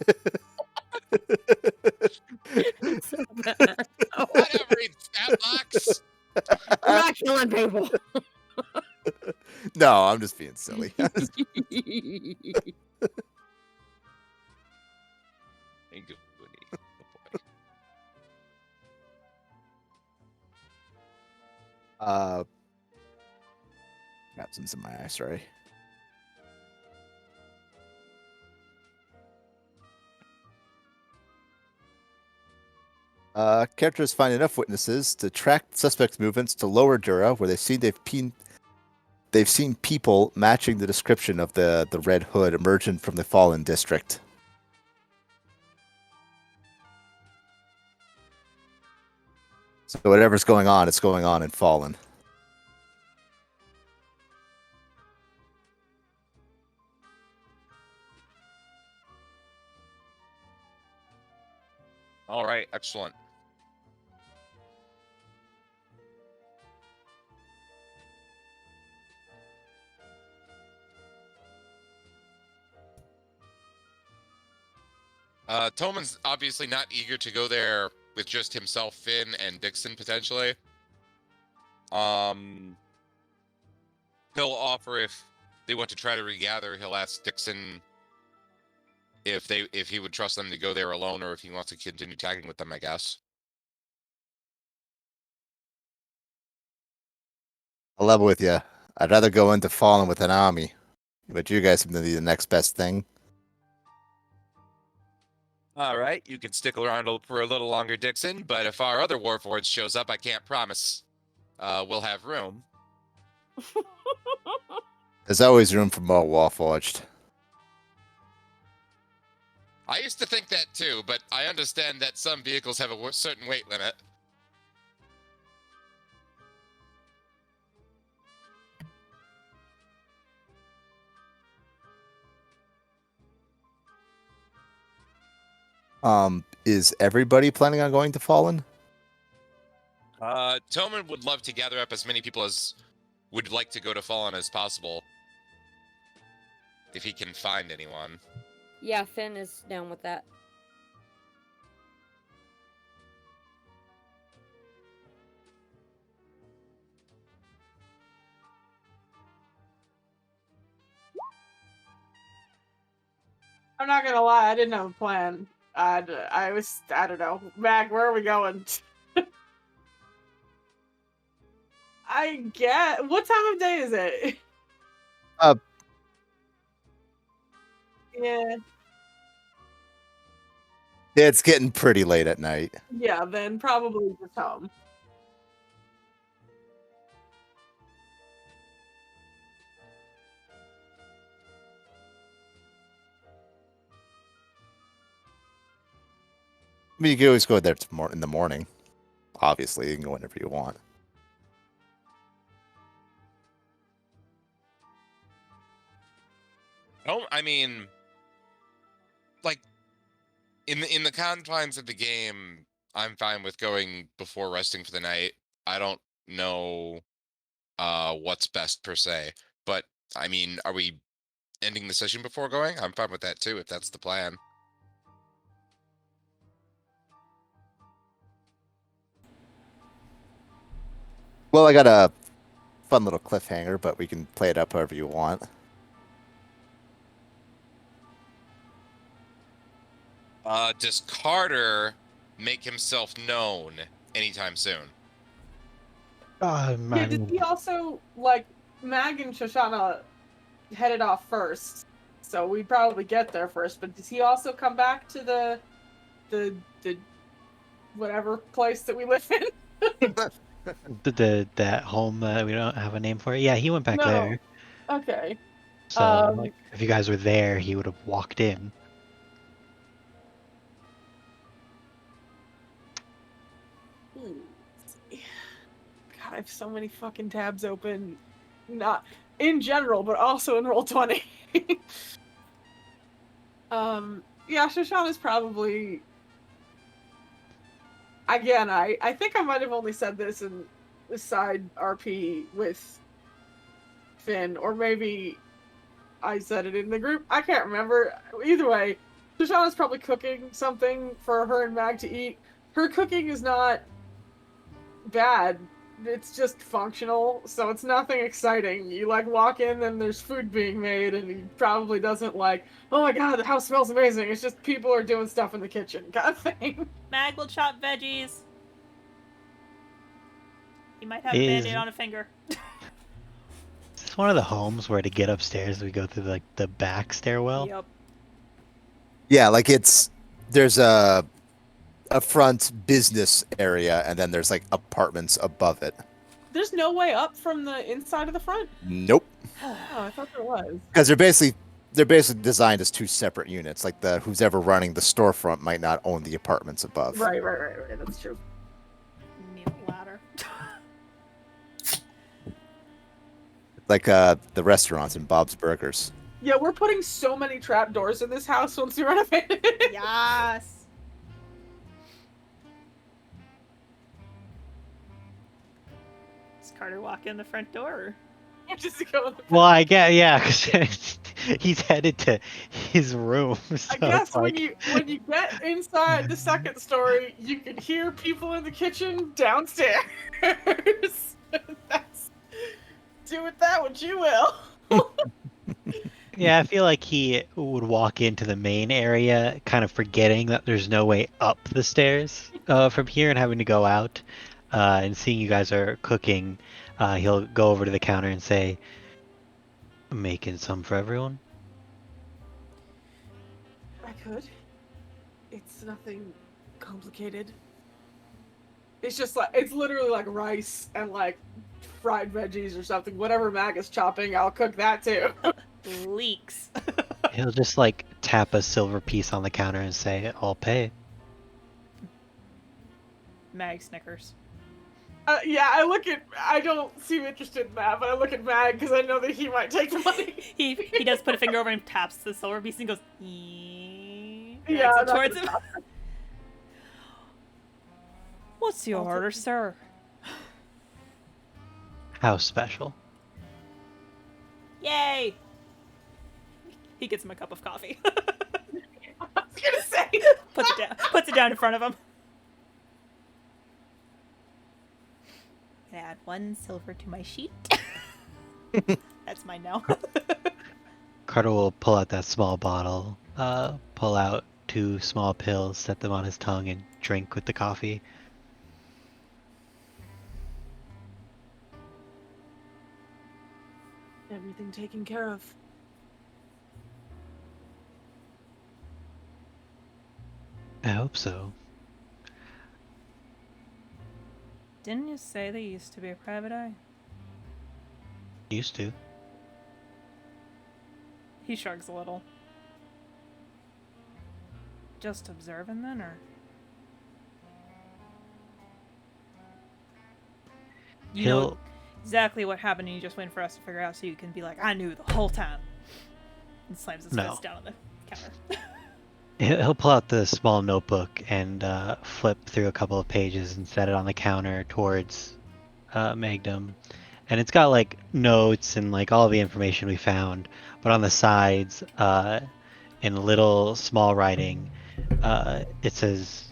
So bad. Oh, Whatever, stat box. I'm not killing people. No, I'm just being silly. Hey, good goody. Oh, boy. Got some in my eye, sorry. Characters find enough witnesses to track suspects' movements to Lower Dura, where they've seen people matching the description of the Red Hood emerging from the Fallen district. So whatever's going on, it's going on in Fallen. All right, excellent. Toman's obviously not eager to go there with just himself, Finn, and Dixon potentially. He'll offer if they want to try to regather. He'll ask Dixon if he would trust them to go there alone, or if he wants to continue tagging with them, I guess. I'll level with you. I'd rather go into Fallen with an army, but you guys seem to be the next best thing. All right, you can stick around for a little longer, Dixon, but if our other Warforged shows up, I can't promise we'll have room. There's always room for more Warforged. I used to think that too, but I understand that some vehicles have a certain weight limit. Is everybody planning on going to Fallen? Toman would love to gather up as many people as would like to go to Fallen as possible. If he can find anyone. Yeah, Finn is down with that. I'm not gonna lie, I didn't have a plan. I don't know. Mag, where are we going? I get. What time of day is it? Yeah. It's getting pretty late at night. Yeah, then probably just home. I mean, you can always go there in the morning. Obviously, you can go whenever you want. Oh, I mean, like, in the confines of the game, I'm fine with going before resting for the night. I don't know what's best per se, but I mean, are we ending the session before going? I'm fine with that too, if that's the plan. Well, I got a fun little cliffhanger, but we can play it up however you want. Does Carter make himself known anytime soon? Yeah, did he also, like, Mag and Shoshana headed off first, so we'd probably get there first, but does he also come back to the whatever place that we live in? That home that we don't have a name for it. Yeah, he went back No. there. Okay. So like, if you guys were there, he would have walked in. God, I have so many fucking tabs open. Not in general, but also in Roll20. Yeah, Shoshana's probably again, I think I might have only said this in the side RP with Finn, or maybe I said it in the group. I can't remember. Either way, Shoshana's probably cooking something for her and Mag to eat. Her cooking is not bad. It's just functional, so it's nothing exciting. You like walk in and there's food being made, and he probably doesn't like, oh my god, the house smells amazing. It's just people are doing stuff in the kitchen, kind of thing. Mag will chop veggies. He might have a Is- band-aid on a finger. Is this one of the homes where to get upstairs we go through like the back stairwell? Yep. Yeah, like there's a front business area, and then there's like apartments above it. There's no way up from the inside of the front? Nope, Oh, I thought there was. because they're basically designed as two separate units. Like who's ever running the storefront might not own the apartments above. Right, that's true. Need a ladder. Like the restaurants in Bob's Burgers. Yeah, we're putting so many trap doors in this house once we renovate it. Yes. Does Carter walk in the front door? Or just go. Well, I get yeah, because he's headed to his room. So I guess it's like, when you get inside the second story, you can hear people in the kitchen downstairs. That's do with that what you will. yeah, I feel like he would walk into the main area, kind of forgetting that there's no way up the stairs from here, and having to go out. And seeing you guys are cooking, he'll go over to the counter and say, "I'm making some for everyone." I could. It's nothing complicated. It's just like it's literally like rice and like fried veggies or something. Whatever Mag is chopping, I'll cook that too. Leaks. He'll just like tap a silver piece on the counter and say, "I'll pay." Mag snickers. Yeah, I don't seem interested in that, but I look at Mag because I know that he might take the money. He does put a finger over and taps the silver piece and goes, "Eeeeee," Yeah, drags it that's towards him. enough. What's your I'll take order, it. sir? House special. Yay! He gets him a cup of coffee. I was gonna say. Puts it down in front of him. Add 1 silver to my sheet. That's mine now. Carter will pull out that small bottle, pull out 2 small pills, set them on his tongue, and drink with the coffee. Everything taken care of. I hope so. Didn't you say they used to be a private eye? Used to. He shrugs a little. Just observing then, or? You know He'll exactly what happened and you just waiting for us to figure out so you can be like, I knew the whole time. And slams his No. fist down on the counter. he'll pull out the small notebook and flip through a couple of pages and set it on the counter towards Magnum. And it's got like notes and like all the information we found, but on the sides, in little small writing, it says,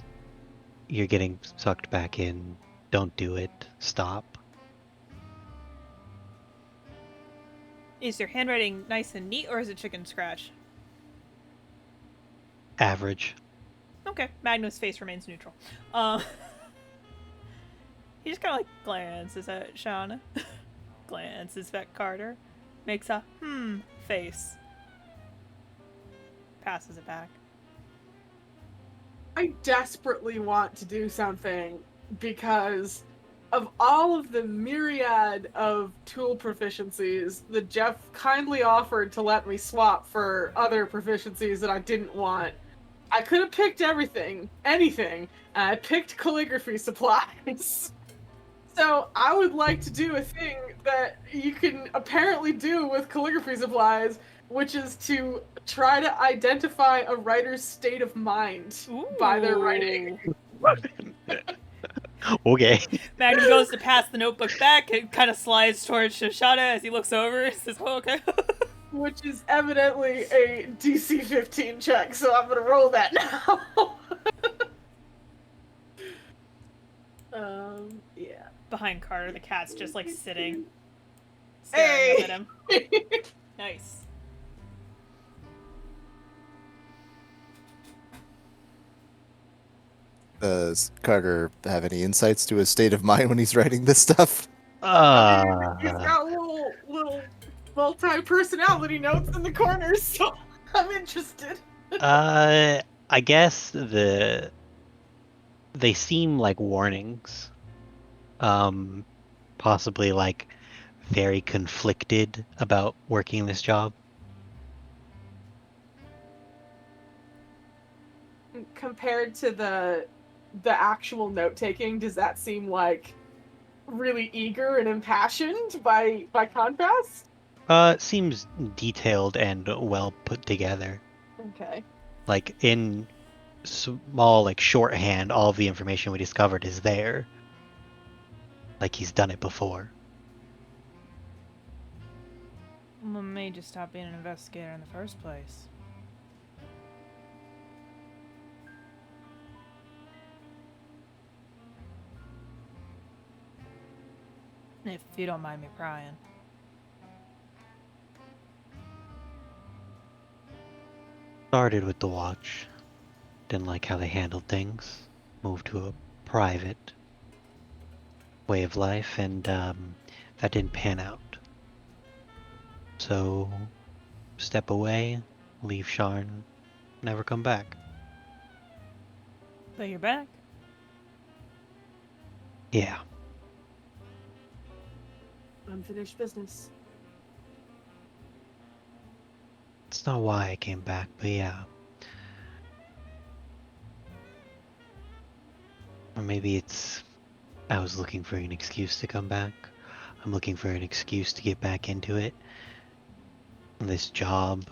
"You're getting sucked back in. Don't do it. Stop." Is your handwriting nice and neat, or is it chicken scratch? Average. Okay, Magnum's face remains neutral. He just kind of like glances at Shauna, glances at Carter, makes a face, passes it back. I desperately want to do something because of all of the myriad of tool proficiencies that Jeff kindly offered to let me swap for other proficiencies that I didn't want. I could have picked anything, and I picked calligraphy supplies. So I would like to do a thing that you can apparently do with calligraphy supplies, which is to try to identify a writer's state of mind by their writing. Okay. Magnum goes to pass the notebook back and kind of slides towards Shoshana as he looks over and says, "Oh, okay." Which is evidently a DC 15 check, so I'm gonna roll that now. Yeah. Behind Carter, the cat's just like sitting, staring up at him. Nice. Does Carter have any insights to his state of mind when he's writing this stuff? He's got little multi-personality notes in the corners, so I'm interested. I guess they seem like warnings. Possibly like very conflicted about working this job. Compared to the actual note-taking, does that seem like really eager and impassioned by contrast? Seems detailed and well put together. Okay. Like in small, like shorthand, all of the information we discovered is there. Like he's done it before. Well, may just stop being an investigator in the first place. If you don't mind me prying. Started with the watch. Didn't like how they handled things. Moved to a private way of life, and that didn't pan out. So, step away, leave Sharn, never come back. But you're back. Yeah. Unfinished business. It's not why I came back, but yeah. Or maybe it's I was looking for an excuse to come back. I'm looking for an excuse to get back into it. This job,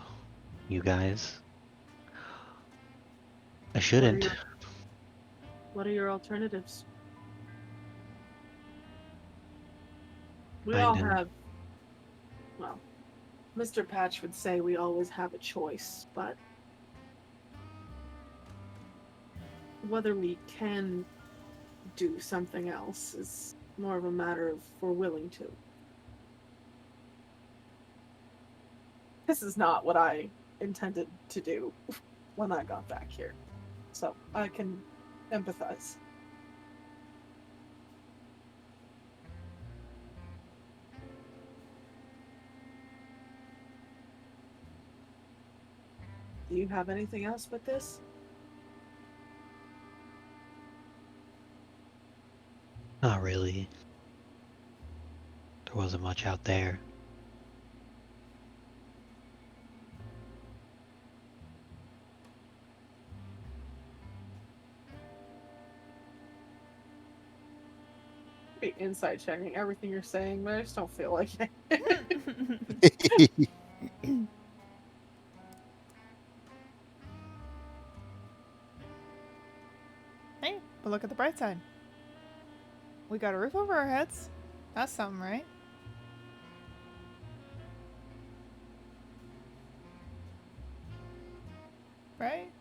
you guys. I shouldn't. What are your alternatives? We I all know. have. Well, Mr. Patch would say we always have a choice, but whether we can do something else is more of a matter of if we're willing to. This is not what I intended to do when I got back here, so I can empathize. Do you have anything else but this? Not really. There wasn't much out there. Be insight checking everything you're saying, but I just don't feel like it. Hey, but look at the bright side. We got a roof over our heads. That's something, right? Right?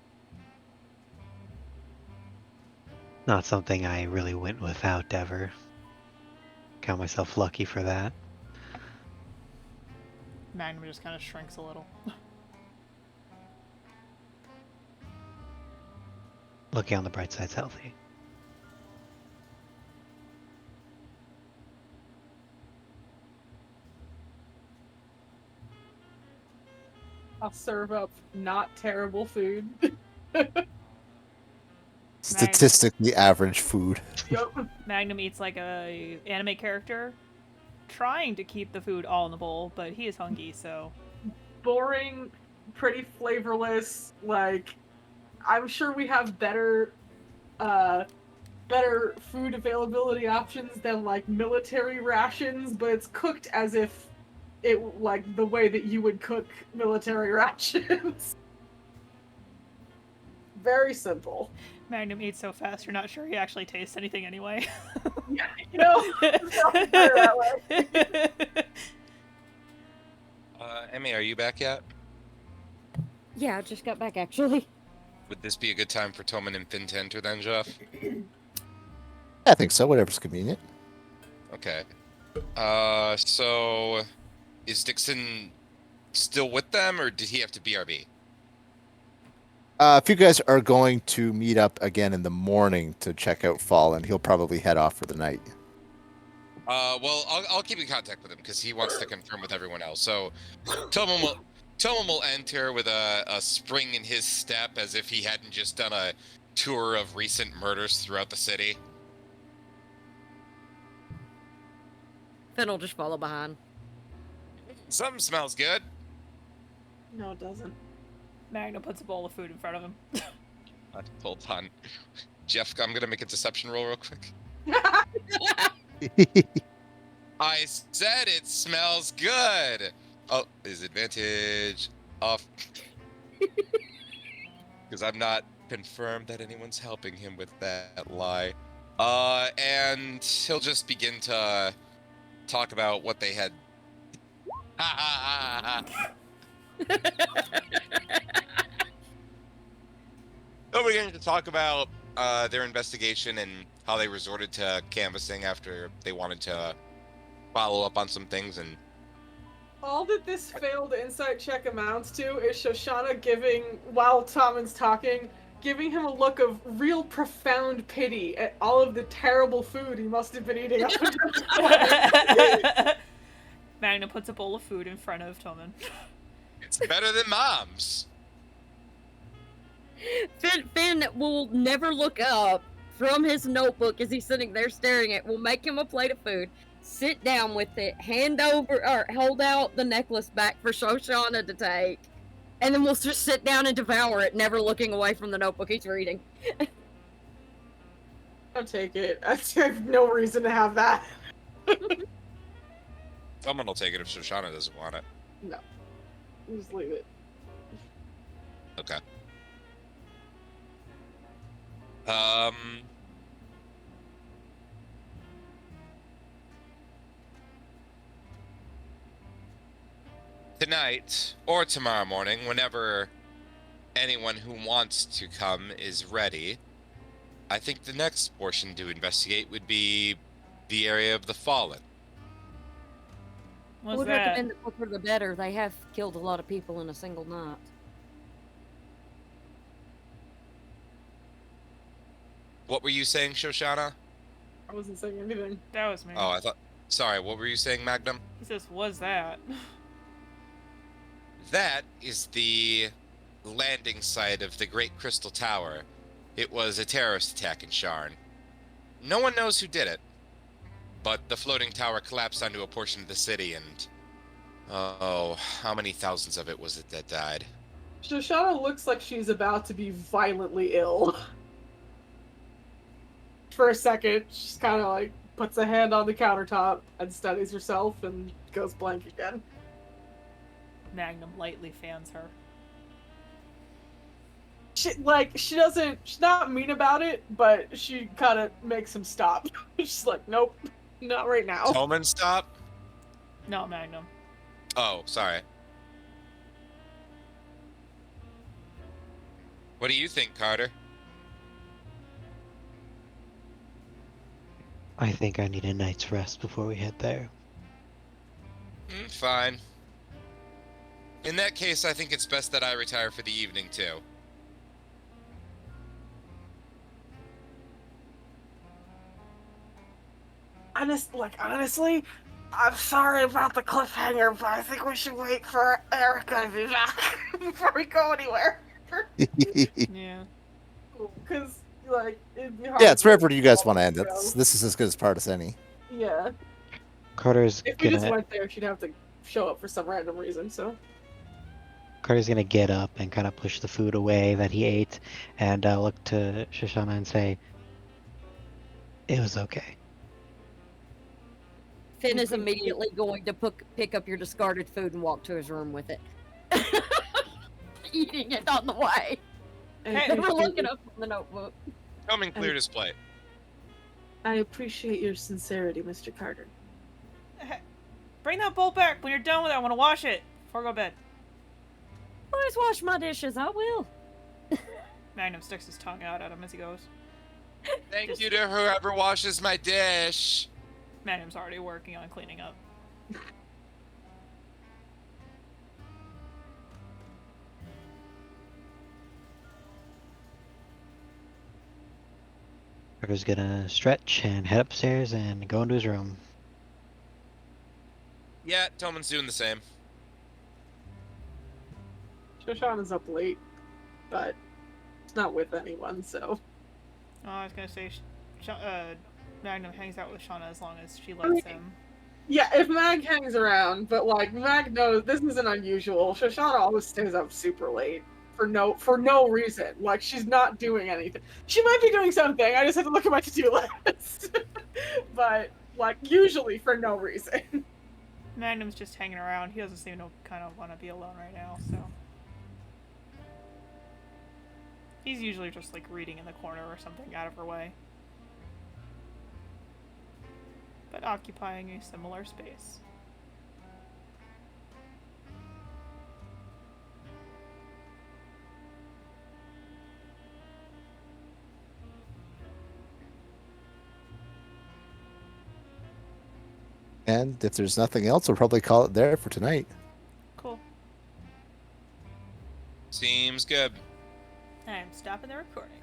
Not something I really went without ever. Count myself lucky for that. Magnum just kind of shrinks a little. Looking on the bright side's healthy. I'll serve up not terrible food. Statistically average food. Yup. Magnum eats like a anime character, trying to keep the food all in the bowl, but he is hungry, so... Boring, pretty flavorless, like, I'm sure we have better food availability options than, like, military rations, but it's cooked as if it, like, the way that you would cook military rations. Very simple. Magnum eats so fast, you're not sure he actually tastes anything anyway. You know, it's not better that way. Emmy, are you back yet? Yeah, I just got back actually. Would this be a good time for Toman and Finn to enter then, Jeff? I think so. Whatever's convenient. Okay. So is Dixon still with them, or did he have to BRB? If you guys are going to meet up again in the morning to check out Fallen, he'll probably head off for the night. Well, I'll keep in contact with him because he wants to confirm with everyone else. So Toman will enter with a spring in his step as if he hadn't just done a tour of recent murders throughout the city. Finn will just follow behind. Something smells good. No, it doesn't. Magnum puts a bowl of food in front of him. Hold on. Jeff, I'm gonna make a deception roll real quick. I said it smells good. Oh, is advantage off? Because I'm not confirmed that anyone's helping him with that lie. And he'll just begin to talk about what they had. So we're going to talk about their investigation and how they resorted to canvassing after they wanted to follow up on some things. And All that this failed insight check amounts to is Shoshana giving, while Toman's talking, giving him a look of real profound pity at all of the terrible food he must have been eating up until this point. Magnum puts a bowl of food in front of Toman. it's better than Mom's. Finn will never look up from his notebook as he's sitting there staring at. We'll make him a plate of food, sit down with it, hold out the necklace back for Shoshana to take, and then we'll just sit down and devour it, never looking away from the notebook he's reading. I'll take it. I have no reason to have that. Someone will take it if Shoshana doesn't want it. No. Just leave it. Okay. Tonight, or tomorrow morning, whenever anyone who wants to come is ready, I think the next portion to investigate would be the area of the Fallen. What's Would that? recommend the quicker the better. They have killed a lot of people in a single night. What were you saying, Shoshana? I wasn't saying anything. That was me. Oh, I thought... Sorry, what were you saying, Magnum? He says, "Was that?" That is the landing site of the Great Crystal Tower. It was a terrorist attack in Sharn. No one knows who did it, but the floating tower collapsed onto a portion of the city, and oh, how many thousands of it was it that died? Shoshana looks like she's about to be violently ill. For a second, she's kind of like puts a hand on the countertop and steadies herself and goes blank again. Magnum lightly fans her. She's not mean about it, but she kind of makes him stop. She's like, nope, not right now. Toman, stop. No, Magnum. Oh, sorry. What do you think, Carter? I think I need a night's rest before we head there. Fine. In that case, I think it's best that I retire for the evening, too. Honestly, I'm sorry about the cliffhanger, but I think we should wait for Erica to be back before we go anywhere. Yeah. Because, it'd be hard. Yeah, it's wherever you guys want to end it. This is as good as part as any. Yeah. Carter's If we just gonna went there, she'd have to show up for some random reason, so. Carter's gonna get up and kind of push the food away that he ate, and look to Shoshana and say, "It was okay." Finn is immediately going to pick up your discarded food and walk to his room with it. Eating it on the way. Hey. They were looking up in the notebook. Filming clear display. I appreciate your sincerity, Mr. Carter. Bring that bowl back when you're done with it. I want to wash it before I go to bed. Always wash my dishes. I will. Magnum sticks his tongue out at him as he goes. Thank you to whoever washes my dish. Magnum's already working on cleaning up. Carter's gonna stretch and head upstairs and go into his room. Yeah, Tillman's doing the same. Shoshana's up late, but it's not with anyone, so. Oh, I was gonna say, Magnum hangs out with Shauna as long as she lets him. Yeah, if Mag hangs around, but like Mag knows this isn't unusual. Shoshana always stays up super late for no reason. Like she's not doing anything. She might be doing something. I just have to look at my to-do list. But like usually for no reason. Magnum's just hanging around. He doesn't seem to kind of want to be alone right now, so. He's usually just like reading in the corner or something out of her way. But occupying a similar space. And if there's nothing else, we'll probably call it there for tonight. Cool. Seems good. I'm stopping the recording.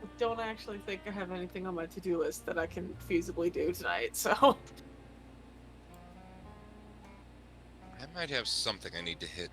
I don't actually think I have anything on my to-do list that I can feasibly do tonight, so. I might have something I need to hit